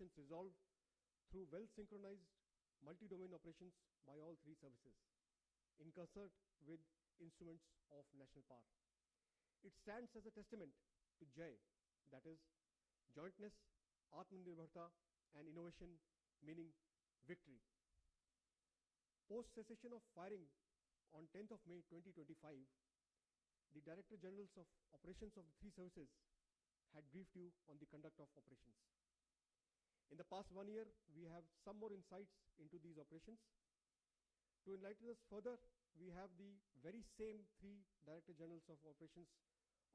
operations resolved through well-synchronized multi-domain operations by all three services, in concert with instruments of national power. It stands as a testament to Jai, that is, jointness, Atmanirbharta, and innovation, meaning victory. Post cessation of firing on 10th of May 2025, the Director Generals of Operations of the three services had briefed you on the conduct of operations. In the past 1 year, we have some more insights into these operations. To enlighten us further, we have the very same three Director Generals of Operations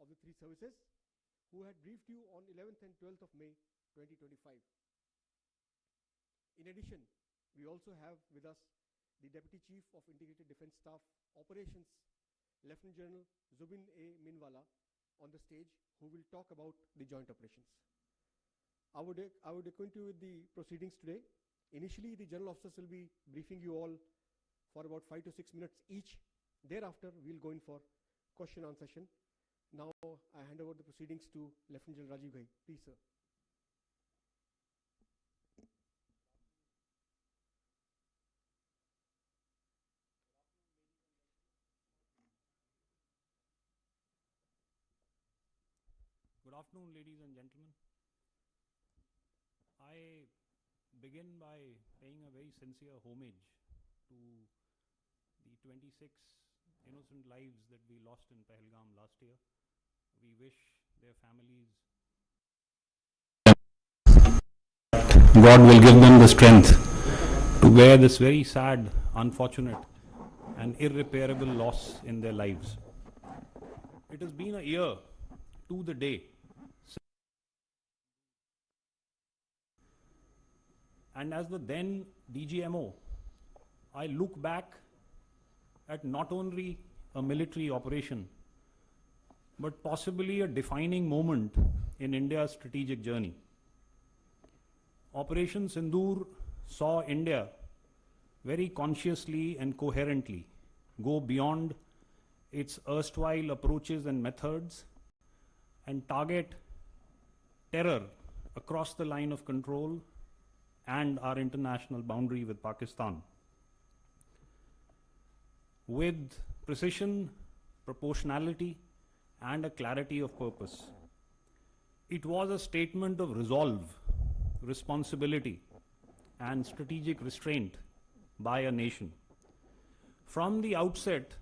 of the three services who had briefed you on 11th and 12th of May 2025. In addition, we also have with us the Deputy Chief of Integrated Defense Staff Operations, Lieutenant General Zubin A. Minwala, on the stage, who will talk about the joint operations. I would acquaint you with the proceedings today. Initially, the general officers will be briefing you all for about 5 to 6 minutes each. Thereafter, we'll go in for question and answer session. Now, I hand over the proceedings to Lieutenant General Rajiv Ghai. Please, sir. Good afternoon, ladies and gentlemen. I begin by paying a very sincere homage to the 26 innocent lives that we lost in Pahalgam last year. We wish their families God will give them the strength to bear this very sad, unfortunate, and irreparable loss in their lives. It has been a year to the day. And as the then DGMO, I look back at not only a military operation, but possibly a defining moment in India's strategic journey. Operation Sindoor saw India very consciously and coherently go beyond its erstwhile approaches and methods and target terror across the line of control and our international boundary with Pakistan. With precision, proportionality, and a clarity of purpose. It was a statement of resolve, responsibility, and strategic restraint by a nation. From the outset,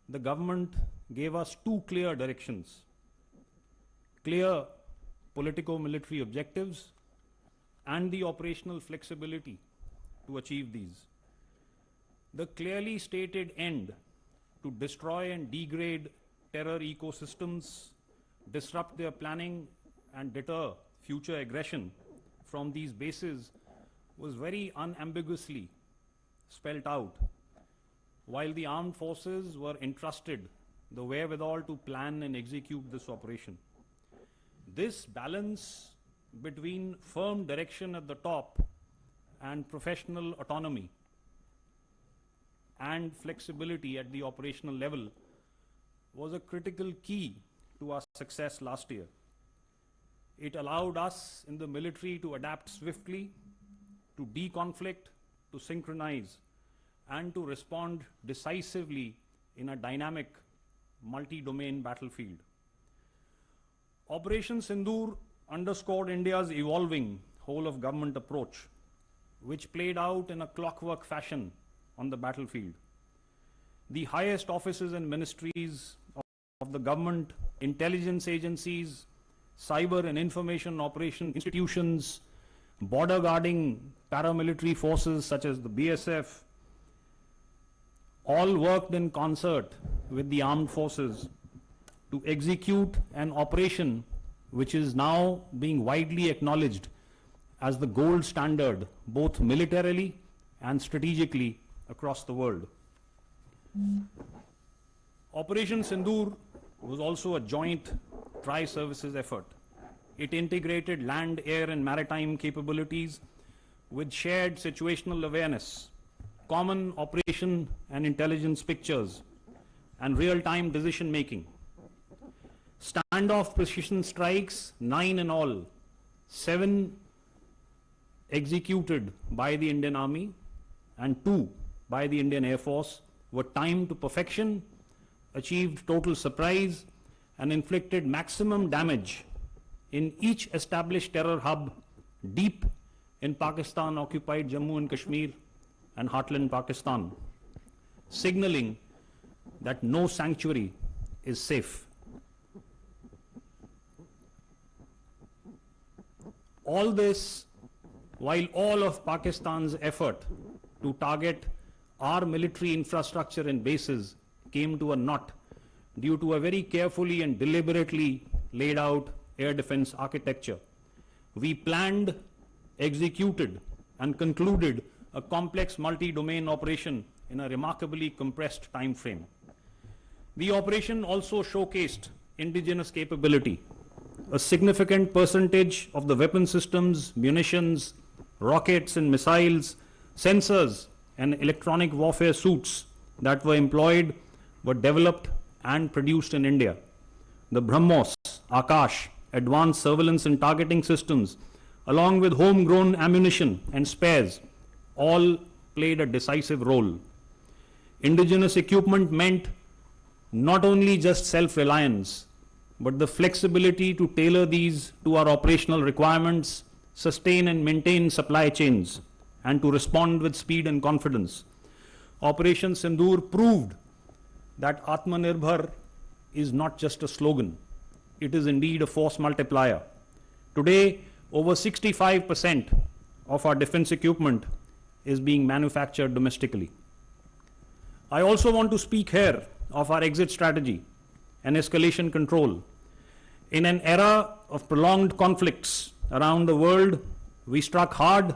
the government gave us two clear directions: clear politico-military objectives and the operational flexibility to achieve these. The clearly stated end to destroy and degrade terror ecosystems, disrupt their planning, and deter future aggression from these bases was very unambiguously spelt out, while the armed forces were entrusted the wherewithal to plan and execute this operation. This balance between firm direction at the top and professional autonomy and flexibility at the operational level was a critical key to our success last year. It allowed us in the military to adapt swiftly, to deconflict, to synchronize, and to respond decisively in a dynamic multi-domain battlefield. Operation Sindoor underscored India's evolving whole-of-government approach, which played out in a clockwork fashion on the battlefield. The highest offices and ministries of the government, intelligence agencies, cyber and information operation institutions, border guarding paramilitary forces such as the BSF, all worked in concert with the armed forces to execute an operation which is now being widely acknowledged as the gold standard, both militarily and strategically across the world. Operation Sindoor was also a joint tri-services effort. It integrated land, air, and maritime capabilities with shared situational awareness, common operation and intelligence pictures, and real-time decision-making. Standoff precision strikes, 9 in all, 7 executed by the Indian Army and 2 by the Indian Air Force were timed to perfection, achieved total surprise, and inflicted maximum damage in each established terror hub deep in Pakistan-occupied Jammu and Kashmir and heartland Pakistan, signaling that no sanctuary is safe. All this while all of Pakistan's effort to target our military infrastructure and bases came to a knot due to a very carefully and deliberately laid out air defense architecture. We planned, executed, and concluded a complex multi-domain operation in a remarkably compressed time frame. The operation also showcased indigenous capability. A significant percentage of the weapon systems, munitions, rockets and missiles, sensors and electronic warfare suits that were employed were developed and produced in India. The BrahMos, Akash, advanced surveillance and targeting systems, along with homegrown ammunition and spares, all played a decisive role. Indigenous equipment meant not only just self-reliance, but the flexibility to tailor these to our operational requirements, sustain and maintain supply chains, and to respond with speed and confidence. Operation Sindoor proved that Atmanirbhar is not just a slogan. It is indeed a force multiplier. Today, over 65% of our defense equipment is being manufactured domestically. I also want to speak here of our exit strategy and escalation control. In an era of prolonged conflicts around the world, we struck hard,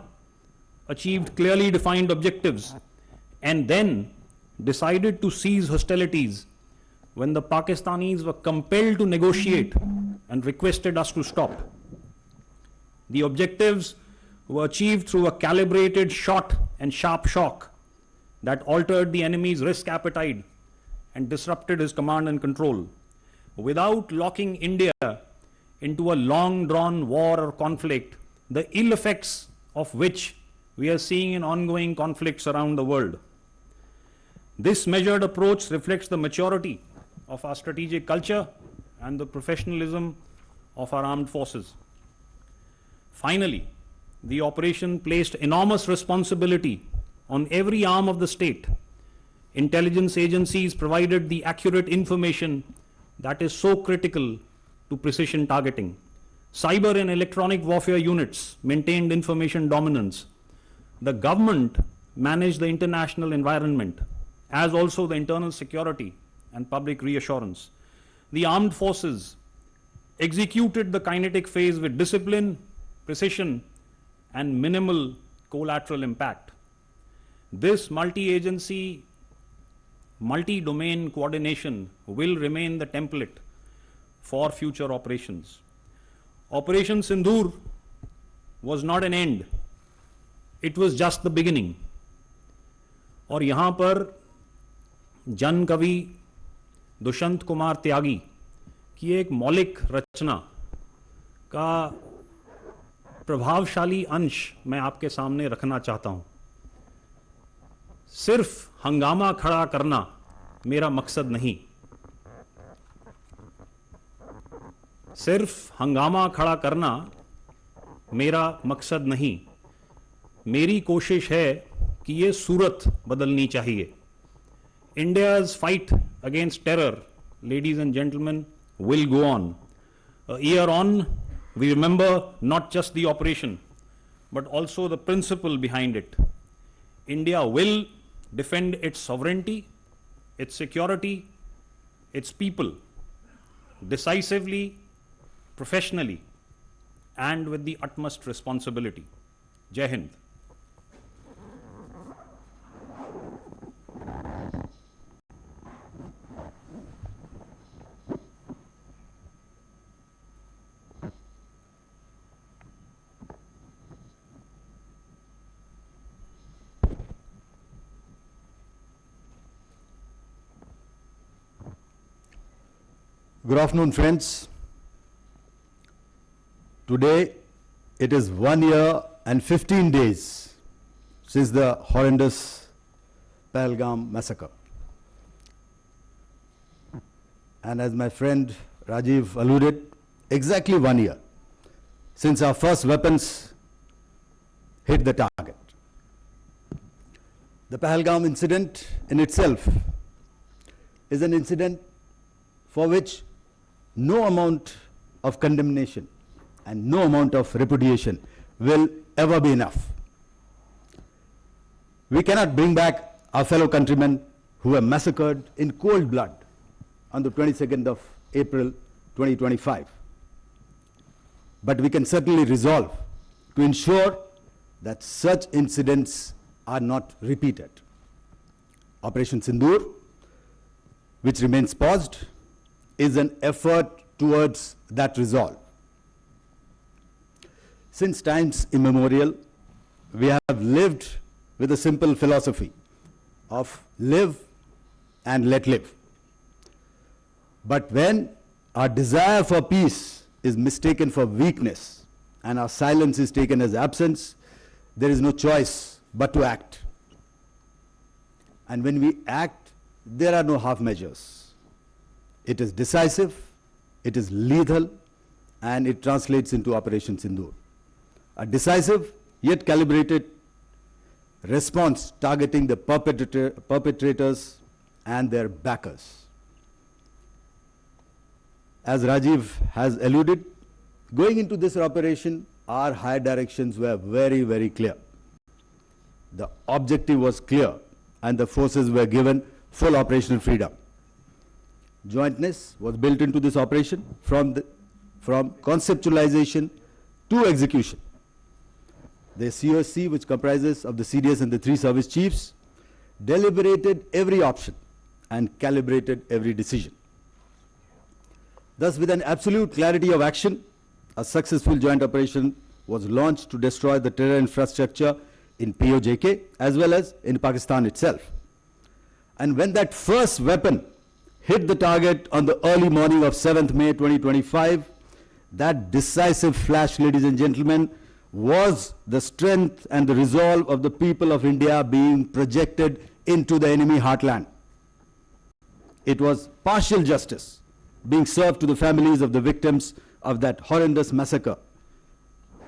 achieved clearly defined objectives, and then decided to cease hostilities when the Pakistanis were compelled to negotiate and requested us to stop. The objectives were achieved through a calibrated shot and sharp shock that altered the enemy's risk appetite and disrupted his command and control. Without locking India into a long-drawn war or conflict, the ill effects of which we are seeing in ongoing conflicts around the world. This measured approach reflects the maturity of our strategic culture and the professionalism of our armed forces. Finally, the operation placed enormous responsibility on every arm of the state. Intelligence agencies provided the accurate information that is so critical to precision targeting. Cyber and electronic warfare units maintained information dominance. The government managed the international environment, as also the internal security and public reassurance. The armed forces executed the kinetic phase with discipline, precision, and minimal collateral impact. This multi-agency, multi-domain coordination will remain the template for future operations. Operation Sindoor was not an end. It was just the beginning. और यहाँ पर जन कवि दुष्यंत कुमार त्यागी की एक मौलिक रचना का प्रभावशाली अंश मैं आपके सामने रखना चाहता हूं. सिर्फ हंगामा खड़ा करना मेरा मकसद नहीं. सिर्फ हंगामा खड़ा करना मेरा मकसद नहीं. मेरी कोशिश है कि ये सूरत बदलनी चाहिए. India's fight against terror, ladies and gentlemen, will go on. A year on, we remember not just the operation, but also the principle behind it. India will defend its sovereignty, its security, its people, decisively, professionally, and with the utmost responsibility. Jai Hind. Good afternoon, friends. Today, it is 1 year and 15 days since the horrendous Pahalgam massacre. And as my friend Rajiv alluded, exactly 1 year since our first weapons hit the target. The Pahalgam incident in itself is an incident for which no amount of condemnation and no amount of repudiation will ever be enough. We cannot bring back our fellow countrymen who were massacred in cold blood on the 22nd of April 2025. But we can certainly resolve to ensure that such incidents are not repeated. Operation Sindoor, which remains paused, is an effort towards that resolve. Since times immemorial, we have lived with a simple philosophy of live and let live. But when our desire for peace is mistaken for weakness and our silence is taken as absence, there is no choice but to act. And when we act, there are no half measures. It is decisive, it is lethal, and it translates into Operation Sindoor. A decisive yet calibrated response targeting the perpetrators and their backers. As Rajiv has alluded, going into this operation, our higher directions were very, very clear. The objective was clear, and the forces were given full operational freedom. Jointness was built into this operation from conceptualization to execution. The COC, which comprises of the CDS and the 3 service chiefs, deliberated every option and calibrated every decision. Thus, with an absolute clarity of action, a successful joint operation was launched to destroy the terror infrastructure in POJK as well as in Pakistan itself. And when that first weapon hit the target on the early morning of 7th May 2025, that decisive flash, ladies and gentlemen, was the strength and the resolve of the people of India being projected into the enemy heartland. It was partial justice being served to the families of the victims of that horrendous massacre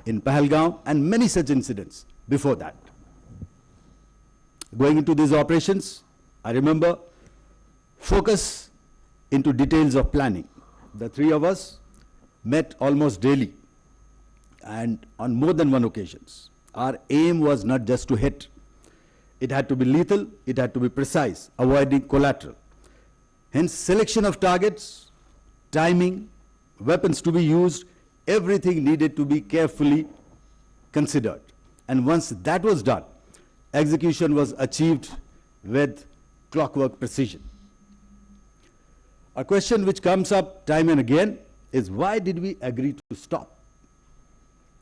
in Pahalgam and many such incidents before that. Going into these operations, I remember focus into details of planning. The 3 of us met almost daily and on more than one occasions. Our aim was not just to hit. It had to be lethal, it had to be precise, avoiding collateral. Hence, selection of targets, timing, weapons to be used, everything needed to be carefully considered. And once that was done, execution was achieved with clockwork precision. A question which comes up time and again is, why did we agree to stop?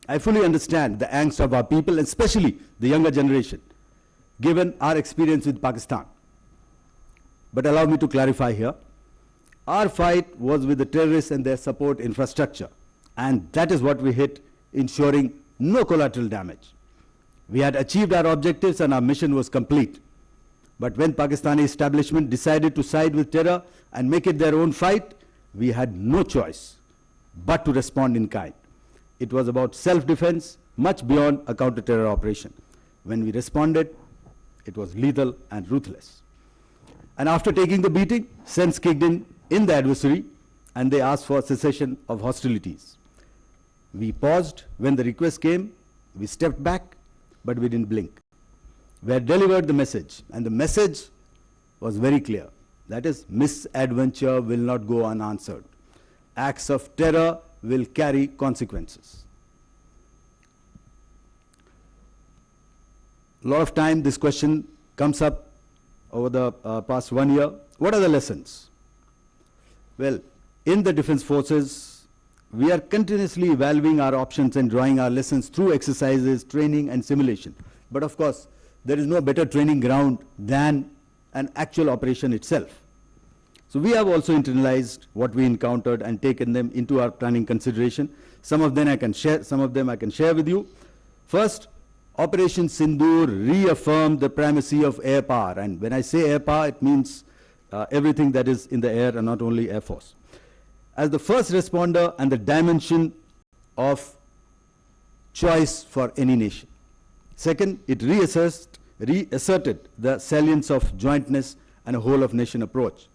I fully understand the angst of our people, especially the younger generation, given our experience with Pakistan. But allow me to clarify here. Our fight was with the terrorists and their support infrastructure, and that is what we hit, ensuring no collateral damage. We had achieved our objectives and our mission was complete. But when Pakistani establishment decided to side with terror and make it their own fight, we had no choice but to respond in kind. It was about self-defense, much beyond a counter-terror operation. When we responded, it was lethal and ruthless. And after taking the beating, sense kicked in the adversary, and they asked for cessation of hostilities. We paused when the request came, we stepped back, but we didn't blink. We had delivered the message, and the message was very clear. That is, misadventure will not go unanswered. Acts of terror will carry consequences. A lot of time this question comes up over the past 1 year. What are the lessons? Well, in the defense forces, we are continuously evaluating our options and drawing our lessons through exercises, training and simulation. But of course, there is no better training ground than an actual operation itself. So we have also internalized what we encountered and taken them into our planning consideration. Some of them I can share with you. First, Operation Sindoor reaffirmed the primacy of air power. And when I say air power, it means everything that is in the air and not only Air Force, as the first responder and the dimension of choice for any nation. Second, it reasserted the salience of jointness and a whole-of-nation approach.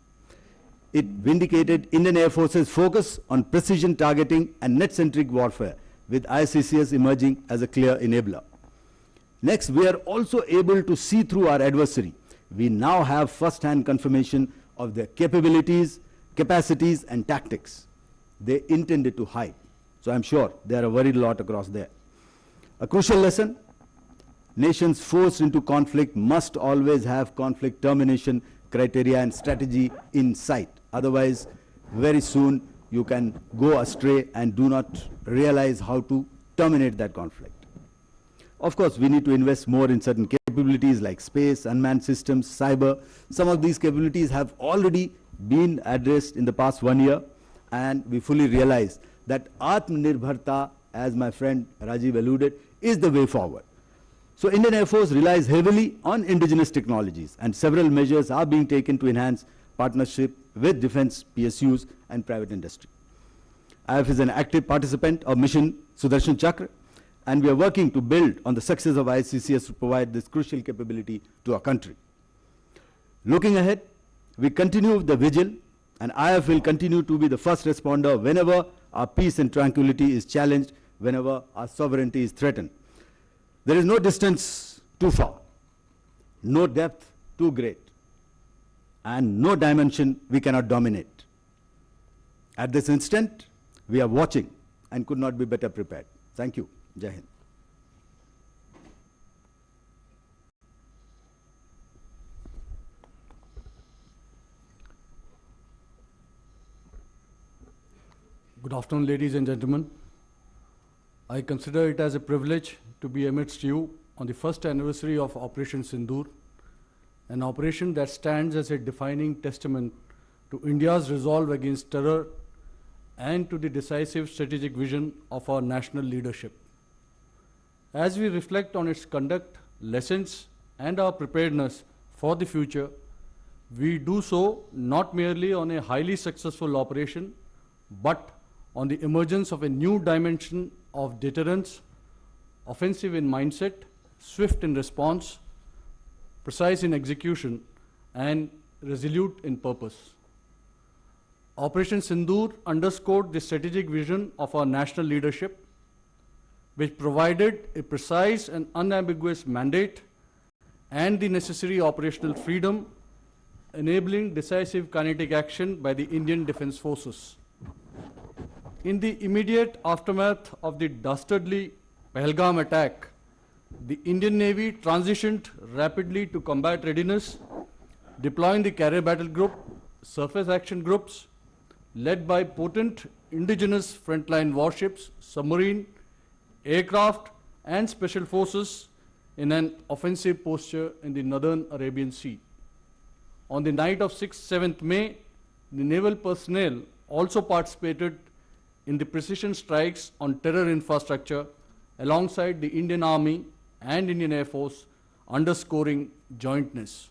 It vindicated Indian Air Force's focus on precision targeting and net-centric warfare, with ICCS emerging as a clear enabler. Next, we are also able to see through our adversary. We now have first-hand confirmation of their capabilities, capacities, and tactics they intended to hide. So I'm sure they are a worried lot across there. A crucial lesson: nations forced into conflict must always have conflict termination criteria and strategy in sight. Otherwise, very soon you can go astray and do not realize how to terminate that conflict. Of course, we need to invest more in certain capabilities like space, unmanned systems, cyber. Some of these capabilities have already been addressed in the past 1 year, and we fully realize that Atmanirbharta, as my friend Rajiv alluded, is the way forward. So Indian Air Force relies heavily on indigenous technologies, and several measures are being taken to enhance partnership with defense PSUs and private industry. IF is an active participant of Mission Sudarshan Chakra, and we are working to build on the success of ICCS to provide this crucial capability to our country. Looking ahead, we continue the vigil, and IF will continue to be the first responder whenever our peace and tranquility is challenged, whenever our sovereignty is threatened. There is no distance too far, no depth too great, and no dimension we cannot dominate. At this instant, we are watching and could not be better prepared. Thank you. Jai Hind. Good afternoon, ladies and gentlemen. I consider it as a privilege to be amidst you on the first anniversary of Operation Sindoor, an operation that stands as a defining testament to India's resolve against terror and to the decisive strategic vision of our national leadership. As we reflect on its conduct, lessons, and our preparedness for the future, we do so not merely on a highly successful operation, but on the emergence of a new dimension of deterrence, offensive in mindset, swift in response, precise in execution, and resolute in purpose. Operation Sindoor underscored the strategic vision of our national leadership, which provided a precise and unambiguous mandate and the necessary operational freedom, enabling decisive kinetic action by the Indian Defence Forces. In the immediate aftermath of the dastardly Pahalgam attack, the Indian Navy transitioned rapidly to combat readiness, deploying the carrier battle group, surface action groups, led by potent indigenous frontline warships, submarine, aircraft, and special forces in an offensive posture in the northern Arabian Sea. On the night of 6th-7th May, the naval personnel also participated in the precision strikes on terror infrastructure alongside the Indian Army and Indian Air Force, underscoring jointness.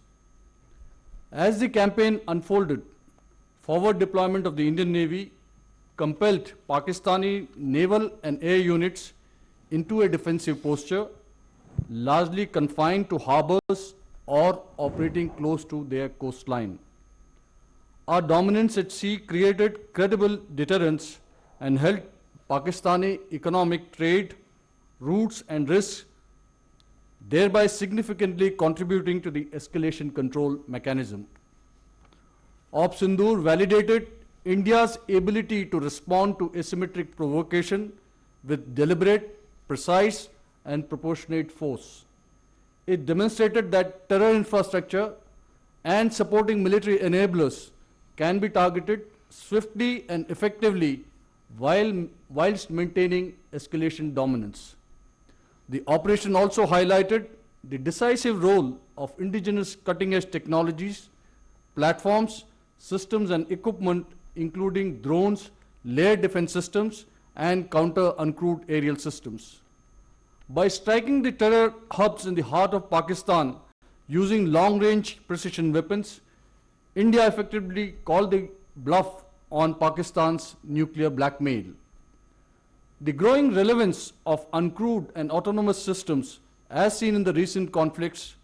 As the campaign unfolded, forward deployment of the Indian Navy compelled Pakistani naval and air units into a defensive posture, largely confined to harbors or operating close to their coastline. Our dominance at sea created credible deterrence and held Pakistani economic trade, routes and risks, thereby significantly contributing to the escalation control mechanism. Op Sindoor validated India's ability to respond to asymmetric provocation with deliberate, precise and proportionate force. It demonstrated that terror infrastructure and supporting military enablers can be targeted swiftly and effectively whilst maintaining escalation dominance. The operation also highlighted the decisive role of indigenous cutting-edge technologies, platforms, systems and equipment, including drones, layered defense systems, and counter-uncrewed aerial systems. by striking the terror hubs in the heart of Pakistan using long-range precision weapons, India effectively called the bluff on Pakistan's nuclear blackmail. The growing relevance of uncrewed and autonomous systems, as seen in the recent conflicts,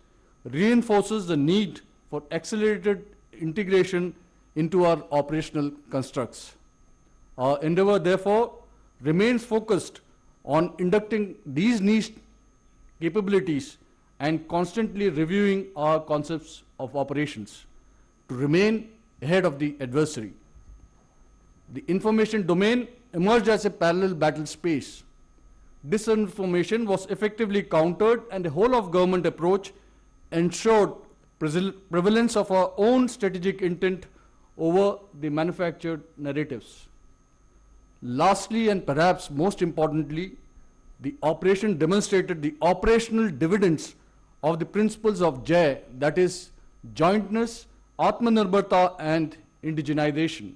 reinforces the need for accelerated integration into our operational constructs. Our endeavor, therefore, remains focused on inducting these niche capabilities and constantly reviewing our concepts of operations to remain ahead of the adversary. The information domain emerged as a parallel battle space. Disinformation was effectively countered, and the whole of government approach ensured prevalence of our own strategic intent over the manufactured narratives. Lastly, and perhaps most importantly, the operation demonstrated the operational dividends of the principles of JAI, that is, jointness, Atmanirbharta, and indigenization.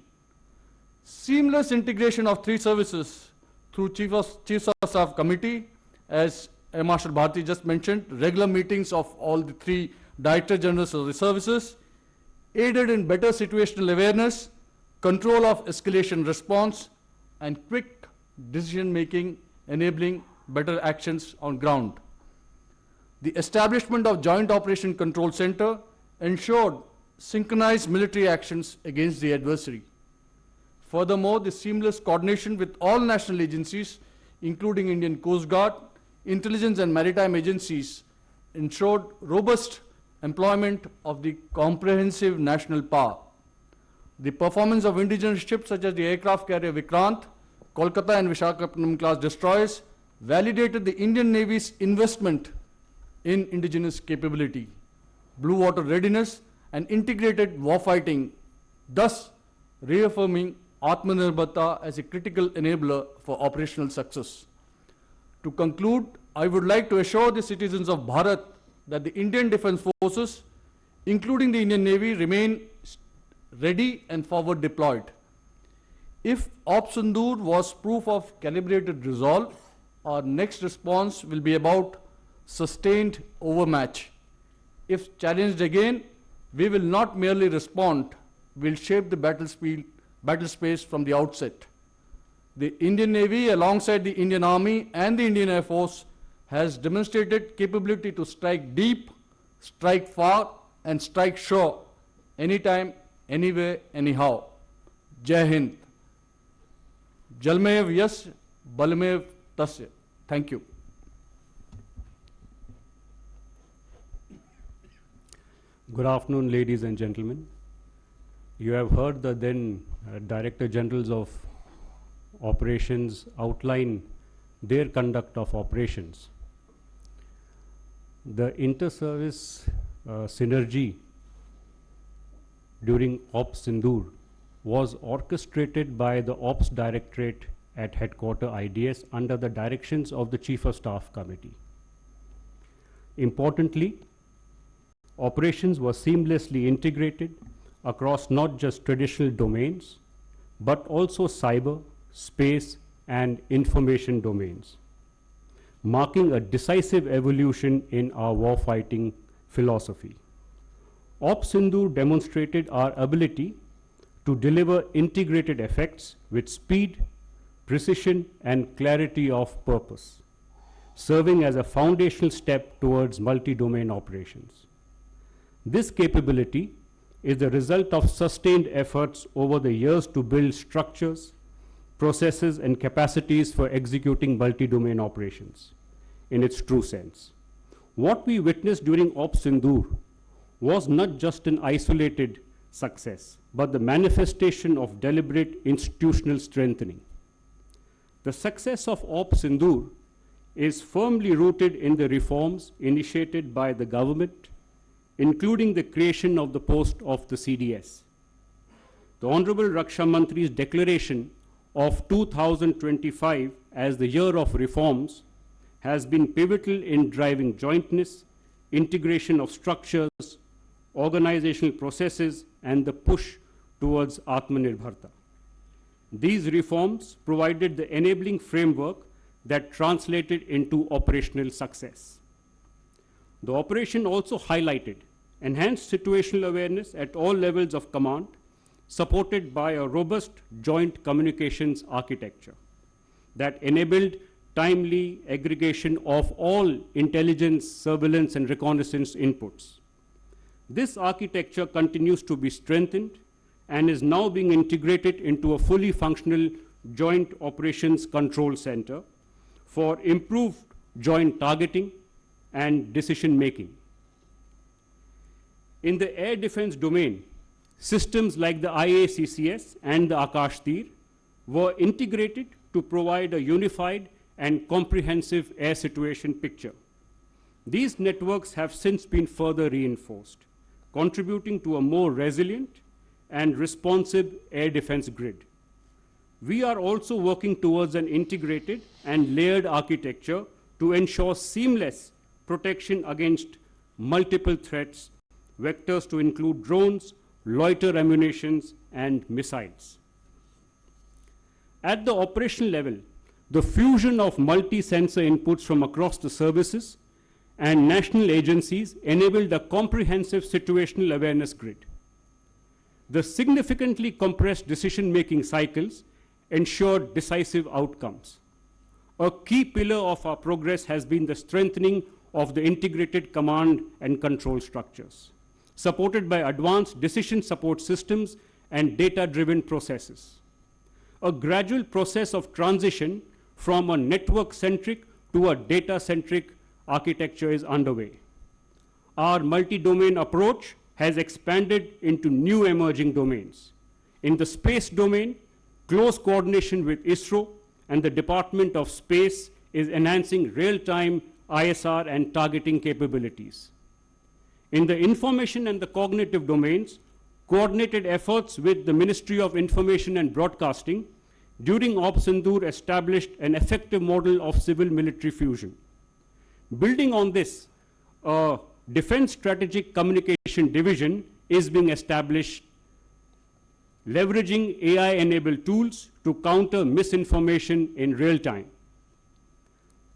Seamless integration of three services through Chief of Staff Committee, as Marshal Bharti just mentioned, regular meetings of all the three Director Generals of the services, aided in better situational awareness, control of escalation response, and quick decision making, enabling better actions on ground. The establishment of Joint Operation Control Center ensured synchronized military actions against the adversary. Furthermore, the seamless coordination with all national agencies, including Indian Coast Guard, intelligence and maritime agencies, ensured robust employment of the comprehensive national power. The performance of indigenous ships such as the aircraft carrier Vikrant, Kolkata and Visakhapatnam class destroyers validated the Indian Navy's investment in indigenous capability, blue water readiness, and integrated warfighting, thus reaffirming Atmanirbharta as a critical enabler for operational success. To conclude, I would like to assure the citizens of Bharat that the Indian Defence Forces, including the Indian Navy, remain ready and forward deployed. If Op Sindoor was proof of calibrated resolve, our next response will be about sustained overmatch. If challenged again, we will not merely respond, we will shape the battle space from the outset. The Indian Navy, alongside the Indian Army and the Indian Air Force, has demonstrated capability to strike deep, strike far, and strike sure, anytime, anywhere, anyhow. Jai Hind. Jalmev yas, balmev tasya. Thank you. Good afternoon, ladies and gentlemen. You have heard the then Director Generals of Operations outline their conduct of operations. The inter-service synergy during Ops Sindoor was orchestrated by the Ops Directorate at Headquarter IDS under the directions of the Chief of Staff Committee. Importantly, operations were seamlessly integrated across not just traditional domains, but also cyber, space, and information domains, marking a decisive evolution in our warfighting philosophy. Ops Sindoor demonstrated our ability to deliver integrated effects with speed, precision, and clarity of purpose, serving as a foundational step towards multi-domain operations. This capability is the result of sustained efforts over the years to build structures, processes, and capacities for executing multi-domain operations in its true sense. What we witnessed during Ops Sindoor was not just an isolated success, but the manifestation of deliberate institutional strengthening. The success of Ops Sindoor is firmly rooted in the reforms initiated by the government, including the creation of the post of the CDS. The Honorable Raksha Mantri's declaration of 2025 as the year of reforms has been pivotal in driving jointness, integration of structures, organizational processes, and the push towards Atmanirbharta. These reforms provided the enabling framework that translated into operational success. The operation also highlighted enhanced situational awareness at all levels of command, supported by a robust joint communications architecture that enabled timely aggregation of all intelligence, surveillance, and reconnaissance inputs. This architecture continues to be strengthened and is now being integrated into a fully functional Joint Operations Control Center for improved joint targeting and decision making. In the air defense domain, systems like the IACCS and the Akash Tir were integrated to provide a unified and comprehensive air situation picture. These networks have since been further reinforced, contributing to a more resilient and responsive air defense grid. We are also working towards an integrated and layered architecture to ensure seamless protection against multiple threats, vectors to include drones, loiter ammunitions, and missiles. At the operational level, the fusion of multi-sensor inputs from across the services and national agencies enabled a comprehensive situational awareness grid. The significantly compressed decision-making cycles ensured decisive outcomes. A key pillar of our progress has been the strengthening of the integrated command and control structures, supported by advanced decision support systems and data-driven processes. A gradual process of transition from a network-centric to a data-centric architecture is underway. Our multi-domain approach has expanded into new emerging domains. In the space domain, close coordination with ISRO and the Department of Space is enhancing real-time ISR and targeting capabilities. In the information and the cognitive domains, coordinated efforts with the Ministry of Information and Broadcasting during Op Sindoor established an effective model of civil-military fusion. Building on this, a Defense Strategic Communication Division is being established, leveraging AI-enabled tools to counter misinformation in real time.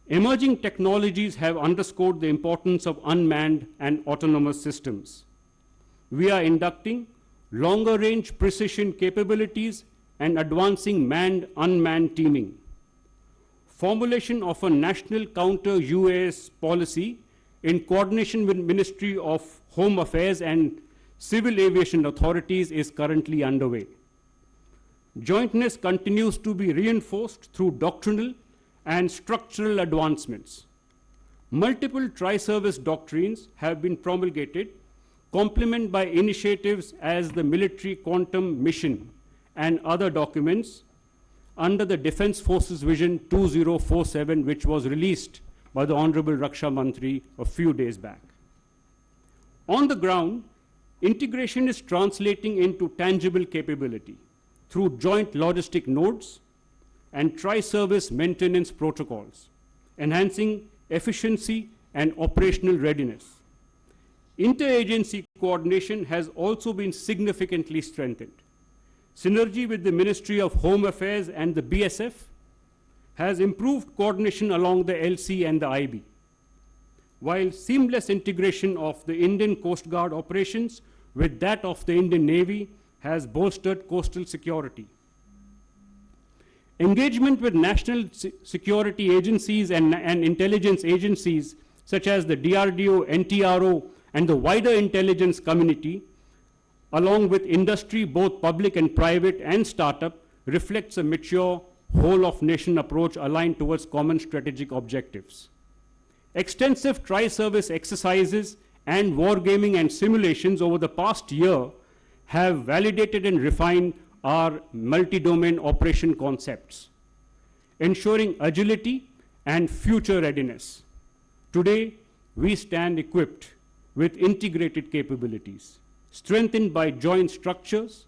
Emerging technologies have underscored the importance of unmanned and autonomous systems. We are inducting longer-range precision capabilities and advancing manned-unmanned teaming. Formulation of a national counter-UAS policy in coordination with Ministry of Home Affairs and civil aviation authorities is currently underway. Jointness continues to be reinforced through doctrinal and structural advancements. Multiple tri-service doctrines have been promulgated, complemented by initiatives as the Military Quantum Mission and other documents under the Defense Forces Vision 2047, which was released by the Honorable Raksha Mantri a few days back. On the ground, integration is translating into tangible capability through joint logistic nodes and tri-service maintenance protocols, enhancing efficiency and operational readiness. Interagency coordination has also been significantly strengthened. Synergy with the Ministry of Home Affairs and the BSF has improved coordination along the LC and the IB, while seamless integration of the Indian Coast Guard operations with that of the Indian Navy has bolstered coastal security. Engagement with national security agencies and intelligence agencies such as the DRDO, NTRO, and the wider intelligence community, along with industry, both public and private and startup, reflects a mature whole-of-nation approach aligned towards common strategic objectives. Extensive tri-service exercises and wargaming and simulations over the past year have validated and refined our multi-domain operation concepts, ensuring agility and future readiness. Today, we stand equipped with integrated capabilities, strengthened by joint structures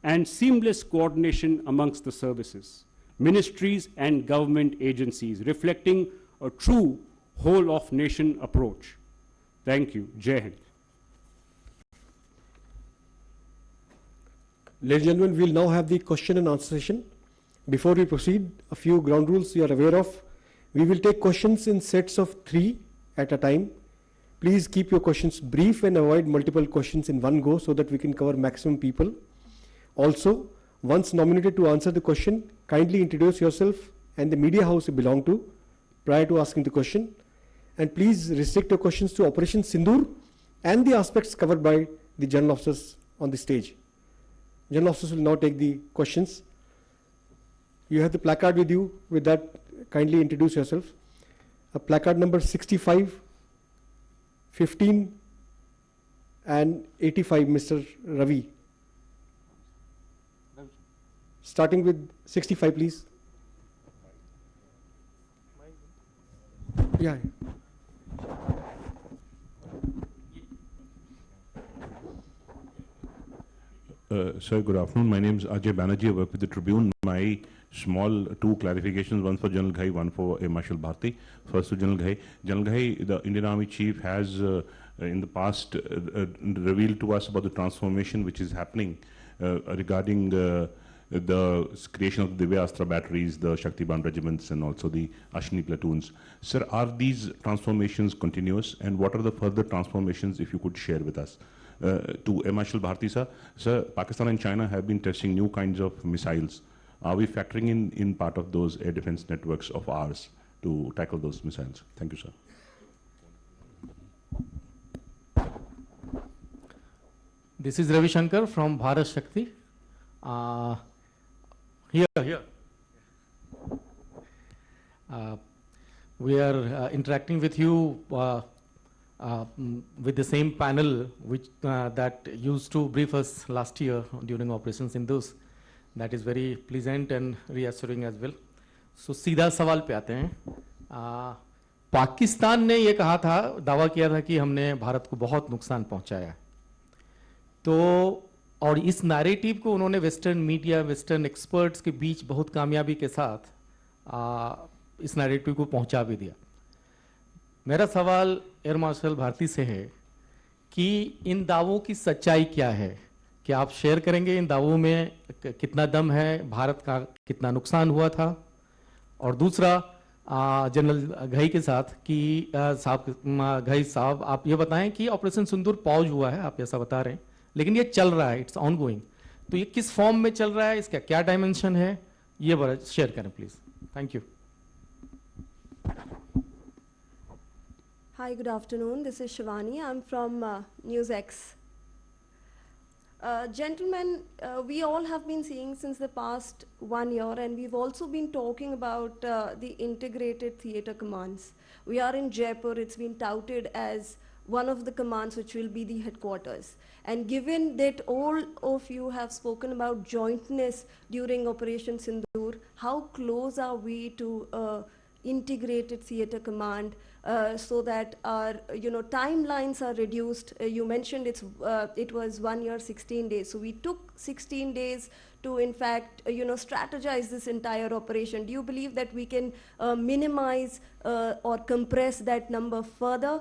and seamless coordination amongst the services, ministries and government agencies, reflecting a true whole-of-nation approach. Thank you. Jai Hind. Ladies and gentlemen, we'll now have the question and answer session. Before we proceed, a few ground rules you are aware of. We will take questions in sets of 3 at a time. Please keep your questions brief and avoid multiple questions in one go so that we can cover maximum people. Also, once nominated to answer the question, kindly introduce yourself and the media house you belong to prior to asking the question. And please restrict your questions to Operation Sindoor and the aspects covered by the general officers on the stage. General officers will now take the questions. You have the placard with you. With that, kindly introduce yourself. A placard number 65, 15 and 85, Mr. Ravi. Starting with 65, please. Yeah. Sir, good afternoon. My name is Ajay Banerjee. I work with the Tribune. My small 2 clarifications, one for General Ghai, one for Air Marshal Bharti. First to General Ghai. General Ghai, the Indian Army Chief has in the past revealed to us about the transformation which is happening regarding the creation of the Divya Astra batteries, the Shaktiban regiments and also the Ashni platoons. Sir, are these transformations continuous, and what are the further transformations if you could share with us? To Air Marshal Bharti sir, Pakistan and China have been testing new kinds of missiles. Are we factoring in part of those air defense networks of ours to tackle those missiles? Thank you, sir. This is Ravi Shankar from Bharat Shakti. Here. We are interacting with you with the same panel which that used to brief us last year during Operation Sindoor. That is very pleasant and reassuring as well. So सीधा सवाल पे आते हैं. पाकिस्तान ने ये कहा था, दावा किया था कि हमने भारत को बहुत नुकसान पहुंचाया. तो और इस नैरेटिव को उन्होंने वेस्टर्न मीडिया, वेस्टर्न एक्सपर्ट्स के बीच बहुत कामयाबी के साथ इस नैरेटिव को पहुंचा भी दिया. मेरा सवाल एयर मार्शल भारती से है कि इन दावों की सच्चाई क्या है? क्या आप शेयर करेंगे इन दावों में कितना दम है, भारत का कितना नुकसान हुआ था? और दूसरा जनरल घई के साथ कि घई साहब आप ये बताएं कि ऑपरेशन सिंदूर पॉज हुआ है, आप ऐसा बता रहे हैं, लेकिन ये चल रहा है, इट्स ऑन गोइंग, तो ये किस फॉर्म में चल रहा है, इसका क्या डायमेंशन है, ये बड़ा शेयर करें please. Thank you. Hi, good afternoon. This is Shivani. I'm from NewsX. Gentlemen, we all have been seeing since the past 1 year, and we've also been talking about the integrated theater commands. We are in Jaipur. It's been touted as one of the commands which will be the headquarters. And given that all of you have spoken about jointness during Operation Sindoor, how close are we to integrated theater command so that our timelines are reduced? You mentioned it was 1 year 16 days, so we took 16 days to in fact strategize this entire operation. Do you believe that we can minimize or compress that number further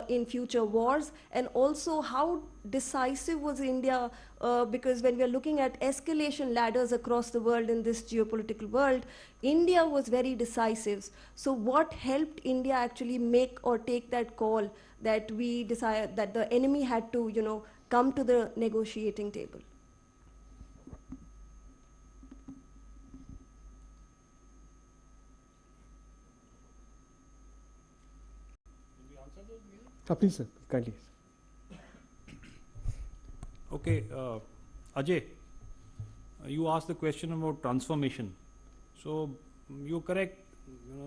in future wars? And also, how decisive was India? Because when we are looking at escalation ladders across the world in this geopolitical world, India was very decisive. So what helped India actually make or take that call that we decided that the enemy had to come to the negotiating table? Please, sir, kindly. Okay, Ajay, you asked the question about transformation. So you're correct.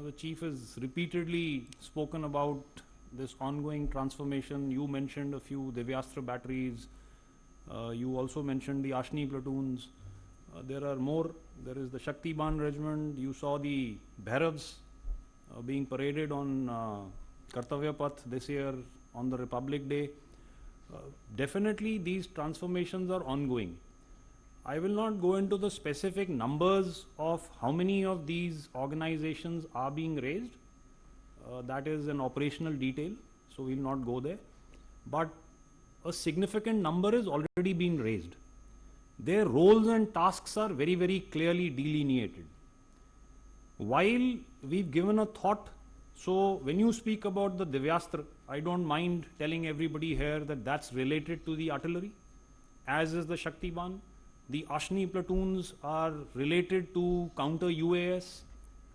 The chief has repeatedly spoken about this ongoing transformation. You mentioned a few Devyastra batteries. You also mentioned the Ashni platoons. There are more. There is the Shaktiban regiment. You saw the Bhairavs being paraded on Kartavya Path this year on the Republic Day. Definitely these transformations are ongoing. I will not go into the specific numbers of how many of these organizations are being raised. That is an operational detail, so we will not go there. But a significant number is already being raised. Their roles and tasks are very, very clearly delineated. while we've given a thought, so when you speak about the Divyastra, I don't mind telling everybody here that that's related to the artillery, as is the Shaktiban. The Ashni platoons are related to counter UAS,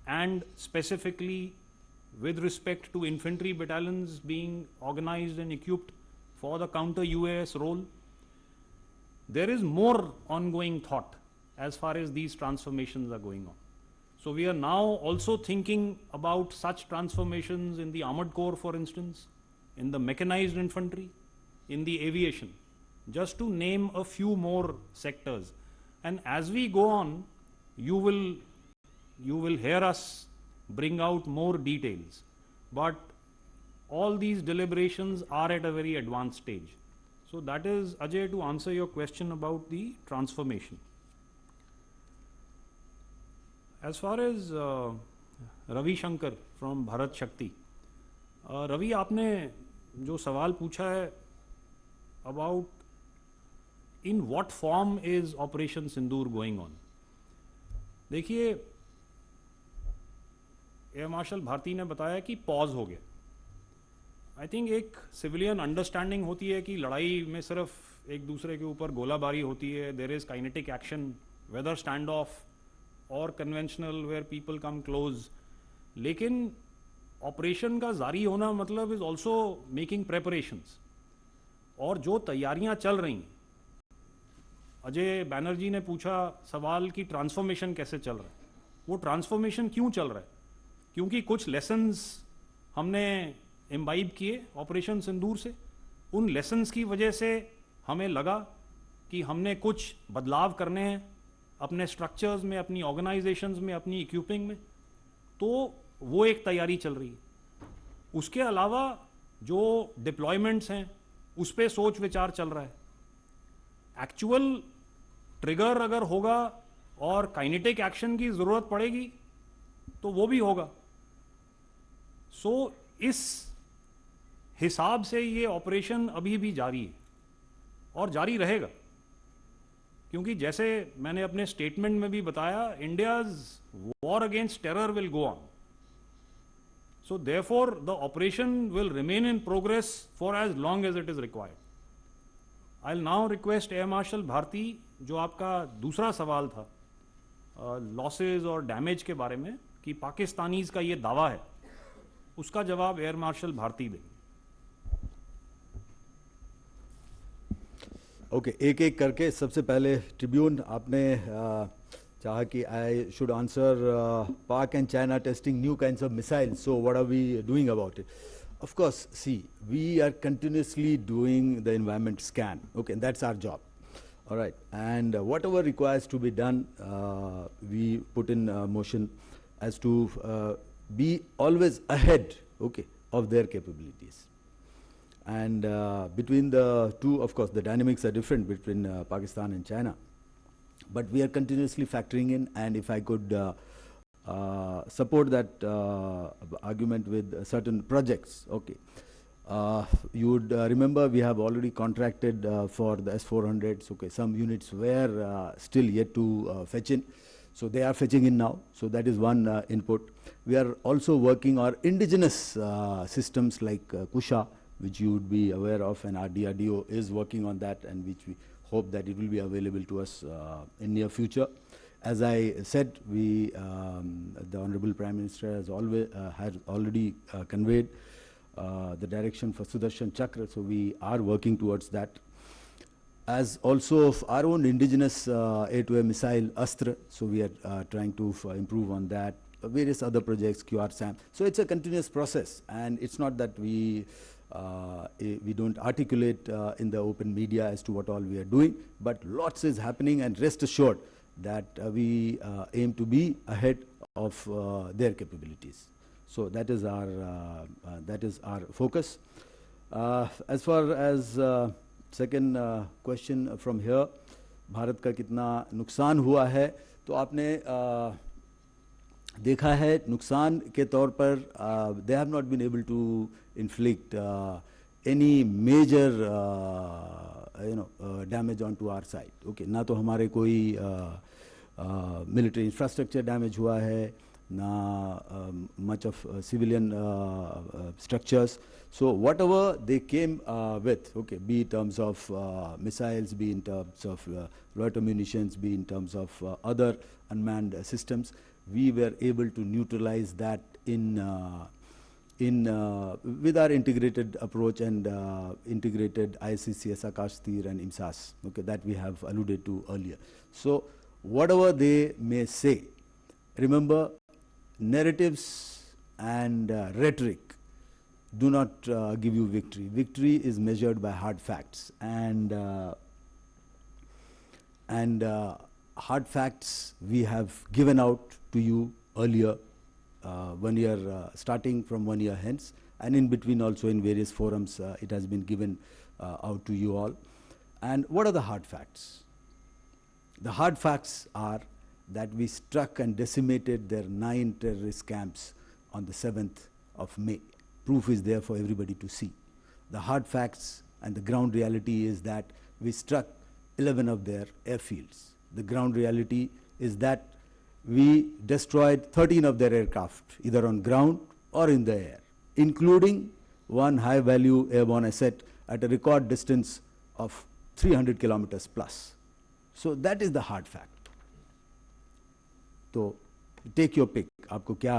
and specifically with respect to infantry battalions being organized and equipped for the counter UAS role. There is more ongoing thought as far as these transformations are going on. So we are now also thinking about such transformations in the armored corps, for instance, in the mechanized infantry, in the aviation, just to name a few more sectors. And as we go on, you will hear us bring out more details. But all these deliberations are at a very advanced stage. So that is, Ajay, to answer your question about the transformation. As far as Ravi Shankar from Bharat Shakti, Ravi, आपने जो सवाल पूछा है about in what form is Operation Sindoor going on? देखिए, air marshal Bharti ने बताया कि pause हो गया। आई थिंक एक सिविलियन अंडरस्टैंडिंग होती है कि लड़ाई में सिर्फ एक दूसरे के ऊपर गोलाबारी होती है, there is kinetic action, whether stand off और conventional where people come close, लेकिन ऑपरेशन का जारी होना मतलब इज ऑल्सो मेकिंग प्रेपरेशंस, और जो तैयारियां चल रही हैं, अजय बैनर्जी ने पूछा सवाल कि ट्रांसफॉर्मेशन कैसे चल रहा है, वो ट्रांसफॉर्मेशन क्यों चल रहा है? क्योंकि कुछ लेसन्स हमने इम्बाइब किए ऑपरेशन सिंदूर से, उन लेसन्स की वजह से हमें लगा कि हमने कुछ बदलाव करने हैं अपने स्ट्रक्चर्स में, अपनी ऑर्गेनाइजेशंस में, अपनी इक्विपिंग में, तो वो एक तैयारी चल रही है। उसके अलावा जो डिप्लॉयमेंट्स हैं उस पर सोच विचार चल रहा है। एक्चुअल ट्रिगर अगर होगा और काइनेटिक एक्शन की ज़रूरत पड़ेगी तो वो भी होगा। सो इस हिसाब से ये ऑपरेशन अभी भी जारी है और जारी रहेगा, क्योंकि जैसे मैंने अपने स्टेटमेंट में भी बताया, India's war against terror will go on. So therefore the operation will remain in progress for as long as it is required. I will now request air marshal Bharti, जो आपका दूसरा सवाल था लॉसेज और डैमेज के बारे में कि पाकिस्तानीज का ये दावा है, उसका जवाब एयर मार्शल भारती देंगे। ओके, एक एक करके। सबसे पहले ट्रिब्यून, आपने चाहा कि I should answer Pak and China testing new kinds of missiles, so what are we doing about it? Of course, see, we are continuously doing the environment scan, okay, and that's our job, all right, and whatever requires to be done, we put in motion as to be always ahead, okay, of their capabilities. And between the two, of course, the dynamics are different between Pakistan and China, but we are continuously factoring in, and if I could support that argument with certain projects. Okay, you would remember we have already contracted for the S-400s. Okay, some units were still yet to fetch in, so they are fetching in now. So that is one input. We are also working our indigenous systems like Kusha, which you would be aware of, and our DRDO is working on that, and which we hope that it will be available to us in near future. As I said, the Honorable Prime Minister has already conveyed the direction for Sudarshan Chakra, so we are working towards that. As also of our own indigenous air-to-air missile Astra, so we are trying to improve on that. Various other projects, QRSAM. So it's a continuous process, and it's not that we don't articulate in the open media as to what all we are doing, but lots is happening, and rest assured that we aim to be ahead of their capabilities. So that is our focus. As far as second question from here, Bharat का कितना नुकसान हुआ है, तो आपने देखा है नुकसान के तौर पर they have not been able to inflict any major damage onto our side. Okay, ना तो हमारे कोई military infrastructure damage हुआ है, much of civilian structures. So whatever they came with, okay, be in terms of missiles, be in terms of loiter munitions, be in terms of other unmanned systems, we were able to neutralize that with our integrated approach and integrated ISCCS, Akash Tir and IMSAS, okay, that we have alluded to earlier. So whatever they may say, remember, narratives and rhetoric do not give you victory. Victory is measured by hard facts, and hard facts we have given out to you earlier, 1 year, starting from 1 year hence, and in between also in various forums it has been given out to you all. And what are the hard facts? The hard facts are that we struck and decimated their 9 terrorist camps on the 7th of May. Proof is there for everybody to see. The hard facts and the ground reality is that we struck 11 of their airfields. The ground reality is that we destroyed 13 of their aircraft, either on ground or in the air, including one high-value airborne asset at a record distance of 300 kilometers plus. So that is the hard fact. तो take your pick, आपको क्या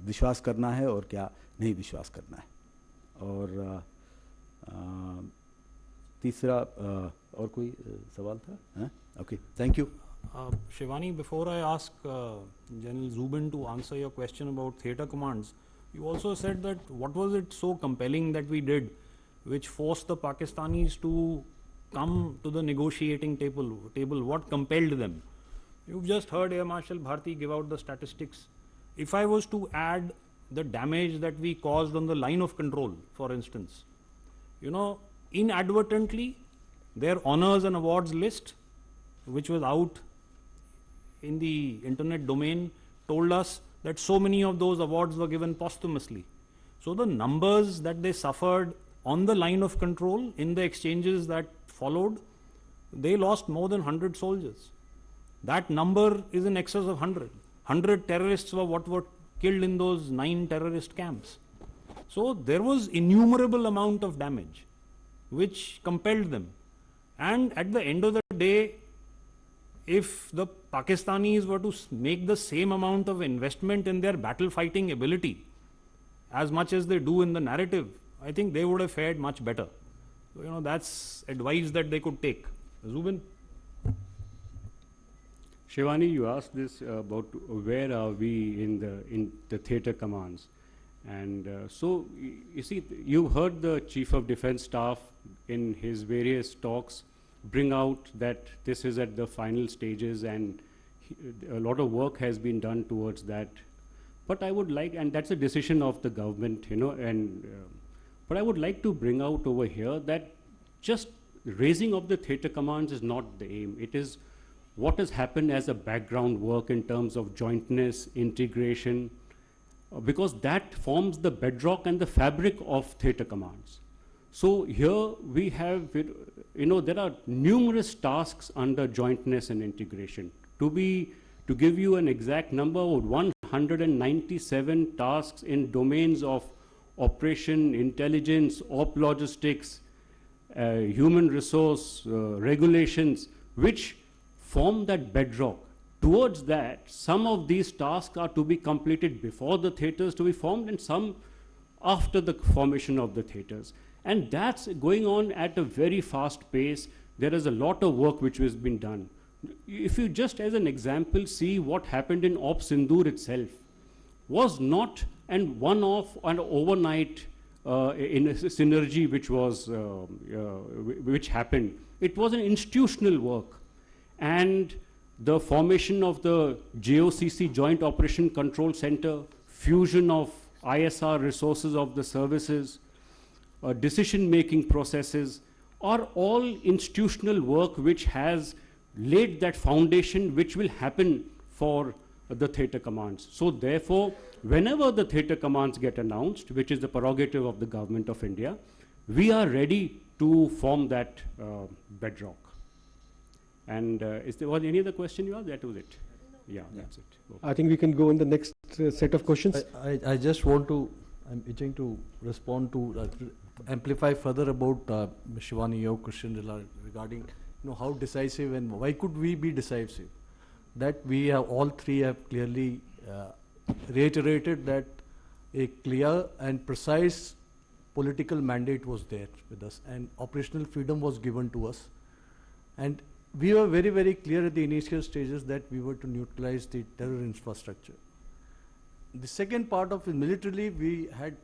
विश्वास करना है और क्या नहीं विश्वास करना है. और तीसरा और कोई सवाल था? Okay, thank you. Shivani, before I ask General Zubin to answer your question about theatre commands, you also said that what was it so compelling that we did which forced the Pakistanis to come to the negotiating table? What compelled them? You've just heard Air Marshal Bharti give out the statistics. If I was to add the damage that we caused on the line of control, for instance, you know, inadvertently, their honors and awards list, which was out in the internet domain, told us that so many of those awards were given posthumously. So the numbers that they suffered on the line of control in the exchanges that followed, they lost more than 100 soldiers. That number is in excess of 100. 100 terrorists were what were killed in those 9 terrorist camps. So there was innumerable amount of damage which compelled them. And at the end of the day, if the Pakistanis were to make the same amount of investment in their battle fighting ability as much as they do in the narrative, I think they would have fared much better. So, you know, that's advice that they could take. Zubin? Shivani, you asked this about where are we in the theatre commands. And so, you see, you heard the Chief of Defence Staff in his various talks bring out that this is at the final stages and a lot of work has been done towards that. But I would like, and that's a decision of the government, you know, and but I would like to bring out over here that just raising of the theatre commands is not the aim. It is what has happened as a background work in terms of jointness, integration, because that forms the bedrock and the fabric of theatre commands. So here we have, you know, there are numerous tasks under jointness and integration. To give you an exact number, 197 tasks in domains of operation, intelligence, op logistics, human resource, regulations, which form that bedrock. Towards that, some of these tasks are to be completed before the theatres to be formed and some after the formation of the theatres. And that's going on at a very fast pace. There is a lot of work which has been done. If you just as an example see what happened in Op Sindoor itself, was not an one-off and overnight in a synergy which happened. It was an institutional work. And the formation of the JOCC, Joint Operation Control Center, fusion of ISR resources of the services, decision-making processes are all institutional work which has laid that foundation which will happen for the theatre commands. So therefore, whenever the theatre commands get announced, which is the prerogative of the Government of India, we are ready to form that bedrock. And was there any other question you asked? That was it. No, Yeah, that's it. Okay. I think we can go in the next set of questions. I just want to, I'm itching to respond to, amplify further about Shivani, your question regarding, how decisive and why could we be decisive? That we have, all three have clearly reiterated that a clear and precise political mandate was there with us, and operational freedom was given to us. And we were very, very clear at the initial stages that we were to neutralize the terror infrastructure. The second part of it, militarily, we had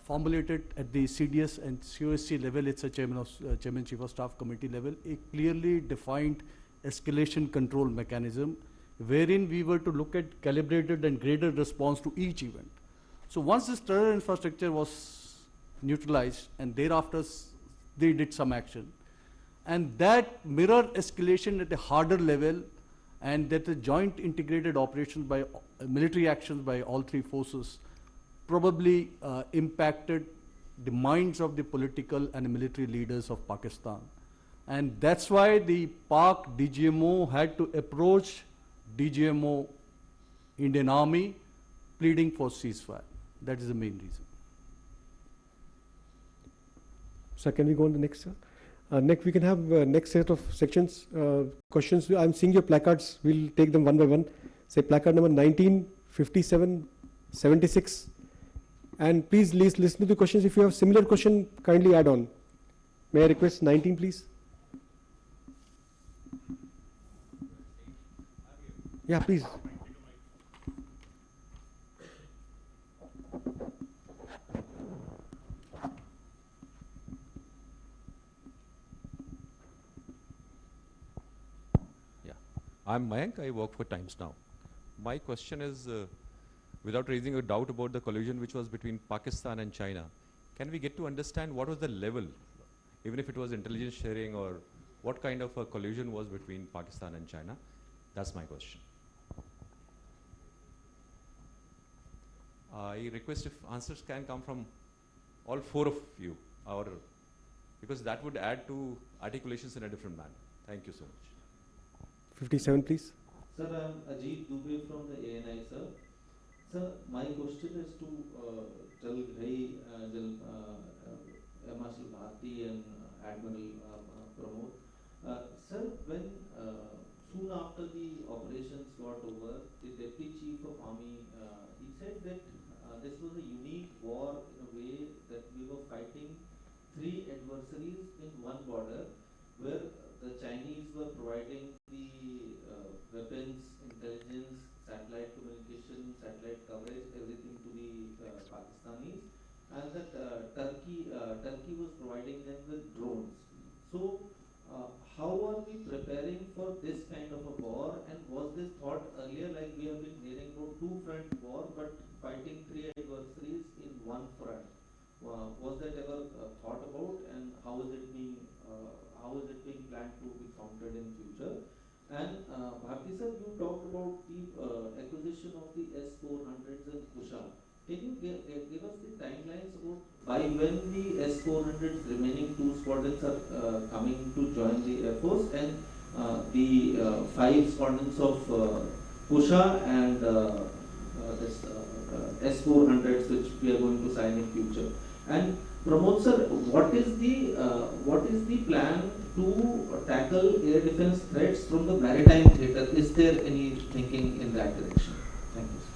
formulated at the CDS and COSC level, it's a Chairman Chief of Staff Committee level, a clearly defined escalation control mechanism, wherein we were to look at calibrated and graded response to each event. So once this terror infrastructure was neutralized, and thereafter they did some action, and that mirror escalation at a harder level, and that the joint integrated operations by military actions by all three forces probably impacted the minds of the political and military leaders of Pakistan. And that's why the Pak DGMO had to approach DGMO Indian Army pleading for ceasefire. That is the main reason. So can we go on the next, sir? Next, we can have next set of sections, questions. I'm seeing your placards. We'll take them one by one. Say placard number 19, 57, 76. And please listen to the questions. If you have similar question, kindly add on. May I request 19, please? Yeah, please. I'm Mayank, I work for Times Now. My question is, without raising a doubt about the collusion which was between Pakistan and China, can we get to understand what was the level, even if it was intelligence sharing, or what kind of a collusion was between Pakistan and China? That's my question. I request if answers can come from all four of you, because that would add to articulations in a different manner. Thank you so much. 57, please. Sir, I'm Ajit Dubey from the ANI, sir. Sir, my question is to General Ghai, Marshal Bharti and Admiral Pramod. Sir, when soon after the operations got over, the Deputy Chief of Army, he said that this was a unique war in a way that we were fighting three adversaries in one border, where the Chinese were providing the weapons, intelligence, satellite communication, satellite coverage, everything to the Pakistanis, and that Turkey was providing them with drones. So, how are we preparing for this kind of a war? And was this thought earlier, like we have been hearing about two-front war, but fighting three adversaries in one front? Was that ever thought about, and how is it being planned to be countered in future? And Bharti sir, you talked about the acquisition of the S-400s and Kusha. Can you give us the timelines about by when the S-400s remaining two squadrons are coming to join the Air Force, and the 5 squadrons of Kusha and this S-400s which we are going to sign in future? And Pramod sir, what is the plan to tackle air defense threats from the maritime theatre? Is there any thinking in that direction? Thank you, sir.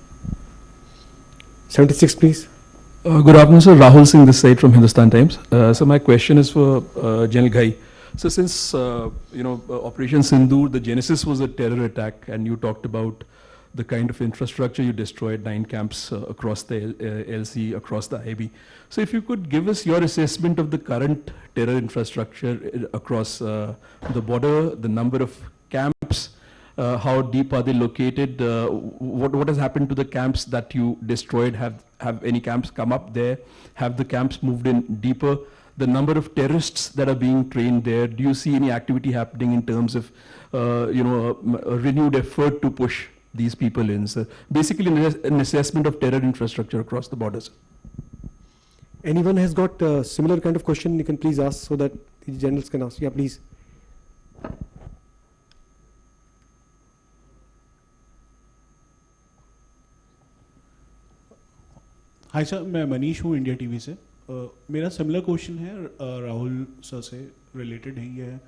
76, please. Good afternoon, sir. Rahul Singh this side from Hindustan Times. So my question is for General Ghai. So since Operation Sindoor, the genesis was a terror attack, and you talked about the kind of infrastructure you destroyed, 9 camps across the LC, across the IB. So if you could give us your assessment of the current terror infrastructure across the border, the number of camps, how deep are they located, what has happened to the camps that you destroyed? Have any camps come up there? Have the camps moved in deeper? The number of terrorists that are being trained there, do you see any activity happening in terms of a renewed effort to push these people in? So basically an assessment of terror infrastructure across the borders. Anyone has got a similar kind of question, you can please ask so that the generals can ask. Yeah, please. Hi sir, मैं मनीष हूँ India TV से। मेरा similar question है Rahul sir से related है ये है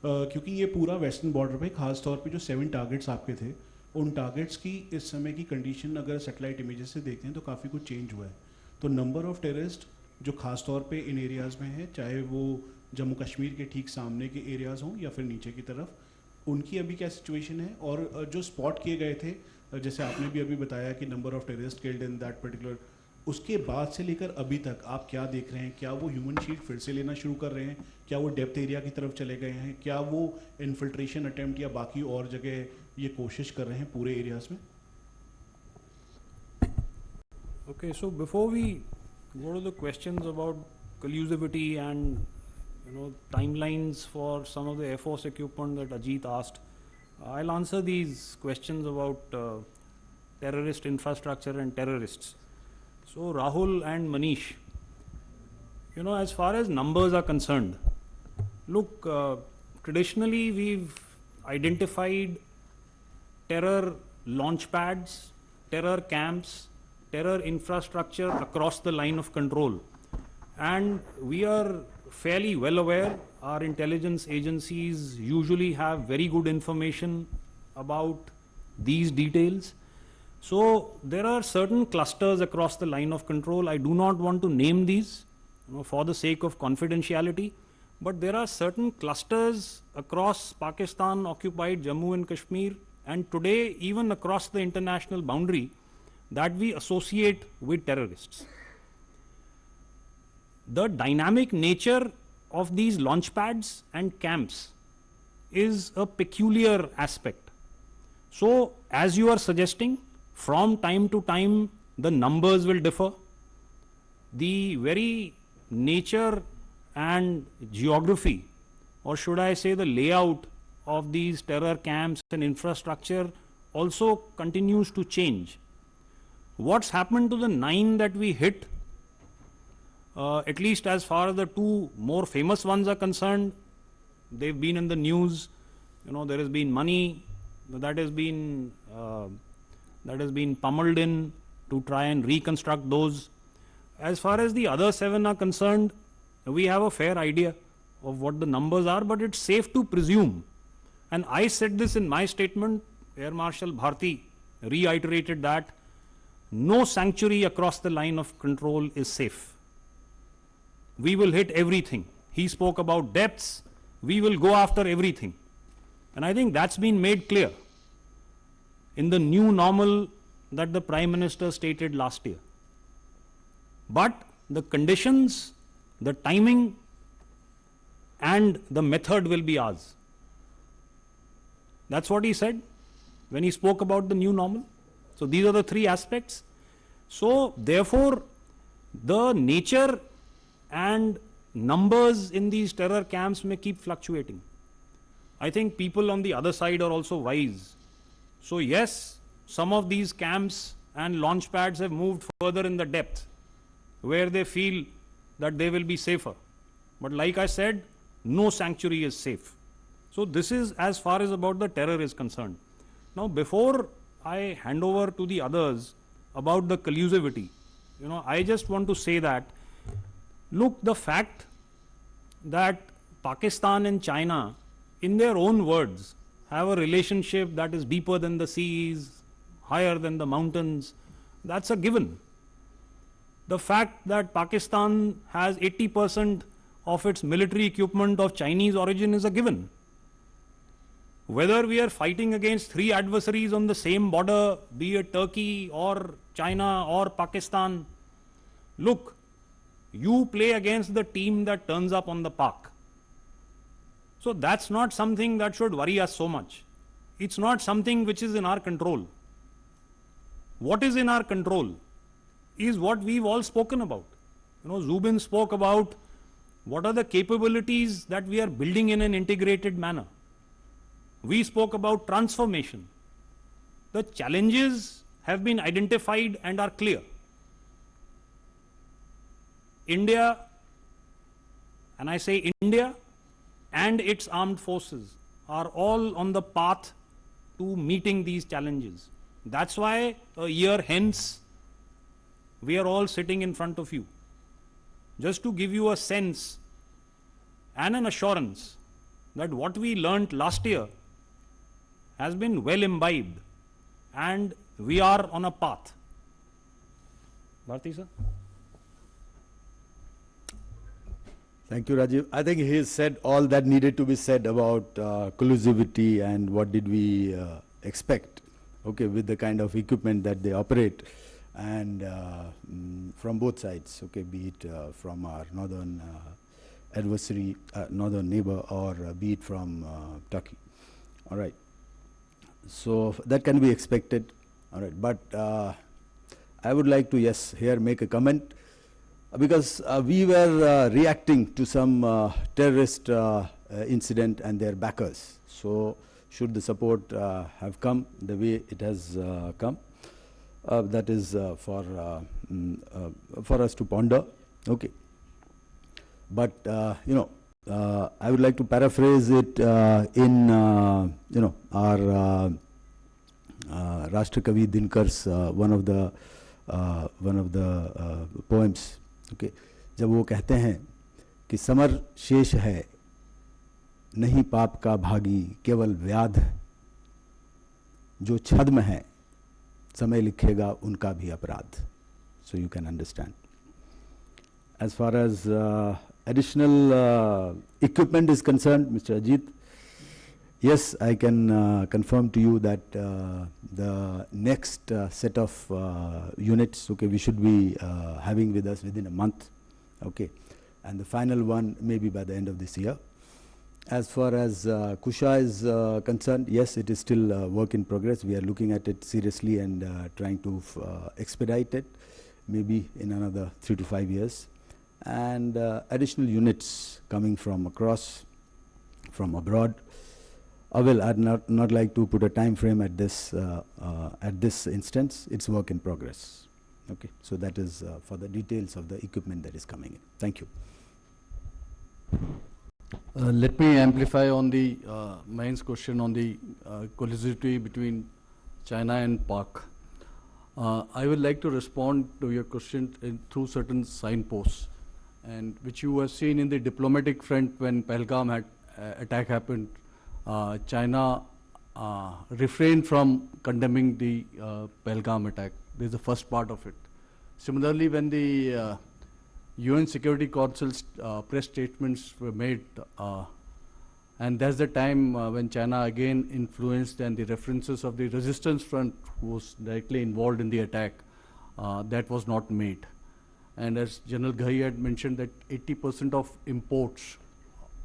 क्योंकि ये पूरा वेस्टर्न बॉर्डर पे खास तौर पे जो 7 टारगेट्स आपके थे, उन टारगेट्स की इस समय की कंडीशन अगर सैटेलाइट इमेजेस से देखते हैं तो काफ़ी कुछ चेंज हुआ है। तो नंबर ऑफ टेररिस्ट जो खास तौर पे इन एरियाज़ में है, चाहे वो जम्मू कश्मीर के ठीक सामने के एरियाज़ हों या फिर नीचे की तरफ, उनकी अभी क्या सिचुएशन है? और जो स्पॉट किए गए थे, जैसे आपने भी अभी बताया कि number of terrorist killed in that particular, उसके बाद से लेकर अभी तक आप क्या देख रहे हैं? क्या वो ह्यूमन शीट फिर से लेना शुरू कर रहे हैं? क्या वो डेप्थ एरिया की तरफ चले गए हैं? क्या वो इन्फिल्ट्रेशन अटेम्प्ट या बाकी और जगह ये कोशिश कर रहे हैं पूरे एरियाज में? Okay, so before we go to the questions about collusivity and timelines for some of the Air Force equipment that Ajit asked, I'll answer these questions about terrorist infrastructure and terrorists. So Rahul and Manish, as far as numbers are concerned, look, traditionally we've identified terror launch pads, terror camps, terror infrastructure across the line of control. And we are fairly well aware, our intelligence agencies usually have very good information about these details. So there are certain clusters across the line of control. I do not want to name these for the sake of confidentiality, but there are certain clusters across Pakistan occupied Jammu and Kashmir, and today even across the international boundary, that we associate with terrorists. The dynamic nature of these launch pads and camps is a peculiar aspect. So, as you are suggesting, from time to time the numbers will differ. The very nature and geography, or should I say the layout of these terror camps and infrastructure also continues to change. What's happened to the 9 that we hit, at least as far as the 2 more famous ones are concerned, they've been in the news. There has been money that has been pummeled in to try and reconstruct those. As far as the other 7 are concerned, we have a fair idea of what the numbers are, but it's safe to presume, and I said this in my statement, Air Marshal Bharti reiterated that no sanctuary across the line of control is safe. We will hit everything. He spoke about depths. We will go after everything. And I think that's been made clear in the new normal that the Prime Minister stated last year. But the conditions, the timing, and the method will be ours. That's what he said when he spoke about the new normal. So these are the 3 aspects. So therefore, the nature and numbers in these terror camps may keep fluctuating. I think people on the other side are also wise. So yes, some of these camps and launch pads have moved further in the depth where they feel that they will be safer. But like I said, no sanctuary is safe. So this is as far as about the terror is concerned. Now before I hand over to the others about the collusivity, I just want to say that, look, the fact that Pakistan and China, in their own words, have a relationship that is deeper than the seas, higher than the mountains, that's a given. The fact that Pakistan has 80% of its military equipment of Chinese origin is a given. Whether we are fighting against 3 adversaries on the same border, be it Turkey or China or Pakistan, look, you play against the team that turns up on the park. So that's not something that should worry us so much. It's not something which is in our control. What is in our control is what we've all spoken about. Zubin spoke about what are the capabilities that we are building in an integrated manner. We spoke about transformation. The challenges have been identified and are clear. India, and I say India, and its armed forces are all on the path to meeting these challenges. That's why a year hence, we are all sitting in front of you. Just to give you a sense and an assurance that what we learnt last year has been well imbibed and we are on a path. Bharti sir? Thank you, Rajiv. I think he has said all that needed to be said about collusivity and what did we expect, okay, with the kind of equipment that they operate, and from both sides, okay, be it from our northern adversary, northern neighbor, or be it from Turkey. All right. So that can be expected. All right. But I would like to, yes, here make a comment. Because we were reacting to some terrorist incident and their backers. So should the support have come the way it has come, that is for us to ponder. Okay. But you know, I would like to paraphrase it in you know, our Rashtrakavi Dinkar's one of the poems. Okay. जब वो कहते हैं कि summer शेष है नहीं पाप का भागी केवल व्याध, जो छद्म है समय लिखेगा उनका भी अपराध. So you can understand. As far as additional equipment is concerned, Mr. Ajit, yes, I can confirm to you that the next set of units, okay, we should be having with us within a month, okay, and the final one maybe by the end of this year. As far as Kusha is concerned, yes, it is still a work in progress. We are looking at it seriously and trying to expedite it, maybe in another 3 to 5 years. And additional units coming from across, from abroad. Well, I'd not like to put a time frame at this instance. It's work in progress. Okay, so that is for the details of the equipment that is coming in. Thank you. Let me amplify on the Mayan's question on the collusivity between China and Pak. I would like to respond to your question through certain signposts, and which you have seen in the diplomatic front when Pahalgam attack happened. China refrained from condemning the Pahalgam attack. This is the first part of it. Similarly, when the UN Security Council's press statements were made, and that's the time when China again influenced, and the references of the resistance front who was directly involved in the attack, that was not made. And as General Ghai had mentioned, that 80% of imports,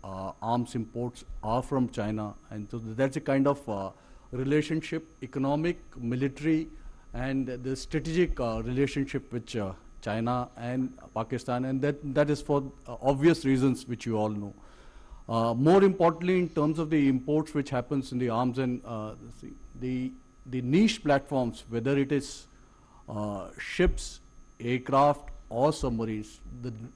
arms imports, are from China, and so that's a kind of relationship, economic, military, and the strategic relationship which China and Pakistan, and that is for obvious reasons which you all know. More importantly, in terms of the imports which happens in the arms and the niche platforms, whether it is ships, aircraft, or submarines,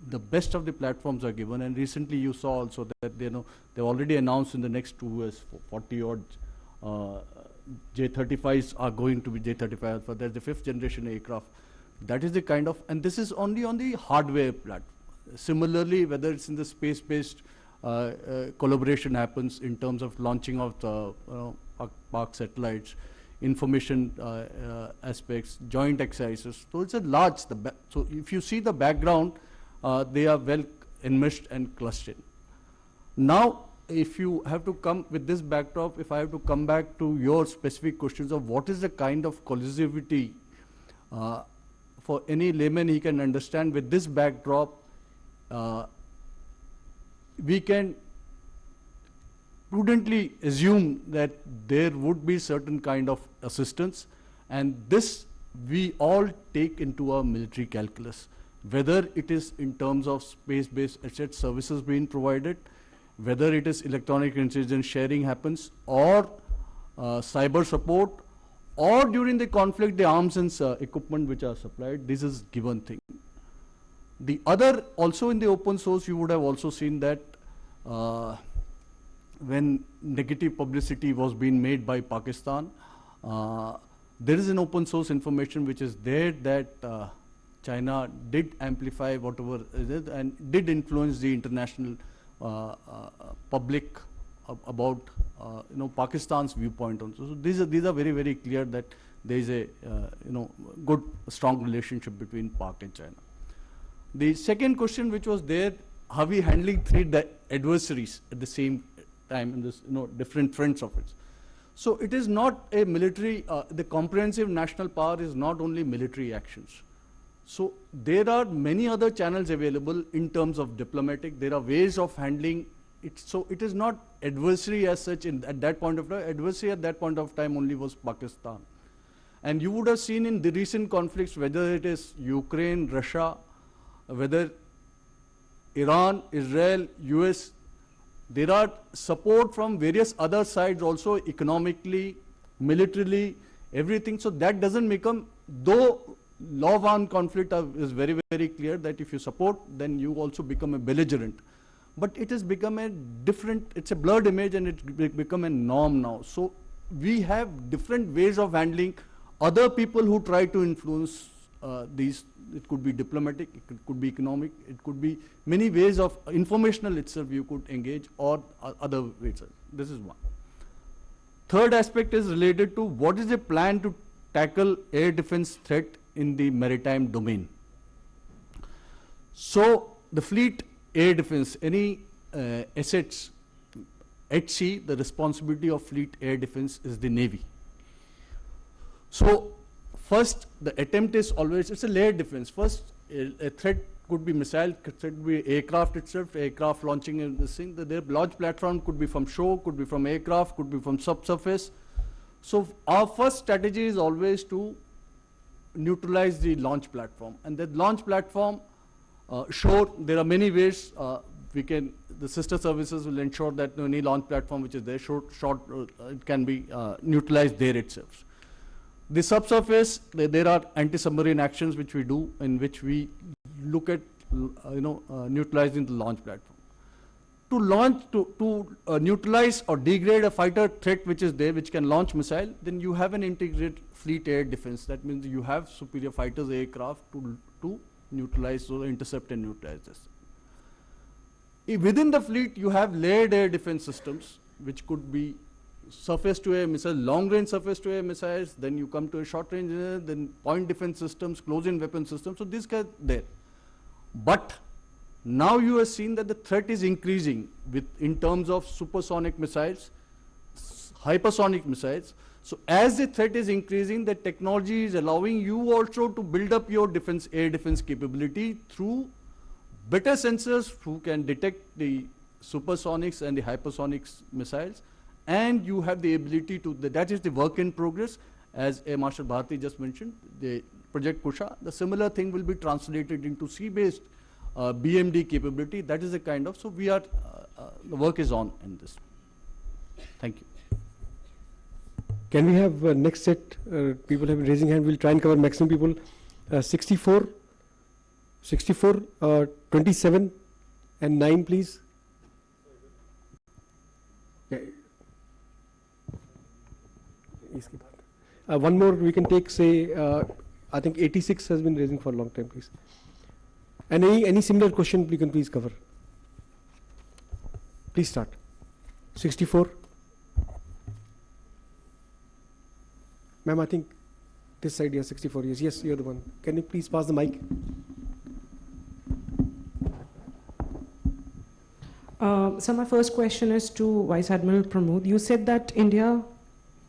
the best of the platforms are given. And recently you saw also that they've already announced in the next 2 years 40 odd J-35s are going to be J-35 Alpha. That's the 5th generation aircraft. That is the kind of, and this is only on the hardware platform. Similarly, whether it's in the space-based collaboration happens in terms of launching of the Pak satellites, information aspects, joint exercises. So it's a large, so if you see the background, they are well enmeshed and clustered. Now, if you have to come with this backdrop, if I have to come back to your specific questions of what is the kind of collusivity, for any layman he can understand with this backdrop, we can prudently assume that there would be certain kind of assistance, and this we all take into our military calculus, whether it is in terms of space-based asset services being provided, whether it is electronic intelligence sharing happens, or cyber support, or during the conflict the arms and equipment which are supplied. This is given thing. The other, also in the open source, you would have also seen that when negative publicity was being made by Pakistan, there is an open source information which is there that China did amplify whatever it is and did influence the international public about Pakistan's viewpoint also. So these are very, very clear that there is a good strong relationship between Pak and China. The second question which was there, how we handling three adversaries at the same time in this different fronts of it. So it is not a military, the comprehensive national power is not only military actions. So there are many other channels available in terms of diplomatic, there are ways of handling it. So it is not adversary as such at that point of time. Adversary at that point of time only was Pakistan. And you would have seen in the recent conflicts, whether it is Ukraine, Russia, whether Iran, Israel, US, there are support from various other sides also, economically, militarily, everything. So that doesn't become, though law of armed conflict is very, very clear that if you support, then you also become a belligerent. But it has become a different, it's a blurred image and it's become a norm now. So we have different ways of handling other people who try to influence these. It could be diplomatic, it could be economic, it could be many ways of informational itself you could engage or other ways. This is one. Third aspect is related to what is the plan to tackle air defense threat in the maritime domain. So the fleet air defense, any assets at sea, the responsibility of fleet air defense is the Navy. So first, the attempt is always, it's a layered defense. First, a threat could be missile, threat could be aircraft itself, aircraft launching in this thing. The launch platform could be from shore, could be from aircraft, could be from subsurface. So our first strategy is always to neutralize the launch platform. And the launch platform, shore, there are many ways the sister services will ensure that any launch platform which is there, it can be neutralized there itself. The subsurface, there are anti-submarine actions which we do, in which we look at neutralizing the launch platform. To neutralize or degrade a fighter threat which is there, which can launch missile, then you have an integrated fleet air defense. That means you have superior fighters aircraft to neutralize or intercept and neutralize this. Within the fleet, you have layered air defense systems, which could be surface to air missile, long range surface to air missiles, then you come to a short range, then point defense systems, close in weapon systems. So these guys there. But now you have seen that the threat is increasing in terms of supersonic missiles, hypersonic missiles. So as the threat is increasing, the technology is allowing you also to build up your defense, air defense capability through better sensors who can detect the supersonics and the hypersonics missiles. And you have the ability to, that is the work in progress, as Air Marshal Bharti just mentioned, the Project Kusha. The similar thing will be translated into sea-based BMD capability. That is the kind of, so we are, the work is on in this. Thank you. Can we have next set, people have been raising hand, we'll try and cover maximum people. 64, 27 and 9 please. Yeah. One more we can take, say, I think 86 has been raising for a long time, please. And any similar question you can please cover. Please start. 64. Ma'am, I think this side, yeah, 64 years. Yes, you're the one. Can you please pass the mic? So my first question is to Vice Admiral Pramod. You said that India,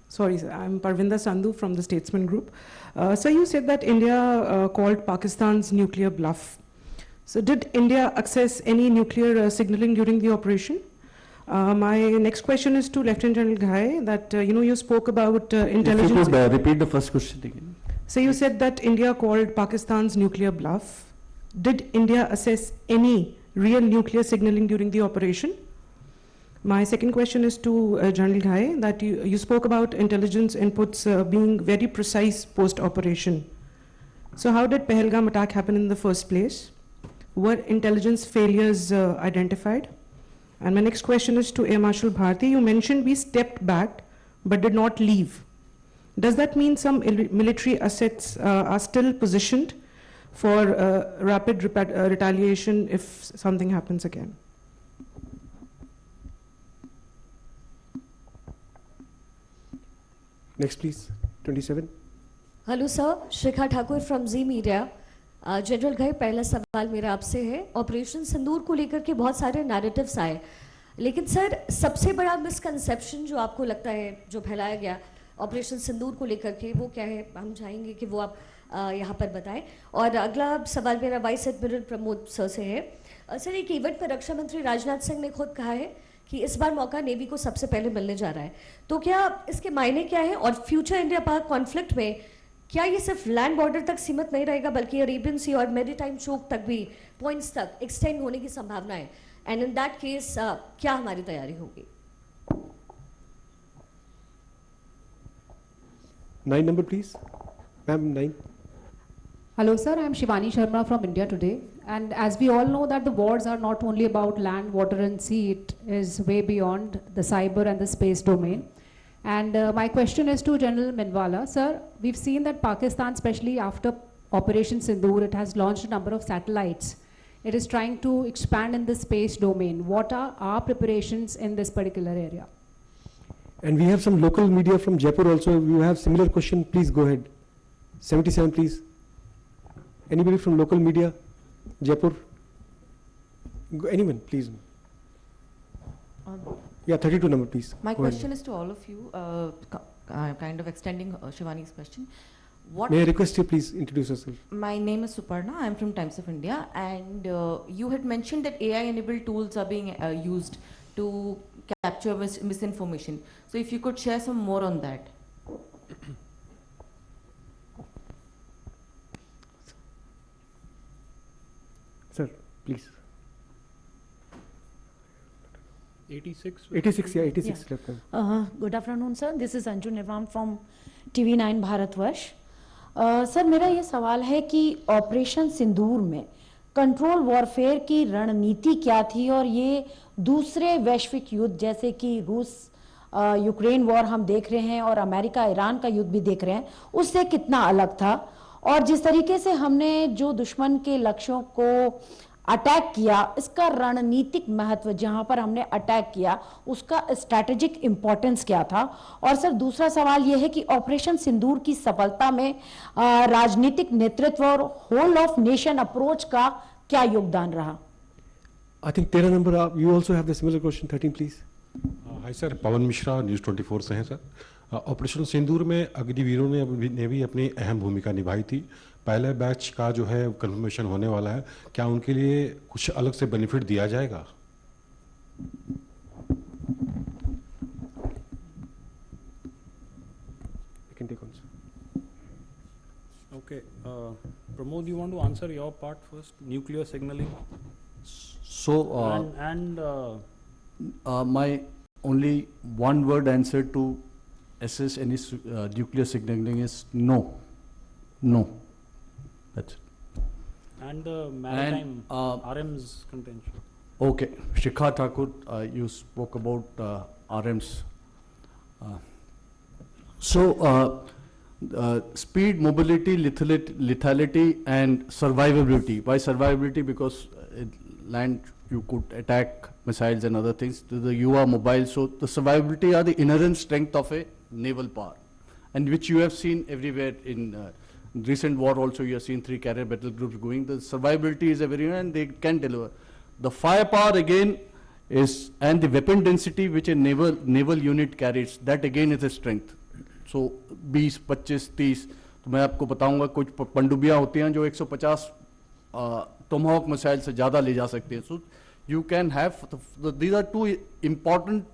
sorry, sir, I'm Parvinder Sandhu from the Statesman Group. So you said that India called Pakistan's nuclear bluff. So did India access any nuclear signaling during the operation? My next question is to Lieutenant General Ghai, that you spoke about intelligence. If you could repeat the first question again. So you said that India called Pakistan's nuclear bluff. Did India assess any real nuclear signaling during the operation? My second question is to General Ghai, that you spoke about intelligence inputs being very precise post-operation. So how did Pahalgam attack happen in the first place? Were intelligence failures identified? And my next question is to Air Marshal Bharti. You mentioned we stepped back but did not leave. Does that mean some military assets are still positioned for rapid retaliation if something happens again? Next, please. 27. Hello sir, Shikha Thakur from Zee media. General Ghai, पहला सवाल मेरा आपसे है। Operation सिंदूर को लेकर के बहुत सारे नैरेटिव्स आए, लेकिन सर सबसे बड़ा मिसकंसेप्शन जो आपको लगता है जो फैलाया गया ऑपरेशन सिंदूर को लेकर के, वो क्या है? हम चाहेंगे कि वो आप यहाँ पर बताएं। और अगला सवाल मेरा वाइस एडमिरल प्रमोद सर से है। सर, एक इवेंट पर रक्षा मंत्री राजनाथ सिंह ने खुद कहा है कि इस बार मौका नेवी को सबसे पहले मिलने जा रहा है, तो क्या इसके मायने क्या है? और फ्यूचर इंडिया पाक कॉन्फ्लिक्ट में क्या ये सिर्फ लैंड बॉर्डर तक सीमित नहीं रहेगा, बल्कि अरेबियन सी और मेरीटाइम चोक तक भी पॉइंट्स तक एक्सटेंड होने की संभावना है? एंड इन दैट केस क्या हमारी तैयारी होगी? 9 number, please. Ma'am, 9. Hello sir, I am Shivani Sharma from India Today, and as we all know that the wars are not only about land, water and sea, it is way beyond the cyber and the space domain. And my question is to General Minwala. Sir, we've seen that Pakistan, especially after Operation Sindoor, it has launched a number of satellites. It is trying to expand in the space domain. What are our preparations in this particular area? And we have some local media from Jaipur also. If you have similar question, please go ahead. 77, please. Anybody from local media? Jaipur? Anyone, please. Yeah, 32 number, please. My Go ahead. question is to all of you, kind of extending Shivani's question. What May I request you please introduce yourself? My name is Suparna. I am from Times of India, and you had mentioned that AI-enabled tools are being used to capture misinformation. So if you could share some more on that. Sir, please. 86? 86, yeah, 86 Yeah. left. Good afternoon, sir. This is Anju Nivam from TV9 Bharatvarsh. Sir, मेरा ये सवाल है कि operation सिंदूर में control warfare की रणनीति क्या थी, और ये दूसरे वैश्विक युद्ध जैसे कि रूस यूक्रेन वॉर हम देख रहे हैं और अमेरिका ईरान का युद्ध भी देख रहे हैं, उससे कितना अलग था? और जिस तरीके से हमने जो दुश्मन के लक्ष्यों को अटैक किया, इसका रणनीतिक महत्व, जहां पर हमने अटैक किया उसका स्ट्रैटेजिक इंपॉर्टेंस क्या था? और सर, दूसरा सवाल यह है कि ऑपरेशन सिंदूर की सफलता में राजनीतिक नेतृत्व और होल ऑफ नेशन अप्रोच का क्या योगदान रहा? I think 13 number, you also have the similar question. 13, please. Hi sir, Pawan Mishra, news 24 से हैं सर। ऑपरेशन सिंदूर में अग्निवीरों ने भी अपनी अहम भूमिका निभाई थी। पहले बैच का जो है कंफर्मेशन होने वाला है, क्या उनके लिए कुछ अलग से बेनिफिट दिया जाएगा? Okay, Pramod, you want to answer your part first? Nuclear signaling. So, my only one-word answer to assess any nuclear signaling is no. No. That's it. And the maritime RM's contention. Okay, Shikha Thakur, you spoke about RMs. Speed, mobility, lethality, and survivability. Why survivability? Because land you could attack missiles and other things. You are mobile, so the survivability are the inherent strength of a naval power, and which you have seen everywhere in recent war. Also, you have seen 3 carrier battle groups going. The survivability is a very, and they can deliver. The firepower again is, and the weapon density which a naval unit carries, that again is a strength. So 20, 25, 30, तो मैं आपको बताऊंगा कुछ पनडुब्बियां होती हैं जो 150 Tomahawk missile से ज़्यादा ले जा सकते हैं. So you can have, these are two important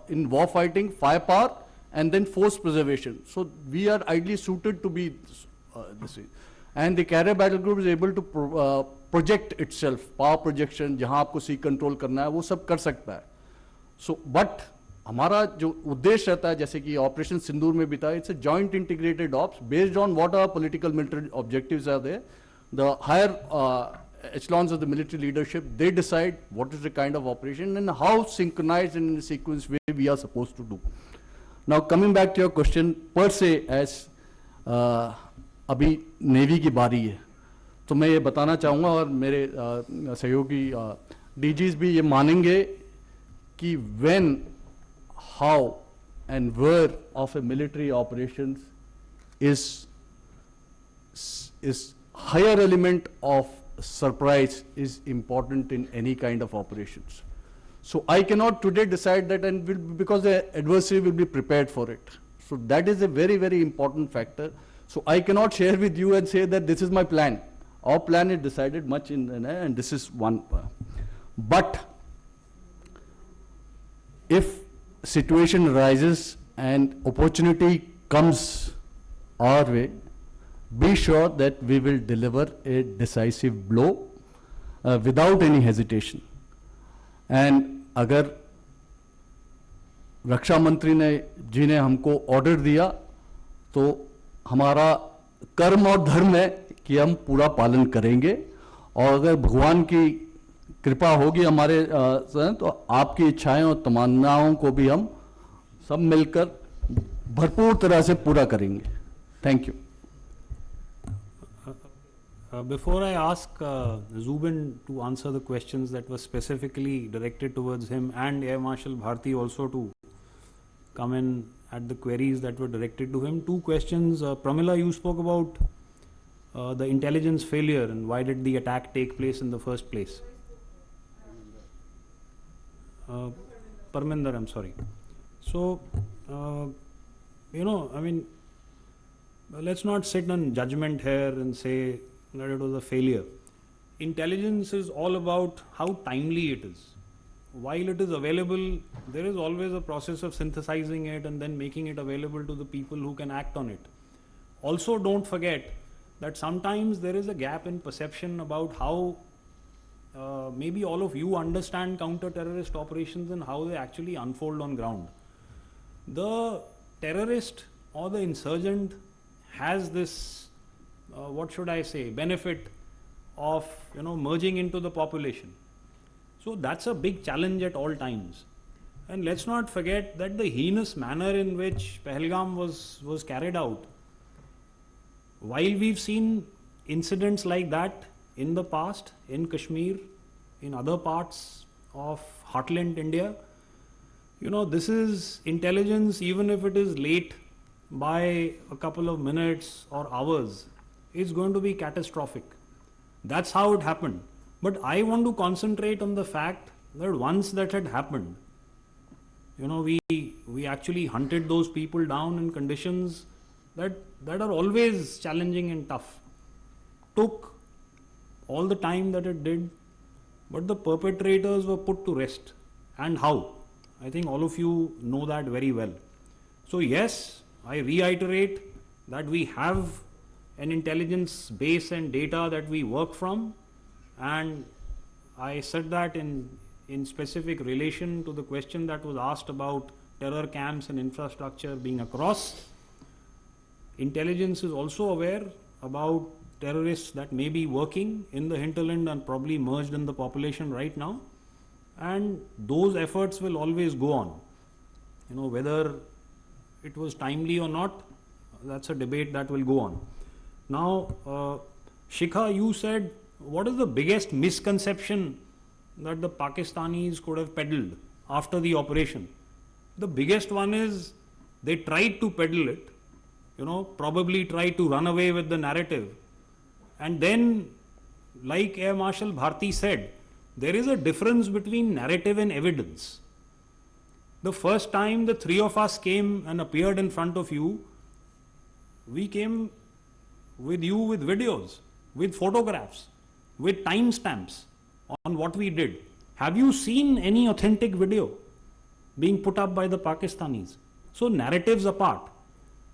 in war fighting, firepower and then force preservation. So we are ideally suited to be this way. And the carrier battle group is able to project itself, power projection, जहाँ आपको sea control करना है वो सब कर सकता है. So but हमारा जो उद्देश्य रहता है, जैसे कि ऑपरेशन सिंदूर में भी था, it's a joint integrated ops based on what are political military objectives are there. The higher echelons of the military leadership, they decide what is the kind of operation and how synchronized and in a sequence way we are supposed to do. Now coming back to your question per se, as अभी navy की बारी है, तो मैं ये बताना चाहूँगा और मेरे सहयोगी डीजीज भी ये मानेंगे कि when, how and where of a military operations is higher element of surprise is important in any kind of operations. So I cannot today decide that, and because the adversary will be prepared for it. So that is a very, very important factor. So I cannot share with you and say that this is my plan. Our plan is decided much and this is one. But if situation arises and opportunity comes our way, be sure that we will deliver a decisive blow without any hesitation. And अगर रक्षा मंत्री जी ने हमको order दिया तो हमारा कर्म और धर्म है कि हम पूरा पालन करेंगे, और अगर भगवान की कृपा होगी हमारे तो आपकी इच्छाएं और तमन्नाओं को भी हम सब मिलकर भरपूर तरह से पूरा करेंगे. Thank you. Before I ask Zubin to answer the questions that were specifically directed towards him, and Air Marshal Bharti also to come in at the queries that were directed to him, two questions. Pramila, you spoke about the intelligence failure and why did the attack take place in the first place? Parminder, I'm sorry. So, I mean, let's not sit on judgment here and say that it was a failure. Intelligence is all about how timely it is. While it is available, there is always a process of synthesizing it and then making it available to the people who can act on it. Also, don't forget that sometimes there is a gap in perception about how maybe all of you understand counter-terrorist operations and how they actually unfold on ground. The terrorist or the insurgent has this what should I say, benefit of merging into the population. So that's a big challenge at all times. And let's not forget that the heinous manner in which Pahalgam was carried out, while we've seen incidents like that in the past, in Kashmir, in other parts of heartland India, this is intelligence, even if it is late by a couple of minutes or hours, it's going to be catastrophic. That's how it happened. But I want to concentrate on the fact that once that had happened, we actually hunted those people down in conditions that are always challenging and tough. Took all the time that it did, but the perpetrators were put to rest. And how? I think all of you know that very well. So yes, I reiterate that we have an intelligence base and data that we work from, and I said that in specific relation to the question that was asked about terror camps and infrastructure being across. Intelligence is also aware about terrorists that may be working in the hinterland and probably merged in the population right now, and those efforts will always go on. Whether it was timely or not, that's a debate that will go on. Now, Shikha, you said, what is the biggest misconception that the Pakistanis could have peddled after the operation? The biggest one is they tried to peddle it, probably tried to run away with the narrative. And then, like Air Marshal Bharti said, there is a difference between narrative and evidence. The first time the three of us came and appeared in front of you, we came with you with videos, with photographs, with timestamps on what we did. Have you seen any authentic video being put up by the Pakistanis? So narratives apart.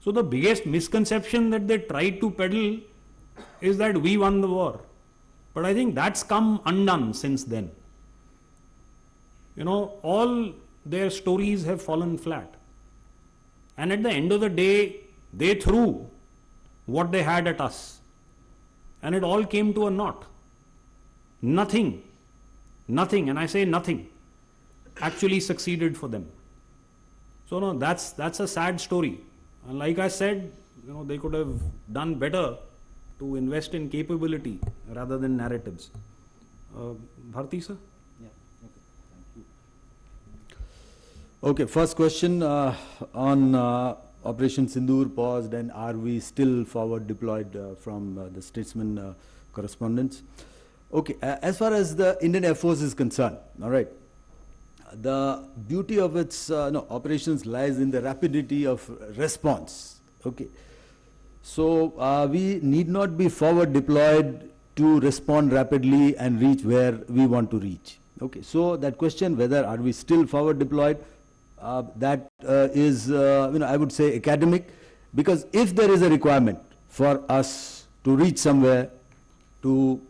So the biggest misconception that they tried to peddle is that we won the war. But I think that's come undone since then. All their stories have fallen flat. And at the end of the day, they threw what they had at us. And it all came to a naught. Nothing, and I say nothing, actually succeeded for them. So no, that's a sad story. And like I said, they could have done better to invest in capability rather than narratives. Bharti sir? Yeah, okay, thank you. Okay, first question on Operation Sindoor paused, and are we still forward deployed from the statesman correspondence? Okay, as far as the Indian Air Force is concerned, all right, the beauty of its operations lies in the rapidity of response. Okay, so we need not be forward deployed to respond rapidly and reach where we want to reach. Okay, so that question, whether are we still forward deployed, that is, I would say academic, because if there is a requirement for us to reach somewhere, to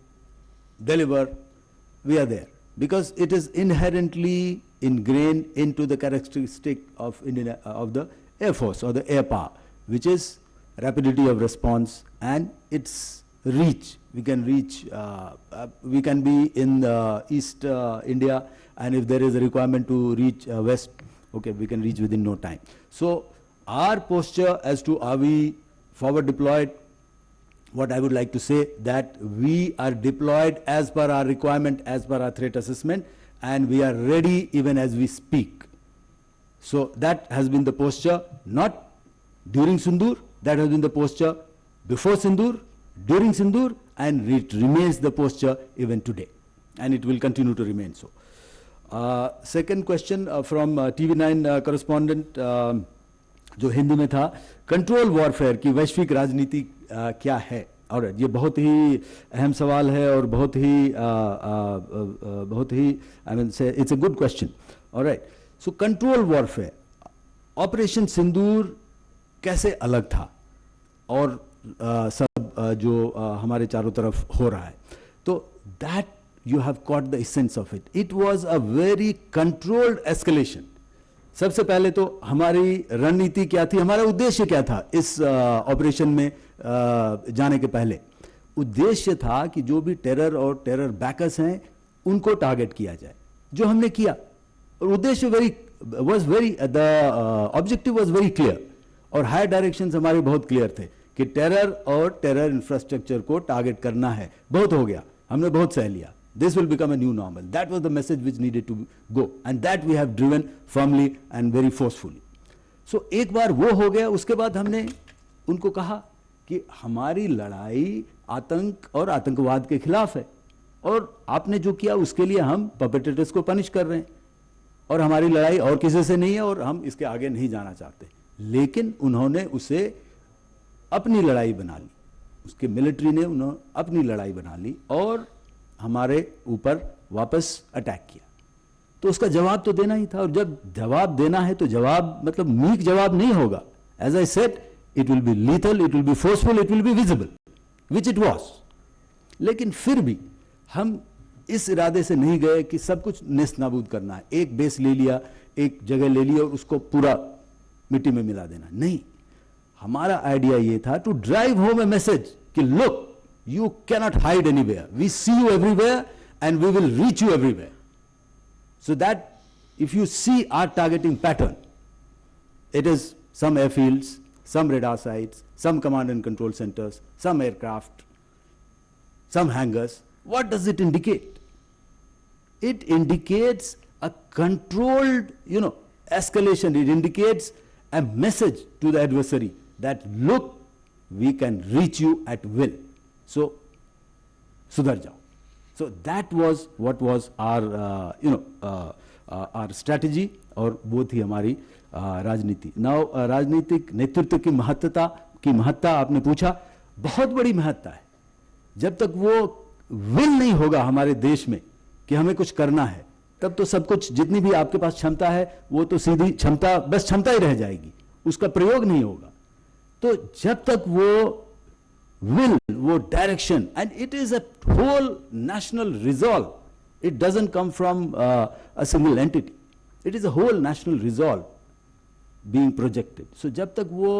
deliver, we are there, because it is inherently ingrained into the characteristic of the Air Force or the air power, which is rapidity of response and its reach. We can reach, we can be in East India, and if there is a requirement to reach West, okay, we can reach within no time. So our posture as to are we forward deployed, what I would like to say that we are deployed as per our requirement, as per our threat assessment, and we are ready even as we speak. So that has been the posture, not during Sindoor, that has been the posture before Sindoor, during Sindoor, and it remains the posture even today, and it will continue to remain so. Second question from TV9 correspondent, जो हिंदी में था, control warfare की वैश्विक राजनीति क्या है? और ये बहुत ही अहम सवाल है और बहुत ही आई मीन से it's a good question. Alright, so control warfare, operation Sindoor कैसे अलग था और सब जो हमारे चारों तरफ हो रहा है, तो that you have caught the essence of it. It was a very controlled escalation. सबसे पहले तो हमारी रणनीति क्या थी, हमारा उद्देश्य क्या था इस ऑपरेशन में जाने के पहले? उद्देश्य था कि जो भी टेरर और टेरर बैकर्स हैं उनको टारगेट किया जाए, जो हमने किया. और उद्देश्य the objective was very clear, और हायर डायरेक्शंस हमारे बहुत क्लियर थे कि टेरर और टेरर इंफ्रास्ट्रक्चर को टारगेट करना है. बहुत हो गया, हमने बहुत सह लिया. This will become a new normal. That was the message which needed to go, and that we have driven firmly and very forcefully. So एक बार वो हो गया, उसके बाद हमने उनको कहा कि हमारी लड़ाई आतंक और आतंकवाद के खिलाफ है, और आपने जो किया उसके लिए हम परपेट्रेटर्स को पनिश कर रहे हैं, और हमारी लड़ाई और किसी से नहीं है, और हम इसके आगे नहीं जाना चाहते. लेकिन उन्होंने उसे अपनी लड़ाई बना ली, उसके मिलिट्री ने उन्होंने अपनी लड़ाई बना ली और हमारे ऊपर वापस अटैक किया. तो उसका जवाब तो देना ही था, और जब जवाब देना है तो जवाब मतलब मीक जवाब नहीं होगा. As I said, it will be lethal, it will be forceful, it will be visible, which it was. लेकिन फिर भी हम इस इरादे से नहीं गए कि सब कुछ नेस्त नाबूद करना है, एक बेस ले लिया, एक जगह ले लिया और उसको पूरा मिट्टी में मिला देना. नहीं, हमारा आइडिया ये था to drive home a message कि look, you cannot hide anywhere. We see you everywhere and we will reach you everywhere. So that if you see our targeting pattern, it is some airfields, some radar sites, some command and control centers, some aircraft, some hangars. What does it indicate? It indicates a controlled, escalation. It indicates a message to the adversary that look, we can reach you at will. So, sudhar jao. So that was what was our, our strategy, और वो थी हमारी राजनीति. Now राजनीतिक नेतृत्व की महत्ता आपने पूछा, बहुत बड़ी महत्ता है. जब तक वो विल नहीं होगा हमारे देश में कि हमें कुछ करना है, तब तो सब कुछ, जितनी भी आपके पास क्षमता है, वो तो सीधी क्षमता, बस क्षमता ही रह जाएगी, उसका प्रयोग नहीं होगा. तो जब तक वो will, वो direction, and it is a whole national resolve. It doesn't come from a single entity. It is a whole national resolve being projected. So जब तक वो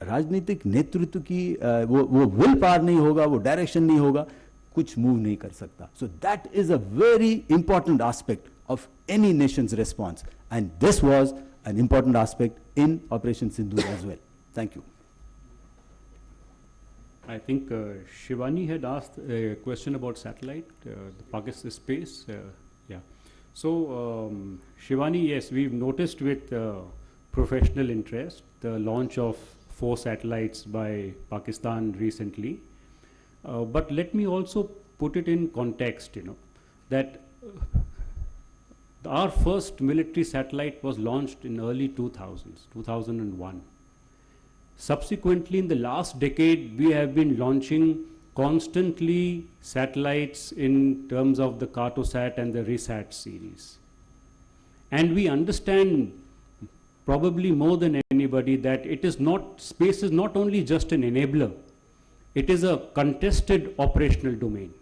राजनीतिक नेतृत्व की वो will power नहीं होगा, वो direction नहीं होगा, कुछ move नहीं कर सकता. So that is a very important aspect of any nation's response, and this was an important aspect in Operation Sindoor as well. Thank you. I think Shivani had asked a question about satellite, the Pakistan space. Yeah. So, Shivani, yes, we've noticed with professional interest the launch of 4 satellites by Pakistan recently. But let me also put it in context, that our first military satellite was launched in early 2000s, 2001. Subsequently, in the last decade, we have been launching constantly satellites in terms of the Cartosat and the Resat series. And we understand probably more than anybody that space is not only just an enabler, it is a contested operational domain.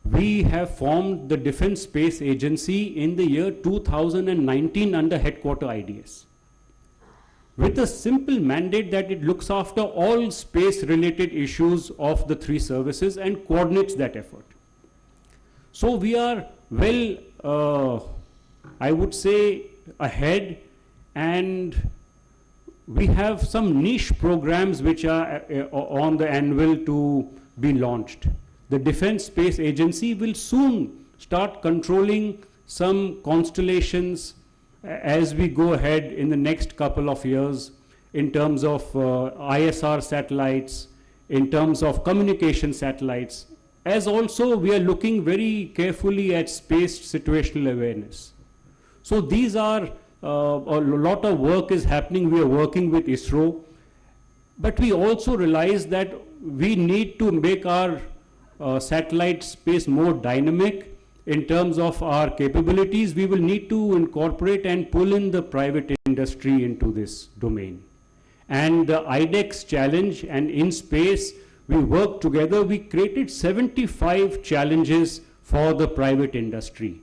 We have formed the Defense Space Agency in the year 2019 under Headquarter IDS, with a simple mandate that it looks after all space-related issues of the 3 services and coordinates that effort. So we are I would say, ahead, and we have some niche programs which are on the anvil to be launched. The Defense Space Agency will soon start controlling some constellations as we go ahead in the next couple of years in terms of ISR satellites, in terms of communication satellites, as also we are looking very carefully at space situational awareness. So these are, a lot of work is happening. We are working with ISRO, but we also realize that we need to make our satellite space more dynamic in terms of our capabilities. We will need to incorporate and pull in the private industry into this domain. And the IDEX challenge, and in space, we worked together. We created 75 challenges for the private industry.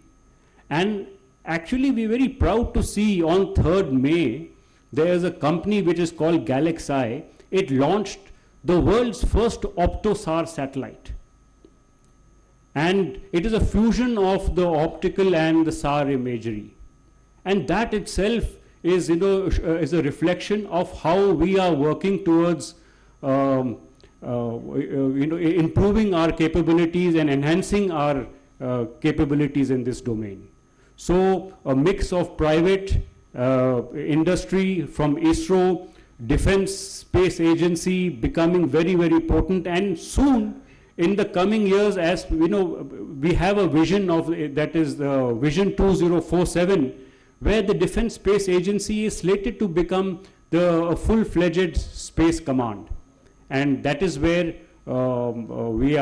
And actually, we're very proud to see on 3rd May, there is a company which is called Galaxy. It launched the world's first optosar satellite. And it is a fusion of the optical and the SAR imagery. And that itself is, is a reflection of how we are working towards improving our capabilities and enhancing our capabilities in this domain. So a mix of private industry from ISRO, Defense Space Agency becoming very, very potent, and soon in the coming years, as we have a vision of that is the Vision 2047, where the Defense Space Agency is slated to become the full-fledged space command. And that is where we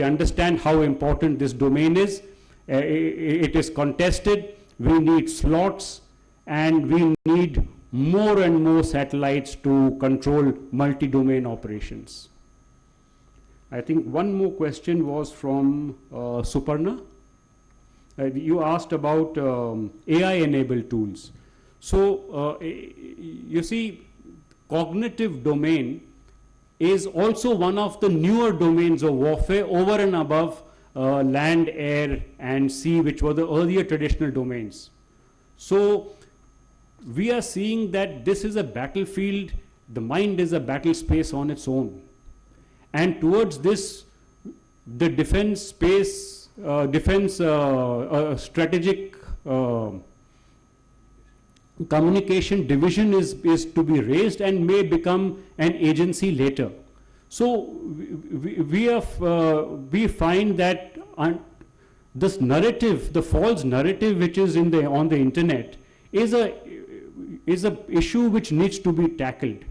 understand how important this domain is. It is contested, we need slots, and we need more and more satellites to control multi-domain operations. I think one more question was from Suparna. You asked about AI-enabled tools. So, you see, cognitive domain is also one of the newer domains of warfare over and above land, air, and sea, which were the earlier traditional domains. So, we are seeing that this is a battlefield, the mind is a battle space on its own. And towards this, the defense space, strategic communication division is to be raised and may become an agency later. So we find that this narrative, the false narrative which is on the internet, is a issue which needs to be tackled,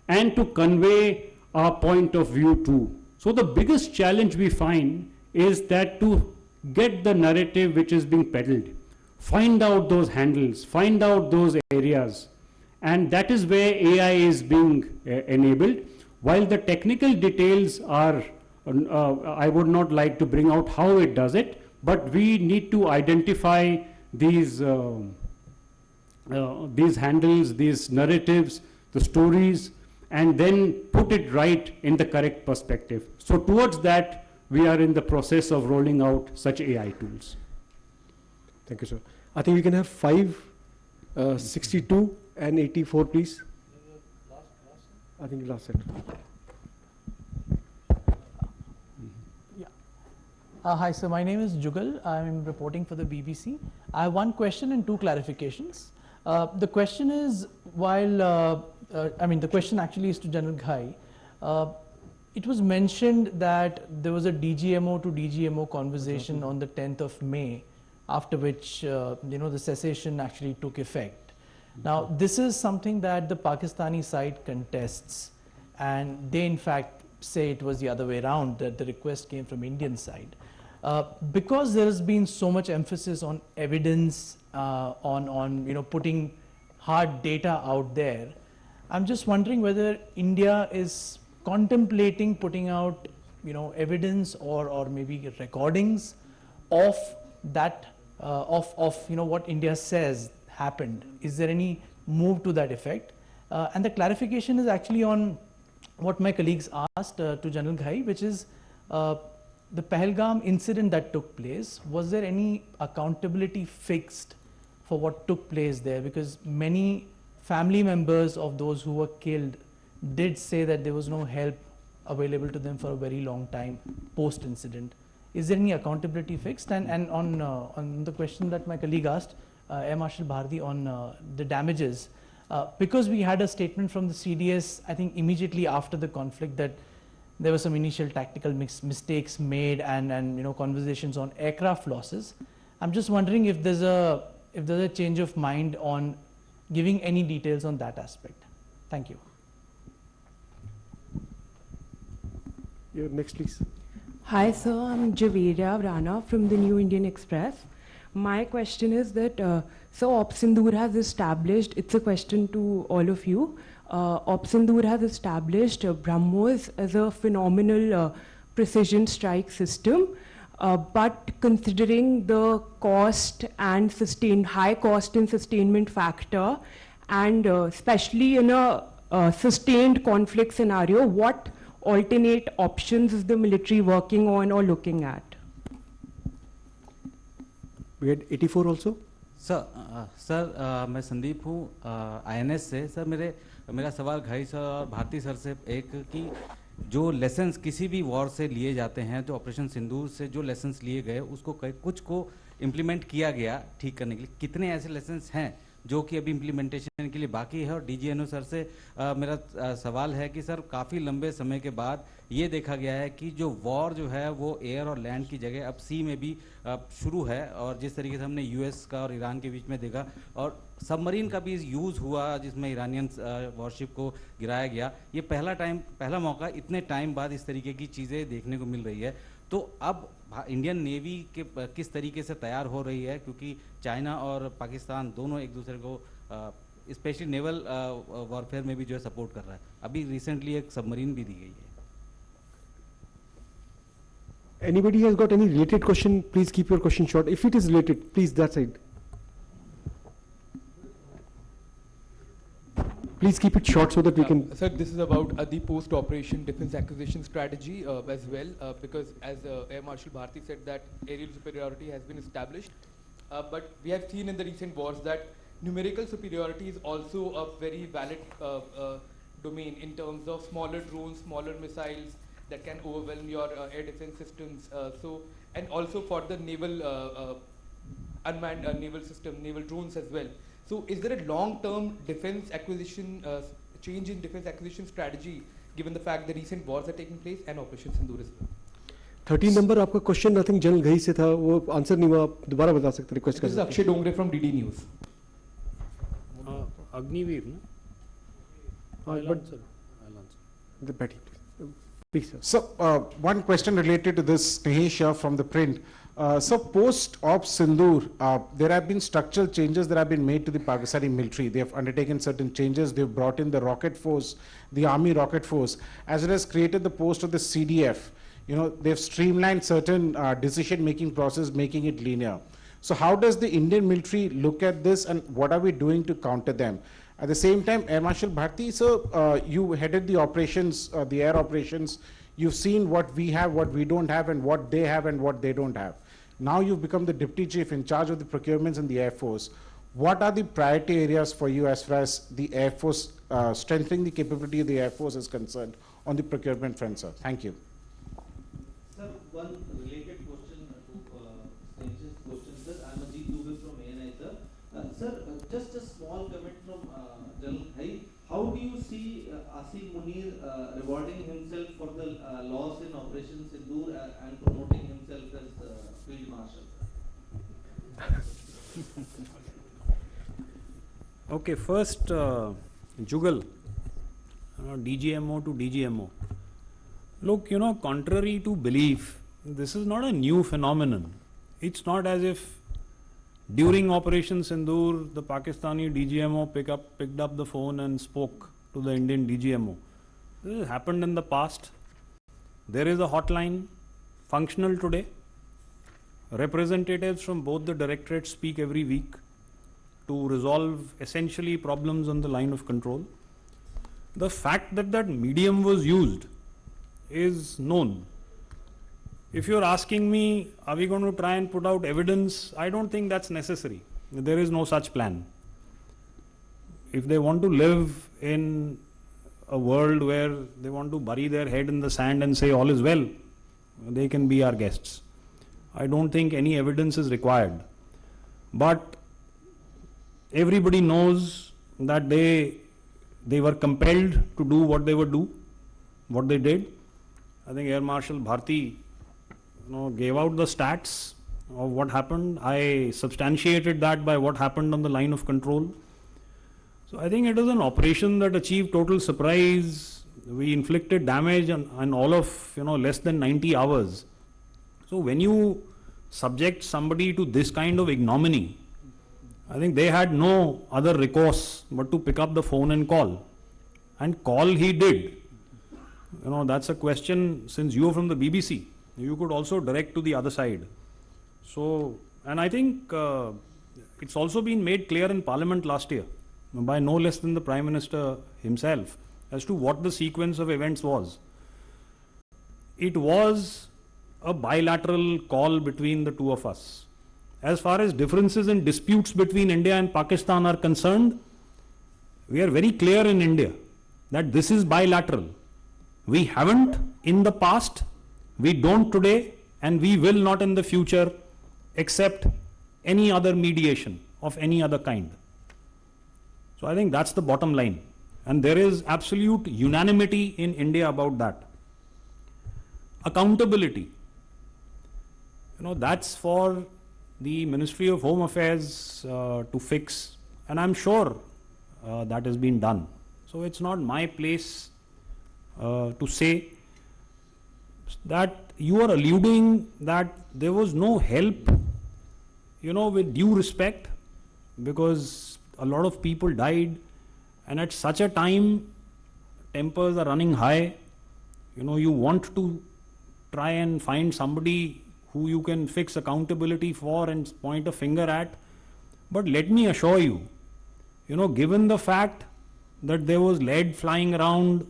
and to convey our point of view too. So the biggest challenge we find is that to get the narrative which is being peddled, find out those handles, find out those areas, and that is where AI is being enabled. While the technical details are, I would not like to bring out how it does it, but we need to identify these handles, these narratives, the stories, and then put it right in the correct perspective. So towards that, we are in the process of rolling out such AI tools. Thank you, sir. I think we can have 5, 62 and 84, please. I think last set. Hi, sir. My name is Jugal. I'm reporting for the BBC. I have one question and two clarifications. The question is, the question actually is to General Ghai. It was mentioned that there was a DGMO to DGMO conversation on the 10th of May, after which the cessation actually took effect. Now, this is something that the Pakistani side contests, and they in fact say it was the other way around, that the request came from Indian side. Because there has been so much emphasis on evidence, on putting hard data out there, I'm just wondering whether India is contemplating putting out evidence or maybe recordings of that of what India says happened. Is there any move to that effect? And the clarification is actually on what my colleagues asked to General Ghai, which is the Pahalgam incident that took place. Was there any accountability fixed for what took place there? Because many family members of those who were killed did say that there was no help available to them for a very long time post incident. Is there any accountability fixed? And on the question that my colleague asked, Air Marshal Bharti, on the damages, because we had a statement from the CDS, I think immediately after the conflict, that there were some initial tactical mistakes made and conversations on aircraft losses. I'm just wondering if there's a change of mind on giving any details on that aspect. Thank you. Yeah, next please. Hi sir, I'm Javeria Rana from the New Indian Express. My question is that, Op Sindoor has established, it's a question to all of you, Op Sindoor has established BrahMos as a phenomenal precision strike system, but considering the cost and high cost and sustainment factor, and especially in a sustained conflict scenario, what alternate options is the military working on or looking at? We had 84 also. Sir मैं संदीप हूँ INS से. Sir मेरा सवाल घाई sir और Bharti sir से एक कि जो लेसन्स किसी भी वॉर से लिए जाते हैं, तो ऑपरेशन सिंदूर से जो लेसन्स लिए गए उसको कुछ को इम्प्लीमेंट किया गया ठीक करने के लिए, कितने ऐसे लेसन्स हैं जो कि अभी इम्प्लीमेंटेशन के लिए बाकी है? और DGNO सर से मेरा सवाल है कि सर काफ़ी लंबे समय के बाद ये देखा गया है कि जो वॉर जो है वो एयर और लैंड की जगह अब सी में भी शुरू है, और जिस तरीके से हमने US का और ईरान के बीच में देखा, और सबमरीन का भी यूज़ हुआ जिसमें ईरानियन वॉरशिप को गिराया गया, ये पहला मौका इतने टाइम बाद इस तरीके की चीज़ें देखने को मिल रही है. तो अब इंडियन नेवी के किस तरीके से तैयार हो रही है, क्योंकि चाइना और पाकिस्तान दोनों एक दूसरे को स्पेशली नेवल वॉरफेयर में भी जो है सपोर्ट कर रहा है. अभी रिसेंटली एक सबमरीन भी दी गई है. Anybody has got any related question, please keep your question short. If it is related, please that side. Please keep it short so that we can... Sir, this is about the post-operation defense acquisition strategy as well, because as Air Marshal Bharti said that aerial superiority has been established, but we have seen in the recent wars that numerical superiority is also a very valid domain in terms of smaller drones, smaller missiles that can overwhelm your air defense systems. And also for the naval unmanned naval system, naval drones as well. So is there a long-term defense acquisition, change in defense acquisition strategy, given the fact the recent wars are taking place and Operation Sindoor as well? 13 number आपका question I think general Ghai से था, वो answer नहीं हुआ, आप दोबारा बता सकते, रिक्वेस्ट कर. This is Akshay Dongre from DD News. Agniveer, no? I'll answer. The Betty, please, sir. So, one question related to this, Snehisha from the print. So, post-Op Sindoor, there have been structural changes that have been made to the Pakistani military. They have undertaken certain changes. They've brought in the rocket force, the army rocket force, as well as created the post of the CDF. You know, they've streamlined certain decision-making process, making it linear. So how does the Indian military look at this, and what are we doing to counter them? At the same time, Air Marshal Bharti, so you headed the operations, the air operations. You've seen what we have, what we don't have, and what they have and what they don't have. Now you've become the deputy chief in charge of the procurements in the Air Force. What are the priority areas for you as far as the Air Force strengthening the capability of the Air Force is concerned on the procurement front, sir? Thank you. Sir, one related question to Stanish's question, sir. I'm Ajit Dubey from ANI, sir. Sir, just a small comment from General Ghai. How do you see Asim Munir rewarding himself for the loss in Operation Sindoor and promoting himself as Field Marshal? Okay, first, Jugal, DGMO to DGMO. Look, contrary to belief, this is not a new phenomenon. It's not as if during Operation Sindoor, the Pakistani DGMO picked up the phone and spoke to the Indian DGMO. This has happened in the past. There is a hotline functional today. Representatives from both the directorates speak every week to resolve essentially problems on the line of control. The fact that that medium was used is known. If you're asking me, are we going to try and put out evidence? I don't think that's necessary. There is no such plan. If they want to live in a world where they want to bury their head in the sand and say all is well, they can be our guests. I don't think any evidence is required. But everybody knows that they were compelled to do what they did. I think Air Marshal Bharti gave out the stats of what happened. I substantiated that by what happened on the line of control. So I think it is an operation that achieved total surprise. We inflicted damage on all of less than 90 hours. So when you subject somebody to this kind of ignominy, I think they had no other recourse but to pick up the phone and call. And call he did. That's a question, since you are from the BBC, you could also direct to the other side. So, and I think it's also been made clear in Parliament last year by no less than the Prime Minister himself as to what the sequence of events was. It was a bilateral call between the two of us. As far as differences and disputes between India and Pakistan are concerned, we are very clear in India that this is bilateral. We haven't in the past, we don't today, and we will not in the future accept any other mediation of any other kind. So I think that's the bottom line. And there is absolute unanimity in India about that. Accountability. That's for the Ministry of Home Affairs to fix, and I'm sure that has been done. So it's not my place to say that you are alluding that there was no help, with due respect, because a lot of people died, and at such a time, tempers are running high. You want to try and find somebody who you can fix accountability for and point a finger at. But let me assure you, given the fact that there was lead flying around,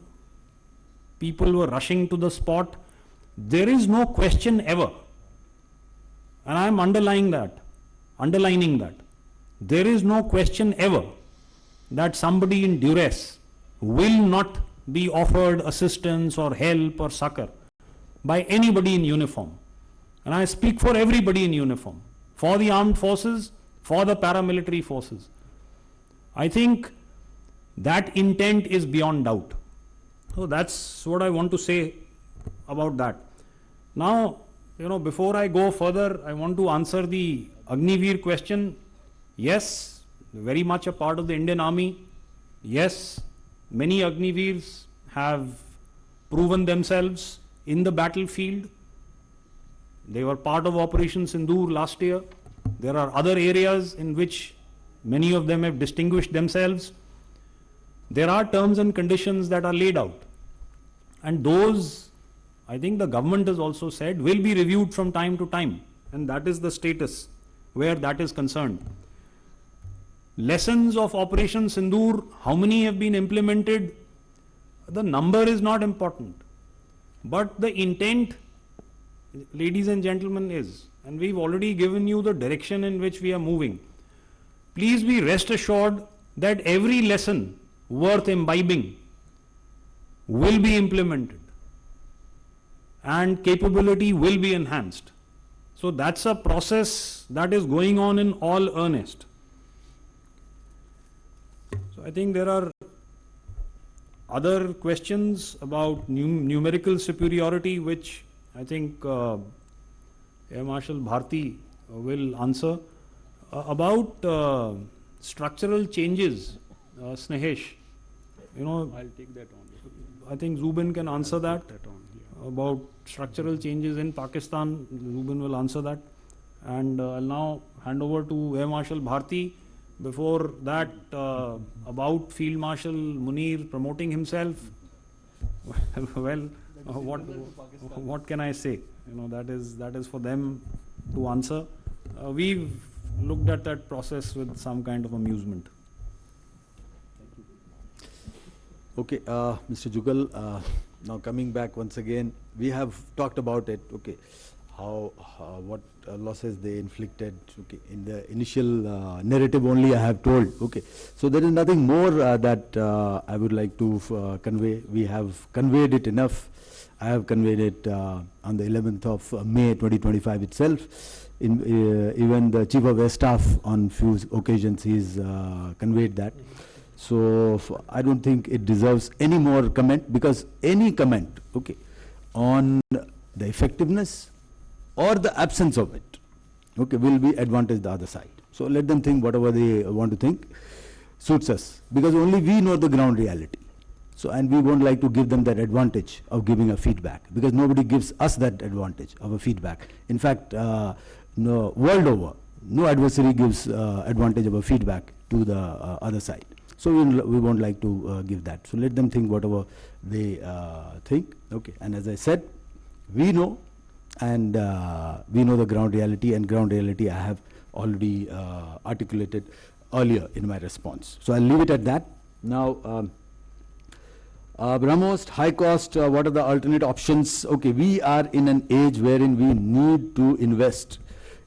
people were rushing to the spot, there is no question ever, and I am underlining that, there is no question ever that somebody in duress will not be offered assistance or help or succor by anybody in uniform. And I speak for everybody in uniform, for the armed forces, for the paramilitary forces. I think that intent is beyond doubt. So that's what I want to say about that. Now, before I go further, I want to answer the Agniveer question. Yes, very much a part of the Indian Army. Yes, many Agniveers have proven themselves in the battlefield. They were part of Operation Sindoor last year. There are other areas in which many of them have distinguished themselves. There are terms and conditions that are laid out. And those, I think the government has also said, will be reviewed from time to time. And that is the status where that is concerned. Lessons of Operation Sindoor, how many have been implemented? The number is not important. But the intent, ladies and gentlemen, is, and we've already given you the direction in which we are moving. Please be rest assured that every lesson worth imbibing will be implemented and capability will be enhanced. So that's a process that is going on in all earnest. So I think there are other questions about numerical superiority, which I think Air Marshal Bharti will answer. About structural changes, Snehesh, I'll take that on. I think Zubin can answer that. About structural changes in Pakistan, Zubin will answer that. And I'll now hand over to Air Marshal Bharti. Before that, about Field Marshal Munir promoting himself. Well, what can I say? That is for them to answer. We've looked at that process with some kind of amusement. Okay, Mr. Jugal, now coming back once again, we have talked about it, okay, what losses they inflicted, okay, in the initial narrative only I have told, okay. So there is nothing more that I would like to convey. We have conveyed it enough. I have conveyed it on the 11th of May 2025 itself. Even the Chief of Air Staff on few occasions he's conveyed that. So I don't think it deserves any more comment, because any comment, okay, on the effectiveness or the absence of it, okay, will be advantage the other side. So let them think whatever they want to think, suits us, because only we know the ground reality. So, and we won't like to give them that advantage of giving a feedback, because nobody gives us that advantage of a feedback. In fact, no, world over, no adversary gives advantage of a feedback to the other side. So we won't like to give that. So let them think whatever they think. Okay. And as I said, we know, and we know the ground reality, and ground reality I have already articulated earlier in my response. So I'll leave it at that. Now, BrahMos, high cost, what are the alternate options? Okay, we are in an age wherein we need to invest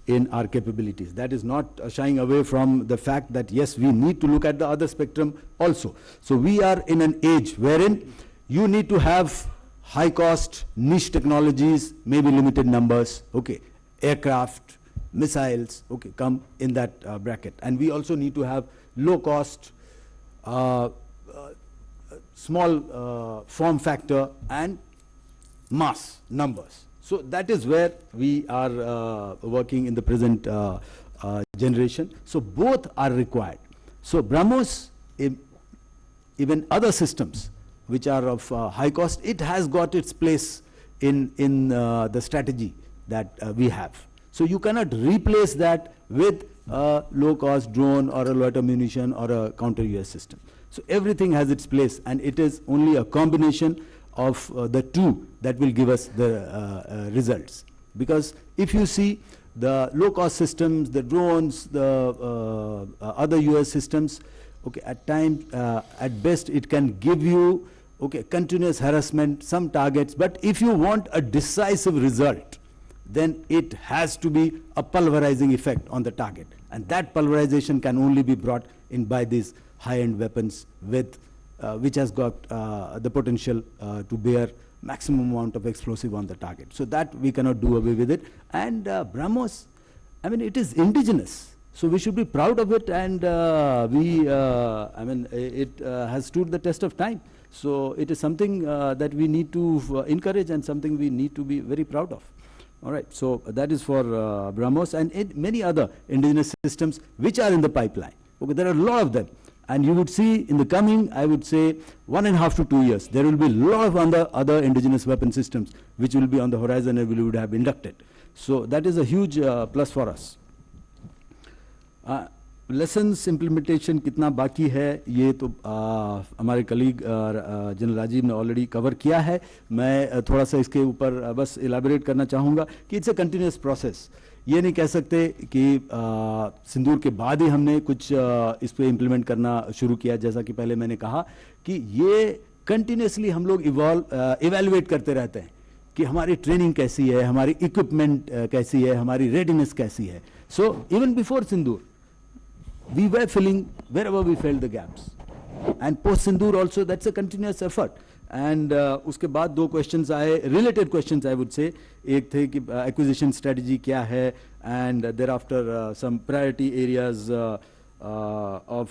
in our capabilities. That is not shying away from the fact that yes, we need to look at the other spectrum also. So we are in an age wherein you need to have high cost niche technologies, maybe limited numbers, okay, aircraft, missiles, okay, come in that bracket. And we also need to have low cost, small form factor and mass numbers. So that is where we are working in the present generation. So both are required. So BrahMos, even other systems which are of high cost, it has got its place in the strategy that we have. So you cannot replace that with a low cost drone or a loiter munition or a counter UAS system. So everything has its place, and it is only a combination of the two that will give us the results. Because if you see the low cost systems, the drones, the other US systems, okay, at times, at best it can give you, okay, continuous harassment, some targets, but if you want a decisive result, then it has to be a pulverizing effect on the target. And that pulverization can only be brought in by these high-end weapons with which has got the potential to bear maximum amount of explosive on the target. So that we cannot do away with it. And BrahMos, I mean, it is indigenous. So we should be proud of it, and I mean, it has stood the test of time. So it is something that we need to encourage, and something we need to be very proud of. All right, so that is for BrahMos and many other indigenous systems which are in the pipeline. Okay, there are a lot of them. And you would see in the coming, I would say, 1.5 to 2 years, there will be a lot of other indigenous weapon systems which will be on the horizon and we would have inducted. So that is a huge plus for us. Lessons implementation कितना बाकी है ये तो हमारे colleague general Rajiv ने already cover किया है. मैं थोड़ा सा इसके ऊपर बस इलाबोरेट करना चाहूँगा कि इट्स अ कंटिन्यूस प्रोसेस. ये नहीं कह सकते कि सिंदूर के बाद ही हमने कुछ इस पे इम्प्लीमेंट करना शुरू किया. जैसा कि पहले मैंने कहा कि ये कंटिन्यूसली हम लोग इवैल्यूएट करते रहते हैं कि हमारी ट्रेनिंग कैसी है, हमारी इक्विपमेंट कैसी है, हमारी रेडीनेस कैसी है. So even before Sindoor we were filling wherever we felt the gaps. and post Sindoor also, that's a continuous effort. And उसके बाद दो questions आए, related questions I would say. एक थे कि acquisition strategy क्या है, and thereafter some priority areas of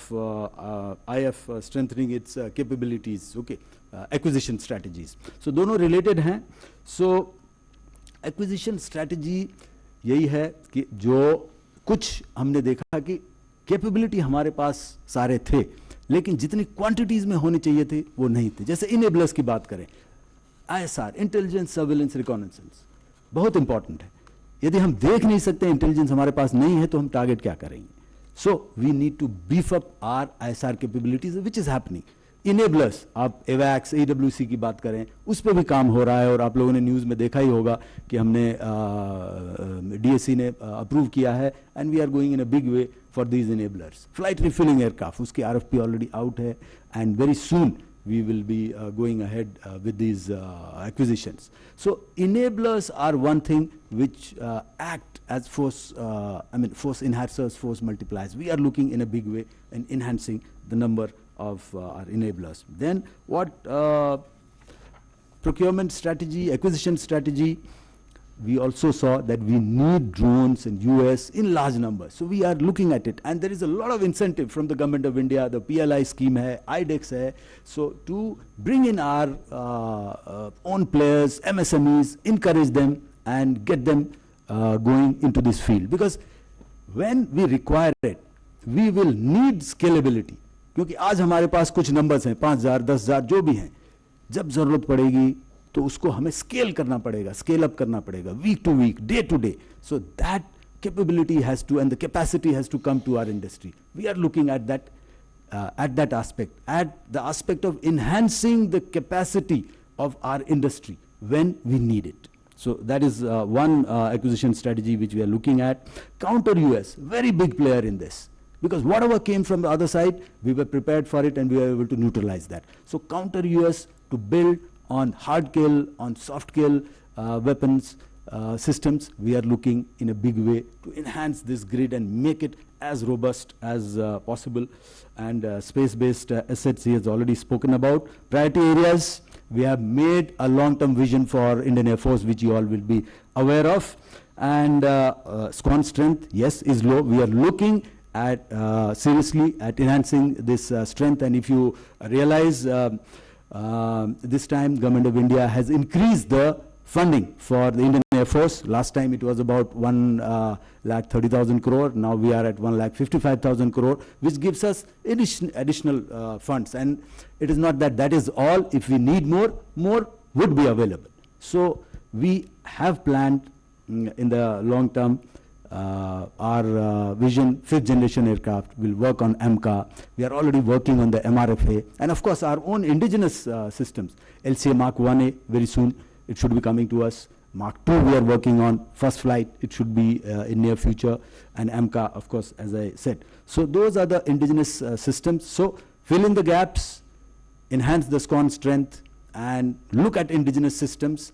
IF strengthening its capabilities, okay, acquisition strategies. So दोनों related हैं. So acquisition strategy यही है कि जो कुछ हमने देखा कि कैपेबिलिटी हमारे पास सारे थे, लेकिन जितनी क्वांटिटीज में होने चाहिए थे वो नहीं थे. जैसे इनेबलर्स की बात करें, ISR, इंटेलिजेंस सर्विलेंस रिकॉनेसेंस, बहुत इंपॉर्टेंट है. यदि हम देख नहीं सकते, इंटेलिजेंस हमारे पास नहीं है, तो हम टारगेट क्या करेंगे? So we need to beef up our ISR capabilities, which is happening. Enablers, आप एवैक्स, AWC की बात करें, उस पर भी काम हो रहा है, और आप लोगों ने न्यूज़ में देखा ही होगा कि हमने DSC ने अप्रूव किया है, and we are going in a big way for these enablers. Flight refilling aircraft, उसकी RFP ऑलरेडी आउट है, and very soon we will be going ahead with these acquisitions. So enablers are one thing which act as force, force enhancers, force multipliers. We are looking in a big way in enhancing the number of our enablers. Then what procurement strategy, acquisition strategy, we also saw that we need drones in US in large numbers. So we are looking at it, and there is a lot of incentive from the government of India. The PLI scheme hai, IDEX hai. So to bring in our own players, MSMEs, encourage them and get them going into this field. Because when we require it, we will need scalability. क्योंकि आज हमारे पास कुछ numbers हैं, 5,000, 10,000 जो भी हैं, जब जरूरत पड़ेगी तो उसको हमें स्केल करना पड़ेगा, स्केल अप करना पड़ेगा, week to week, day to day. So that capability has to, and the capacity has to come to our industry. We are looking at that aspect, at the aspect of enhancing the capacity of our industry when we need it. So that is one acquisition strategy which we are looking at. Counter US, very big player in this, because whatever came from the other side, we were prepared for it and we were able to neutralize that. So counter US, to build on hard kill, on soft kill weapons systems, we are looking in a big way to enhance this grid and make it as robust as possible. And space-based assets he has already spoken about. Priority areas, we have made a long-term vision for Indian Air Force, which you all will be aware of. And SCON strength, yes, is low. We are looking at seriously at enhancing this strength. And if you realize, this time government of India has increased the funding for the Indian Air Force. Last time it was about 1,30,000 crore. Now we are at 1,55,000 crore, which gives us additional funds. And it is not that that is all. If we need more would be available. So we have planned in the long term our vision, 5th generation aircraft will work on AMCA. We are already working on the MRFA, and of course our own indigenous systems. LCA Mark 1A, very soon it should be coming to us. Mark 2 we are working on, first flight it should be in near future, and AMCA of course, as I said. So those are the indigenous systems. So fill in the gaps, enhance the SCON strength, and look at indigenous systems.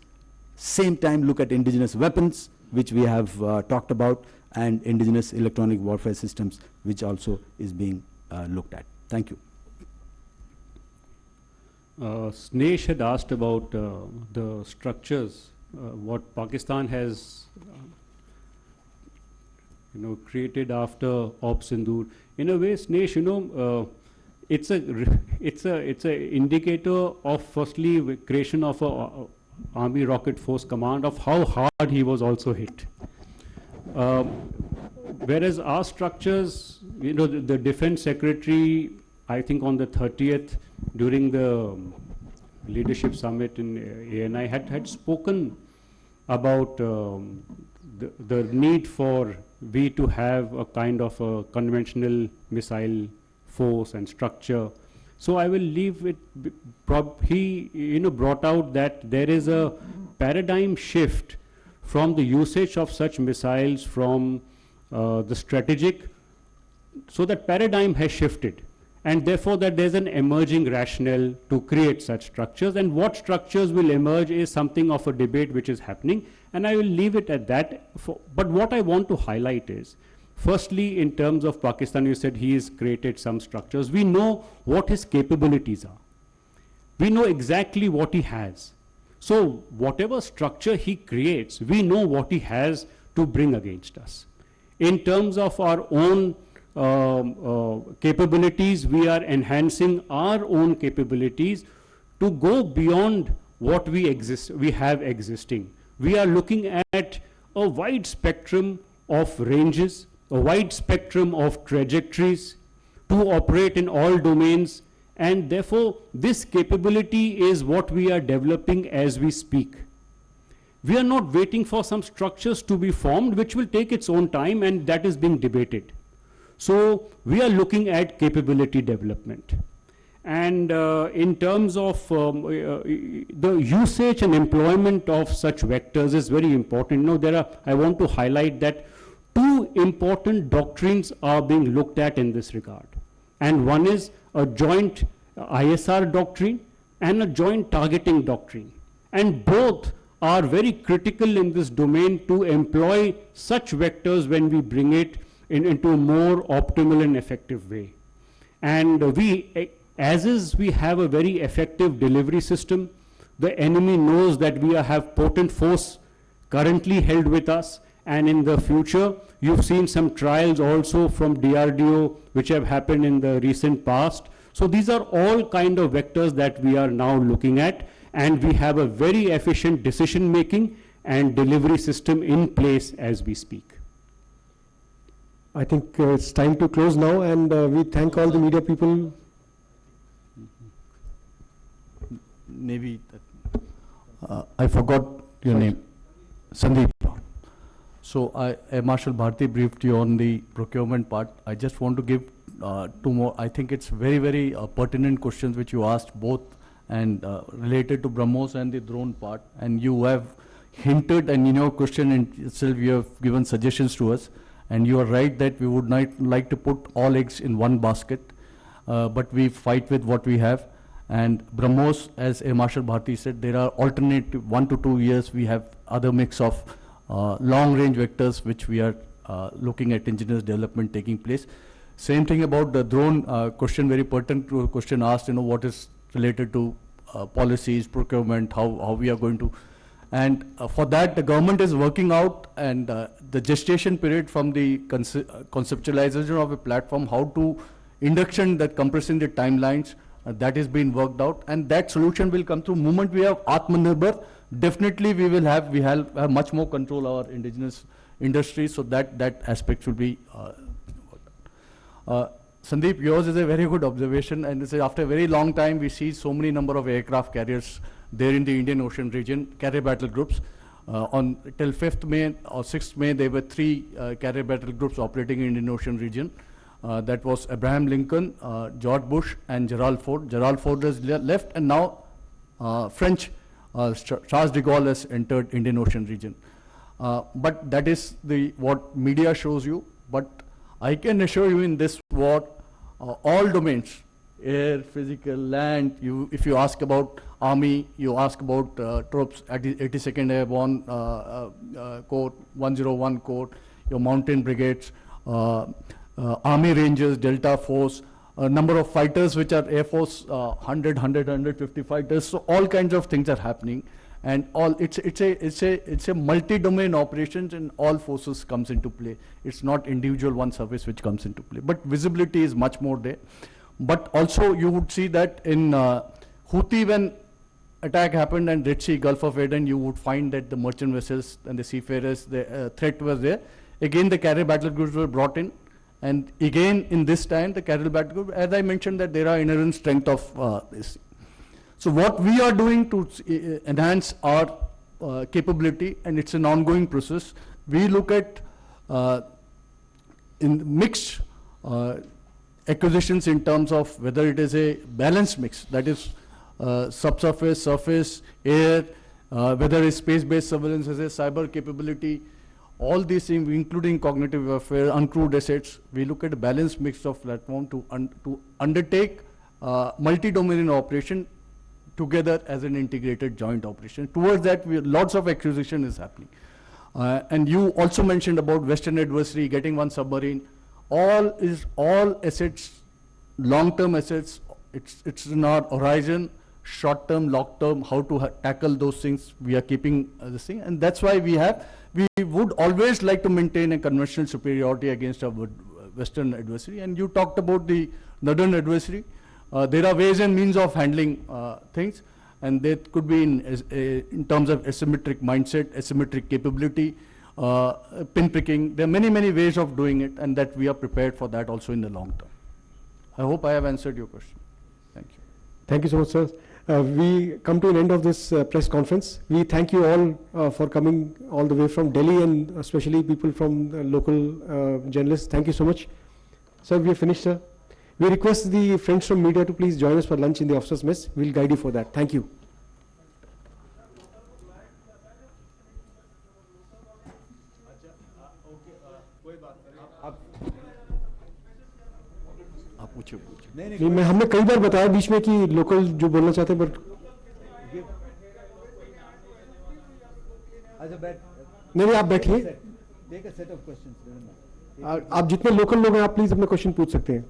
Same time look at indigenous weapons, which we have talked about, and indigenous electronic warfare systems, which also is being looked at. Thank you. Snesh had asked about the structures, what Pakistan has created after Op Sindoor. In a way, Snesh, it's a indicator of firstly creation of a Army Rocket Force Command, of how hard he was also hit. Whereas our structures, the Defense Secretary, I think on the 30th, during the leadership summit in ANI, had spoken about the need for we to have a kind of a conventional missile force and structure. So I will leave it. He brought out that there is a paradigm shift from the usage of such missiles from the strategic. So that paradigm has shifted, and therefore that there's an emerging rationale to create such structures. And what structures will emerge is something of a debate which is happening, and I will leave it at that. But what I want to highlight is, Firstly, in terms of Pakistan, you said he has created some structures. We know what his capabilities are. We know exactly what he has. So whatever structure he creates, we know what he has to bring against us. In terms of our own capabilities, we are enhancing our own capabilities to go beyond what we have existing. We are looking at a wide spectrum of ranges, a wide spectrum of trajectories to operate in all domains, and therefore this capability is what we are developing as we speak. We are not waiting for some structures to be formed, which will take its own time, and that is being debated. So we are looking at capability development. And in terms of the usage and employment of such vectors is very important. You know, I want to highlight that two important doctrines are being looked at in this regard. And one is a joint ISR doctrine and a joint targeting doctrine. And both are very critical in this domain to employ such vectors when we bring it into a more optimal and effective way. And as is, we have a very effective delivery system. The enemy knows that we have potent force currently held with us, and in the future, you've seen some trials also from DRDO which have happened in the recent past. So these are all kind of vectors that we are now looking at, and we have a very efficient decision making and delivery system in place as we speak. I think it's time to close now, and we thank all the media people. Maybe I forgot your name, Sandeep. So Marshal Bharti briefed you on the procurement part. I just want to give two more. I think it's very, very pertinent questions which you asked both, and related to BrahMos and the drone part. And you have hinted, and in your question itself you have given suggestions to us. And you are right that we would not like to put all eggs in one basket, but we fight with what we have. And BrahMos, as Marshal Bharti said, there are alternative 1 to 2 years. We have other mix of long-range vectors which we are looking at engineers development taking place. Same thing about the drone question, very pertinent to a question asked, you know, what is related to policies, procurement, how we are going to. And for that, the government is working out, and the gestation period from the conceptualization of a platform, how to induction that compressing the timelines, that is being worked out, and that solution will come through. Moment we have Atmanirbhar, definitely we have much more control our indigenous industry, so that aspect should be Sandeep, yours is a very good observation, and this is after a very long time we see so many number of aircraft carriers there in the Indian Ocean region, carrier battle groups. Till 5th May or 6th May, there were 3 carrier battle groups operating in Indian Ocean region. That was Abraham Lincoln, George Bush, and Gerald Ford. Gerald Ford has left, and now French Charles de Gaulle has entered Indian Ocean region. But that is what media shows you. But I can assure you in this war, all domains, air, physical, land, if you ask about army, you ask about troops at the 82nd Airborne Corps, 101 Corps, your mountain brigades, army rangers, Delta Force, a number of fighters which are Air Force, 100, 150 fighters. So all kinds of things are happening, and it's a multi-domain operations, and all forces comes into play. It's not individual one service which comes into play, but visibility is much more there. But also you would see that in Houthi, when attack happened and Red Sea, Gulf of Aden, you would find that the merchant vessels and the seafarers, the threat was there. Again, the carrier battle groups were brought in, and again in this time the carrier battle group, as I mentioned, that there are inherent strength of this. So what we are doing to enhance our capability, and it's an ongoing process, we look at in mixed acquisitions in terms of whether it is a balanced mix, that is subsurface, surface, air, whether it's space-based surveillance as a cyber capability, all these things, including cognitive warfare, uncrewed assets. We look at a balanced mix of platform to undertake multi-domain operation together as an integrated joint operation. Towards that, lots of acquisition is happening. And you also mentioned about Western adversary, getting one submarine. All assets, long-term assets, it's in our horizon, short-term, long-term, how to tackle those things. We are keeping this thing, and that's why we would always like to maintain a conventional superiority against our Western adversary. And you talked about the Northern adversary. There are ways and means of handling things, and that could be in terms of asymmetric mindset, asymmetric capability, pinpricking. There are many, many ways of doing it, and that we are prepared for that also in the long term. I hope I have answered your question. Thank you. Thank you so much, sir. We come to an end of this press conference. We thank you all for coming all the way from Delhi, and especially people from the local journalists. Thank you so much. Sir, we have finished, sir. We request the friends from media to please join us for lunch in the officers' mess. We'll guide you for that. Thank you. नहीं, हमने कई बार बताया बीच में कि local जो बोलना चाहते हैं, बट नहीं, आप बैठिए। आप जितने लोकल लोग हैं, आप प्लीज अपने क्वेश्चन पूछ सकते हैं।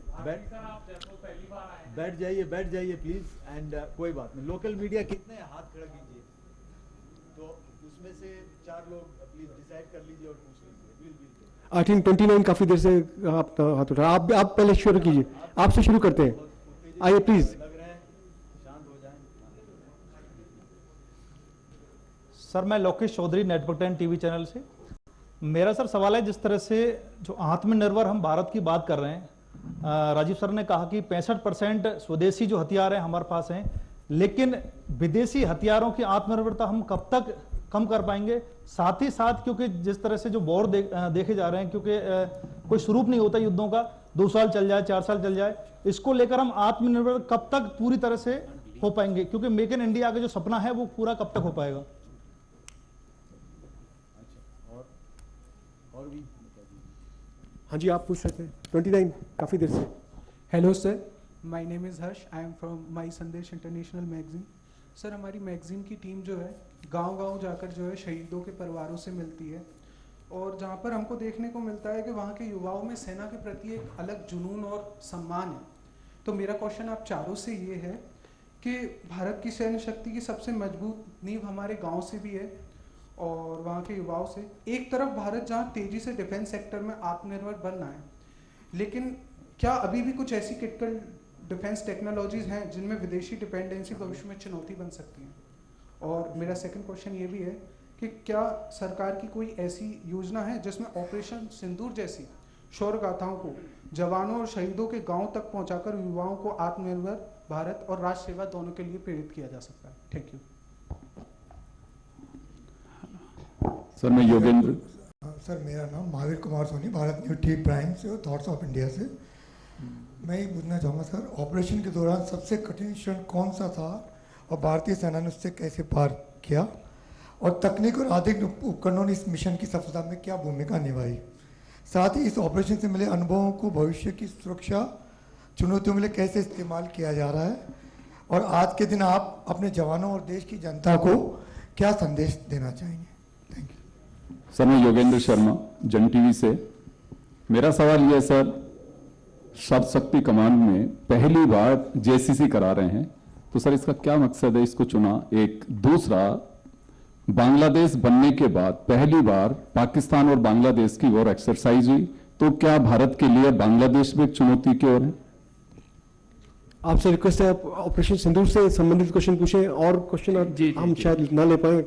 बैठ जाइए प्लीज। एंड कोई बात नहीं, लोकल मीडिया कितने हाथ खड़ा कीजिए, तो उसमें से 4 लोग प्लीज डिसाइड कर लीजिए और पूछ लीजिए। आई थिंक 29 काफी देर से आप हाथ उठा, आप पहले शुरू कीजिए, आपसे शुरू करते हैं। आइए प्लीज। सर, मैं Lokesh Chaudhary, network 10 TV channel से। मेरा सर सवाल है, जिस तरह से जो आत्मनिर्भर हम भारत की बात कर रहे हैं, राजीव सर ने कहा कि 65% स्वदेशी जो हथियार हैं हमारे पास हैं, लेकिन विदेशी हथियारों की आत्मनिर्भरता हम कब तक कम कर पाएंगे? साथ ही साथ क्योंकि जिस तरह से जो वॉर देखे जा रहे हैं, क्योंकि कोई स्वरूप नहीं होता युद्धों का, 2 साल चल जाए, 4 साल चल जाए, इसको लेकर हम आत्मनिर्भर कब तक पूरी तरह से हो पाएंगे? क्योंकि मेक इन इंडिया का जो सपना है वो पूरा कब तक हो पाएगा? हाँ जी, आप पूछ सकते हैं। 29 काफी देर से। Hello sir, my name is Harsh, I am from my संदेश इंटरनेशनल मैगजीन। सर, हमारी मैगजीन की टीम जो है गांव-गांव जाकर जो है शहीदों के परिवारों से मिलती है, और जहां पर हमको देखने को मिलता है कि वहां के युवाओं में सेना के प्रति एक अलग जुनून और सम्मान है। तो मेरा क्वेश्चन आप चारों से ये है कि भारत की सैन्य शक्ति की सबसे मजबूत नींव हमारे गाँव से भी है और वहाँ के युवाओं से। एक तरफ भारत जहाँ तेजी से डिफेंस सेक्टर में आत्मनिर्भर बन रहा है, लेकिन क्या अभी भी कुछ ऐसी क्रिटिकल डिफेंस टेक्नोलॉजीज हैं जिनमें विदेशी डिपेंडेंसी भविष्य में चुनौती बन सकती है? और मेरा सेकंड क्वेश्चन ये भी है कि क्या सरकार की कोई ऐसी योजना है जिसमें ऑपरेशन सिंदूर जैसी शौर्य गाथाओं को जवानों और शहीदों के गाँव तक पहुँचाकर युवाओं को आत्मनिर्भर भारत और राष्ट्र सेवा दोनों के लिए प्रेरित किया जा सकता है? Thank you sir. मैं योगेंद्र। सर, मेरा नाम Mahavir Kumar Soni, Bharat news T prime से और थॉट्स ऑफ इंडिया से। मैं ये पूछना चाहूँगा सर, ऑपरेशन के दौरान सबसे कठिन क्षण कौन सा था और भारतीय सेना ने उससे कैसे पार किया, और तकनीक और आधुनिक उपकरणों ने इस मिशन की सफलता में क्या भूमिका निभाई? साथ ही इस ऑपरेशन से मिले अनुभवों को भविष्य की सुरक्षा चुनौतियों के लिए कैसे इस्तेमाल किया जा रहा है, और आज के दिन आप अपने जवानों और देश की जनता को क्या संदेश देना चाहेंगे? सर, मैं योगेंद्र शर्मा, जन टीवी से। मेरा सवाल यह है सर, शब्द शक्ति कमांड में पहली बार जेसीसी करा रहे हैं, तो सर इसका क्या मकसद है, इसको चुना? एक दूसरा, बांग्लादेश बनने के बाद पहली बार पाकिस्तान और बांग्लादेश की वॉर एक्सरसाइज हुई, तो क्या भारत के लिए बांग्लादेश में एक चुनौती की ओर है? आपसे रिक्वेस्ट है आप ऑपरेशन सिंदूर से संबंधित क्वेश्चन पूछें, और क्वेश्चन हम शायद ना ले पाए।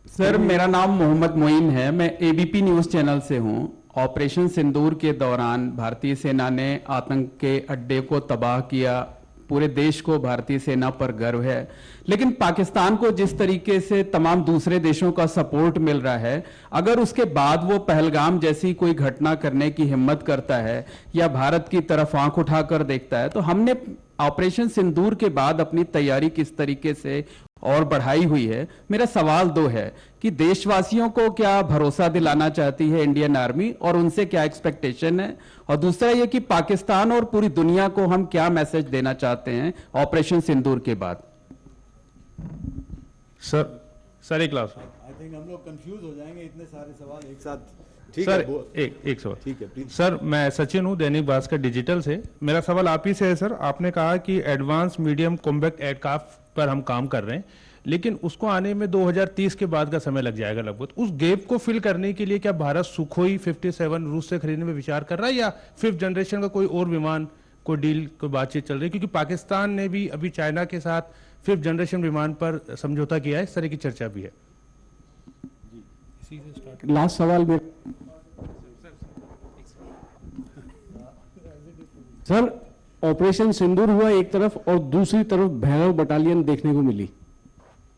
सर, मेरा नाम मोहम्मद मोइन है, मैं एबीपी न्यूज चैनल से हूं। ऑपरेशन सिंदूर के दौरान भारतीय सेना ने आतंक के अड्डे को तबाह किया, पूरे देश को भारतीय सेना पर गर्व है, लेकिन पाकिस्तान को जिस तरीके से तमाम दूसरे देशों का सपोर्ट मिल रहा है, अगर उसके बाद वो पहलगाम जैसी कोई घटना करने की हिम्मत करता है या भारत की तरफ आंख उठाकर देखता है, तो हमने ऑपरेशन सिंदूर के बाद अपनी तैयारी किस तरीके से और बढ़ाई हुई है? मेरा सवाल 2 है कि देशवासियों को क्या भरोसा दिलाना चाहती है इंडियन आर्मी और उनसे क्या एक्सपेक्टेशन है, और दूसरा ये कि पाकिस्तान और पूरी दुनिया को हम क्या मैसेज देना चाहते हैं ऑपरेशन सिंदूर के बाद? सर, सारे क्लास। आई थिंक हम लोग कंफ्यूज हो जाएंगे, इतने सारे सवाल एक साथ। ठीक सर है, एक सवाल। ठीक है प्लीज। सर मैं सचिन हूँ, दैनिक भास्कर डिजिटल से। मेरा सवाल आप ही से है सर। आपने कहा कि एडवांस मीडियम कॉम्बैक्ट एयरक्राफ्ट पर हम काम कर रहे हैं, लेकिन उसको आने में 2030 के बाद का समय लग जाएगा लगभग। उस गैप को फिल करने के लिए क्या भारत सुखोई 57 रूस से खरीदने में विचार कर रहा है, या 5th जनरेशन का कोई और विमान, कोई डील, कोई बातचीत चल रही है? क्योंकि पाकिस्तान ने भी अभी चाइना के साथ 5th जनरेशन विमान पर समझौता किया है, इस तरह की चर्चा भी है। लास्ट सवाल में सर, ऑपरेशन सिंदूर हुआ एक तरफ और दूसरी तरफ भैरव बटालियन देखने को मिली।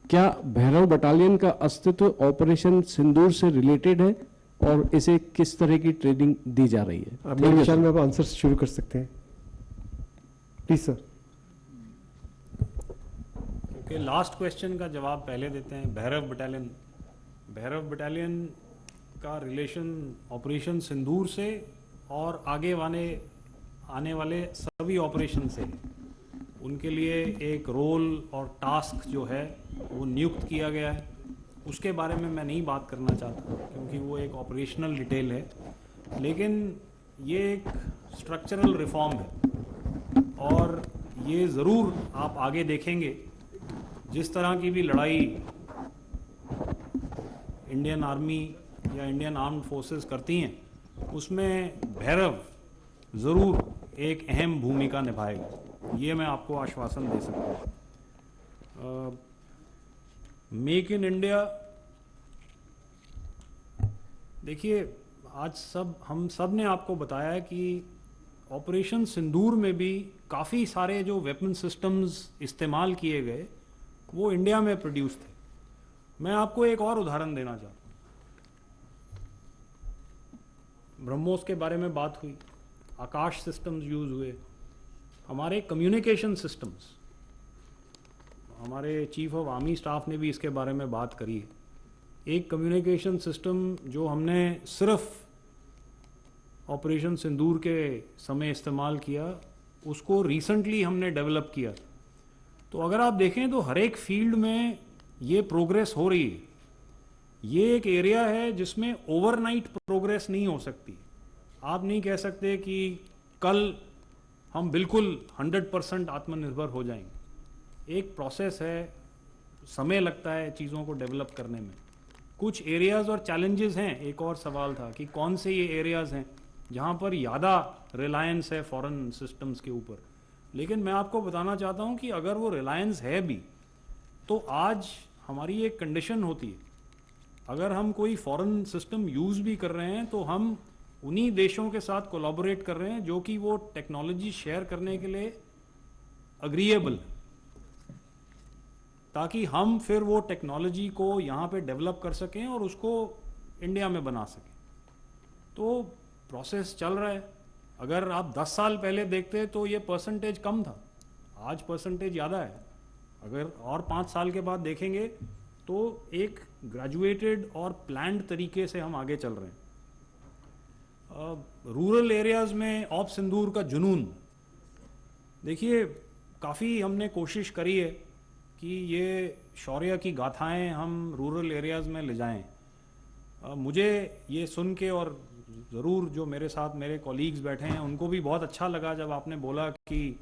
क्या भैरव बटालियन का अस्तित्व ऑपरेशन सिंदूर से रिलेटेड है और इसे किस तरह की ट्रेनिंग दी जा रही है? अपने विचार में आप आंसर शुरू कर सकते हैं please sir. Okay, last question का जवाब पहले देते हैं। भैरव बटालियन का रिलेशन ऑपरेशन सिंदूर से और आगे आने वाले सभी ऑपरेशन से। उनके लिए एक रोल और टास्क जो है वो नियुक्त किया गया है, उसके बारे में मैं नहीं बात करना चाहता क्योंकि वो एक ऑपरेशनल डिटेल है, लेकिन ये एक स्ट्रक्चरल रिफॉर्म है और ये ज़रूर आप आगे देखेंगे जिस तरह की भी लड़ाई इंडियन आर्मी या इंडियन आर्म्ड फोर्सेस करती हैं, उसमें भैरव ज़रूर एक अहम भूमिका निभाएगा, ये मैं आपको आश्वासन दे सकता हूँ। मेक इन इंडिया, देखिए आज हम सब ने आपको बताया कि ऑपरेशन सिंदूर में भी काफ़ी सारे जो वेपन सिस्टम्स इस्तेमाल किए गए वो इंडिया में प्रोड्यूस थे। मैं आपको एक और उदाहरण देना चाहता हूँ। ब्रह्मोस के बारे में बात हुई, आकाश सिस्टम्स यूज़ हुए, हमारे कम्युनिकेशन सिस्टम्स, हमारे चीफ ऑफ आर्मी स्टाफ ने भी इसके बारे में बात करी है। एक कम्युनिकेशन सिस्टम जो हमने सिर्फ ऑपरेशन सिंदूर के समय इस्तेमाल किया, उसको रिसेंटली हमने डेवलप किया। तो अगर आप देखें तो हर एक फील्ड में ये प्रोग्रेस हो रही है। ये एक एरिया है जिसमें ओवरनाइट प्रोग्रेस नहीं हो सकती। आप नहीं कह सकते कि कल हम बिल्कुल 100% आत्मनिर्भर हो जाएंगे। एक प्रोसेस है, समय लगता है चीज़ों को डेवलप करने में। कुछ एरियाज़ और चैलेंजेस हैं। एक और सवाल था कि कौन से ये एरियाज़ हैं जहाँ पर ज़्यादा रिलायंस है फॉरेन सिस्टम्स के ऊपर। लेकिन मैं आपको बताना चाहता हूँ कि अगर वो रिलायंस है भी, तो आज हमारी एक कंडीशन होती है, अगर हम कोई फॉरेन सिस्टम यूज़ भी कर रहे हैं तो हम उन्हीं देशों के साथ कोलैबोरेट कर रहे हैं जो कि वो टेक्नोलॉजी शेयर करने के लिए अग्रीएबल, ताकि हम फिर वो टेक्नोलॉजी को यहाँ पे डेवलप कर सकें और उसको इंडिया में बना सकें। तो प्रोसेस चल रहा है। अगर आप 10 साल पहले देखते तो ये परसेंटेज कम था, आज परसेंटेज ज़्यादा है। अगर और 5 साल के बाद देखेंगे तो एक ग्रेजुएटेड और प्लान्ड तरीके से हम आगे चल रहे हैं। रूरल एरियाज़ में ऑप सिंदूर का जुनून, देखिए काफ़ी हमने कोशिश करी है कि ये शौर्य की गाथाएं हम रूरल एरियाज़ में ले जाएं। मुझे ये सुन के, और ज़रूर जो मेरे साथ मेरे कॉलीग्स बैठे हैं उनको भी बहुत अच्छा लगा जब आपने बोला कि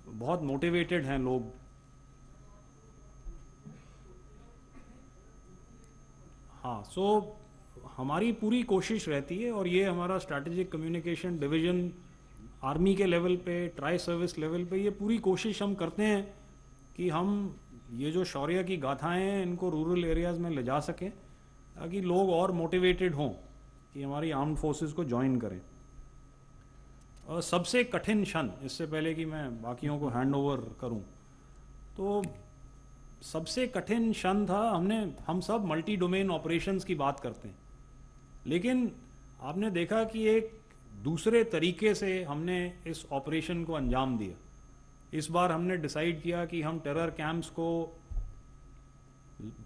बहुत मोटिवेटेड हैं लोग। हाँ, सो हमारी पूरी कोशिश रहती है, और ये हमारा स्ट्रैटेजिक कम्युनिकेशन डिवीज़न आर्मी के लेवल पे, ट्राई सर्विस लेवल पे, ये पूरी कोशिश हम करते हैं कि हम ये जो शौर्य की गाथाएं हैं इनको रूरल एरियाज़ में ले जा सकें, ताकि लोग और मोटिवेटेड हों कि हमारी आर्म्ड फोर्सेस को ज्वाइन करें। और सबसे कठिन क्षण, इससे पहले कि मैं बाकियों को हैंड ओवर करूं, तो सबसे कठिन क्षण था, हम सब मल्टी डोमेन ऑपरेशंस की बात करते हैं, लेकिन आपने देखा कि एक दूसरे तरीके से हमने इस ऑपरेशन को अंजाम दिया। इस बार हमने डिसाइड किया कि हम टेरर कैंप्स को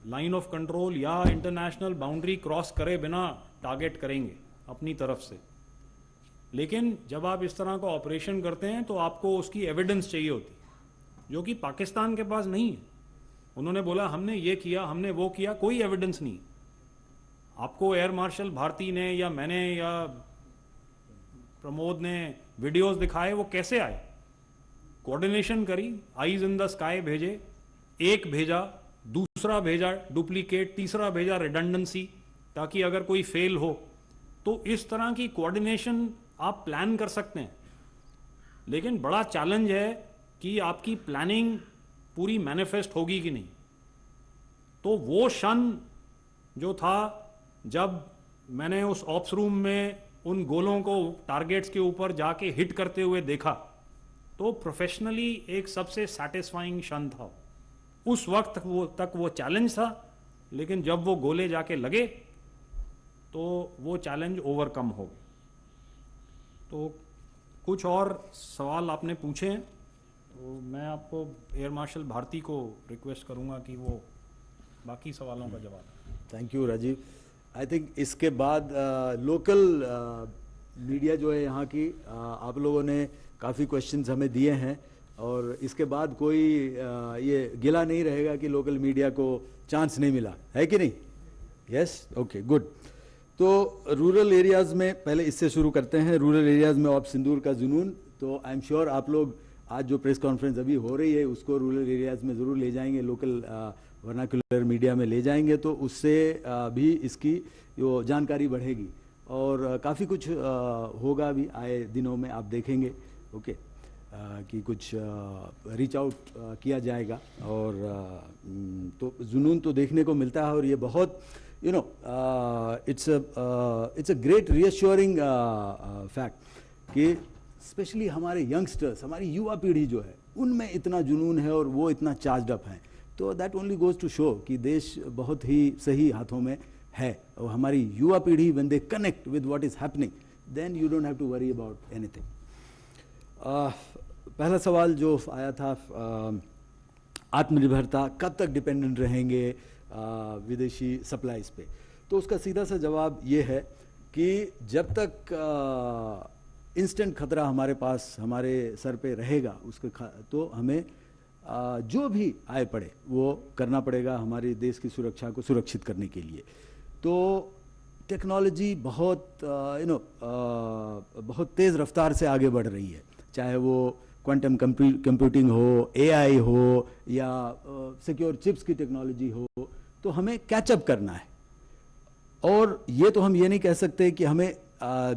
लाइन ऑफ कंट्रोल या इंटरनेशनल बाउंड्री क्रॉस करे बिना टारगेट करेंगे अपनी तरफ से। लेकिन जब आप इस तरह का ऑपरेशन करते हैं तो आपको उसकी एविडेंस चाहिए होती है, जो कि पाकिस्तान के पास नहीं है। उन्होंने बोला हमने ये किया, हमने वो किया, कोई एविडेंस नहीं। आपको एयर मार्शल भारती ने या मैंने या प्रमोद ने वीडियोस दिखाए, वो कैसे आए? कोऑर्डिनेशन करी, आईज इन द स्काई भेजे, एक भेजा, दूसरा भेजा डुप्लीकेट, तीसरा भेजा रिडंडेंसी, ताकि अगर कोई फेल हो तो इस तरह की कोऑर्डिनेशन आप प्लान कर सकते हैं। लेकिन बड़ा चैलेंज है कि आपकी प्लानिंग पूरी मैनिफेस्ट होगी कि नहीं। तो वो क्षण जो था जब मैंने उस ऑप्स रूम में उन गोलों को टारगेट्स के ऊपर जाके हिट करते हुए देखा, तो प्रोफेशनली एक सबसे सैटिस्फाइंग क्षण था। उस वक्त तक वो चैलेंज था, लेकिन जब वो गोले जाके लगे तो वो चैलेंज ओवरकम हो गया। तो कुछ और सवाल आपने पूछे हैं, तो मैं आपको एयर मार्शल भारती को रिक्वेस्ट करूंगा कि वो बाकी सवालों का जवाब। Thank you Rajiv. I think इसके बाद लोकल मीडिया जो है यहाँ की, आप लोगों ने काफ़ी क्वेश्चंस हमें दिए हैं, और इसके बाद कोई ये गिला नहीं रहेगा कि लोकल मीडिया को चांस नहीं मिला, है कि नहीं? Yes, okay, good. तो रूरल एरियाज़ में पहले इससे शुरू करते हैं, रूरल एरियाज़ में ऑप सिंदूर का जुनून। तो आई एम श्योर आप लोग आज जो प्रेस कॉन्फ्रेंस अभी हो रही है उसको रूरल एरियाज़ में ज़रूर ले जाएंगे, लोकल वर्नाकुलर मीडिया में ले जाएंगे, तो उससे भी इसकी जो जानकारी बढ़ेगी और काफ़ी कुछ होगा भी आए दिनों में, आप देखेंगे, ओके, कि कुछ रीच आउट किया जाएगा। और तो जुनून तो देखने को मिलता है, और ये बहुत you know it's a great reassuring fact कि स्पेशली हमारे यंगस्टर्स, हमारी युवा पीढ़ी जो है, उनमें इतना जुनून है और वो इतना चार्ज्ड अप हैं। तो that only goes to show कि देश बहुत ही सही हाथों में है, और हमारी युवा पीढ़ी when they connect with what is happening, then you don't have to worry about anything. पहला सवाल जो आया था, आत्मनिर्भरता कब तक डिपेंडेंट रहेंगे विदेशी सप्लाईज पे, तो उसका सीधा सा जवाब ये है कि जब तक इंस्टेंट खतरा हमारे पास, हमारे सर पे रहेगा, उसके तो हमें जो भी आए पड़े वो करना पड़ेगा हमारे देश की सुरक्षा को सुरक्षित करने के लिए। तो टेक्नोलॉजी बहुत बहुत तेज़ रफ्तार से आगे बढ़ रही है, चाहे वो क्वांटम कंप्यूटिंग हो, एआई हो, या सिक्योर चिप्स की टेक्नोलॉजी हो, तो हमें कैचअप करना है। और ये तो हम ये नहीं कह सकते कि हमें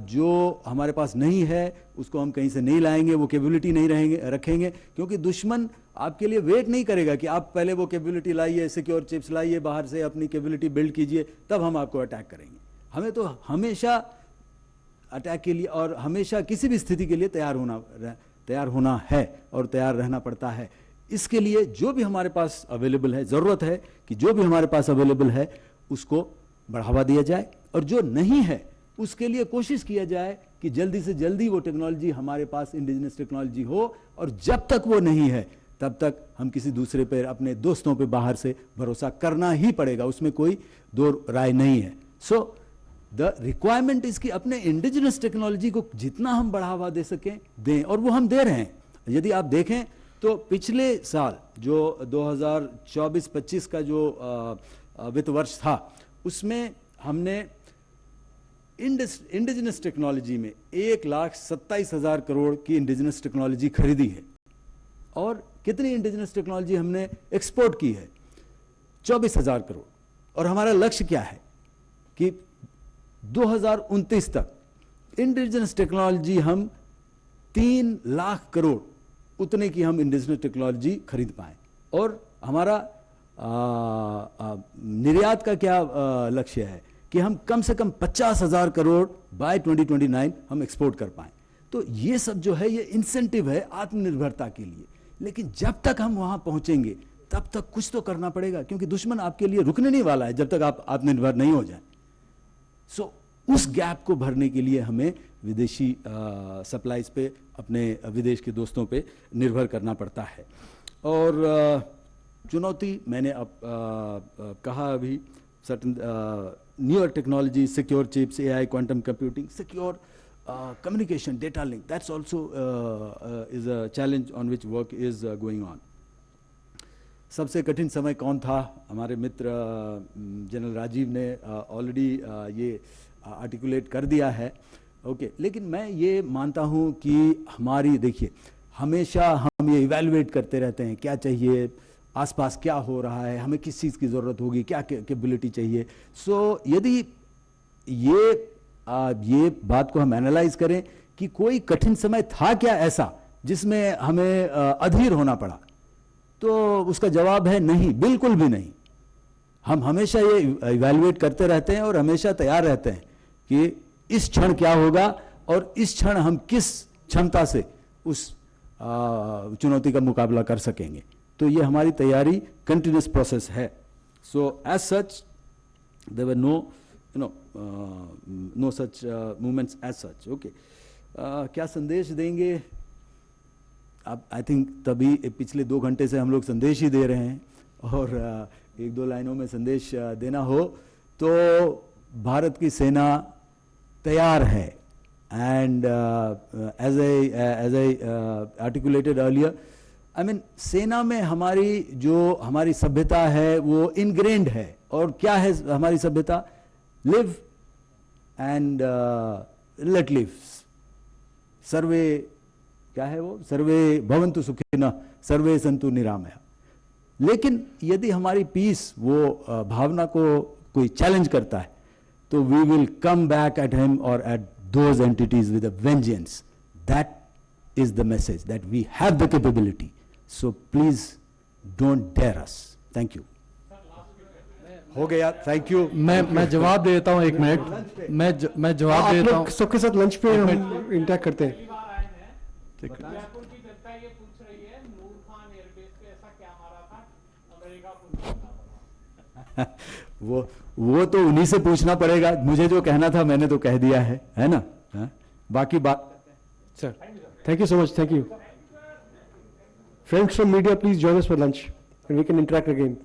जो हमारे पास नहीं है उसको हम कहीं से नहीं लाएंगे, वो कैपेबिलिटी नहीं रखेंगे, क्योंकि दुश्मन आपके लिए वेट नहीं करेगा कि आप पहले वो कैपेबिलिटी लाइए, सिक्योर चिप्स लाइए, बाहर से अपनी कैपेबिलिटी बिल्ड कीजिए, तब हम आपको अटैक करेंगे। हमें तो हमेशा अटैक के लिए और हमेशा किसी भी स्थिति के लिए तैयार होना है और तैयार रहना पड़ता है। इसके लिए जो भी हमारे पास अवेलेबल है, ज़रूरत है कि जो भी हमारे पास अवेलेबल है उसको बढ़ावा दिया जाए, और जो नहीं है उसके लिए कोशिश किया जाए कि जल्दी से जल्दी वो टेक्नोलॉजी हमारे पास इंडिजिनस टेक्नोलॉजी हो, और जब तक वो नहीं है तब तक हम किसी दूसरे पे, अपने दोस्तों पे बाहर से भरोसा करना ही पड़ेगा, उसमें कोई दो राय नहीं है। सो द रिक्वायरमेंट इज कि अपने इंडिजिनस टेक्नोलॉजी को जितना हम बढ़ावा दे सकें दें, और वो हम दे रहे हैं। यदि आप देखें तो पिछले साल जो 2024-25 का जो वित्त वर्ष था, उसमें हमने इंडिजिनस टेक्नोलॉजी में 1,27,000 करोड़ की इंडिजिनस टेक्नोलॉजी खरीदी है, और कितनी इंडिजिनस टेक्नोलॉजी हमने एक्सपोर्ट की है? 24,000 करोड़। और हमारा लक्ष्य क्या है कि 2029 तक इंडिजिनस टेक्नोलॉजी हम 3 लाख करोड़ उतने की हम इंडिजिनस टेक्नोलॉजी खरीद पाए। और हमारा निर्यात का क्या लक्ष्य है कि हम कम से कम 50,000 करोड़ बाय 2029 हम एक्सपोर्ट कर पाएं। तो ये सब जो है ये इंसेंटिव है आत्मनिर्भरता के लिए। लेकिन जब तक हम वहां पहुंचेंगे तब तक कुछ तो करना पड़ेगा, क्योंकि दुश्मन आपके लिए रुकने नहीं वाला है जब तक आप आत्मनिर्भर नहीं हो जाए। सो उस गैप को भरने के लिए हमें विदेशी सप्लाईज पे, अपने विदेश के दोस्तों पे निर्भर करना पड़ता है। और चुनौती मैंने अब कहा अभी, certain newer technology, secure chips, AI, quantum computing, secure communication, data link, that's also is a challenge on which work is going on. सबसे कठिन समय कौन था, हमारे मित्र जनरल राजीव ने ऑलरेडी ये आर्टिकुलेट कर दिया है। ओके, लेकिन मैं ये मानता हूँ कि हमारी, देखिए, हमेशा हम ये इवैल्यूएट करते रहते हैं, क्या चाहिए, आसपास क्या हो रहा है, हमें किस चीज़ की ज़रूरत होगी, क्या कैपेबिलिटी चाहिए। सो यदि ये बात को हम एनालाइज करें कि कोई कठिन समय था क्या ऐसा जिसमें हमें अधीर होना पड़ा, तो उसका जवाब है नहीं, बिल्कुल भी नहीं। हम हमेशा ये इवैल्यूएट करते रहते हैं और हमेशा तैयार रहते हैं कि इस क्षण क्या होगा और इस क्षण हम किस क्षमता से उस चुनौती का मुकाबला कर सकेंगे। तो ये हमारी तैयारी कंटिन्यूस प्रोसेस है। So as such there were no such movements as such. Okay, क्या संदेश देंगे? अब आई थिंक तभी पिछले 2 घंटे से हम लोग संदेश ही दे रहे हैं, और 1-2 लाइनों में संदेश देना हो तो भारत की सेना तैयार है, and as I articulated earlier, I mean सेना में हमारी सभ्यता है वो इनग्रेन्ड है। और क्या है हमारी सभ्यता? Live and let live. Survey, क्या है वो? सर्वे भवन्तु सुखिनः सर्वे सन्तु निरामया। लेकिन यदि हमारी पीस वो भावना को कोई चैलेंज करता है, तो we will come back at him और at those entities with a vengeance. That is the message, that we have the capability. So please don't dare us. Thank you. हो गया, थैंक यू। मैं जवाब दे देता हूँ, 1 मिनट। मैं जवाब दे देता हूँ। सबके साथ लंच पे हम इंटरेक्ट करते हैं। ठीक है। वो तो उन्हीं से पूछना पड़ेगा। मुझे जो कहना था मैंने तो कह दिया है ना? बाकी बात। Sir, thank you so much, thank you. Friends from media, please join us for lunch and we can interact again.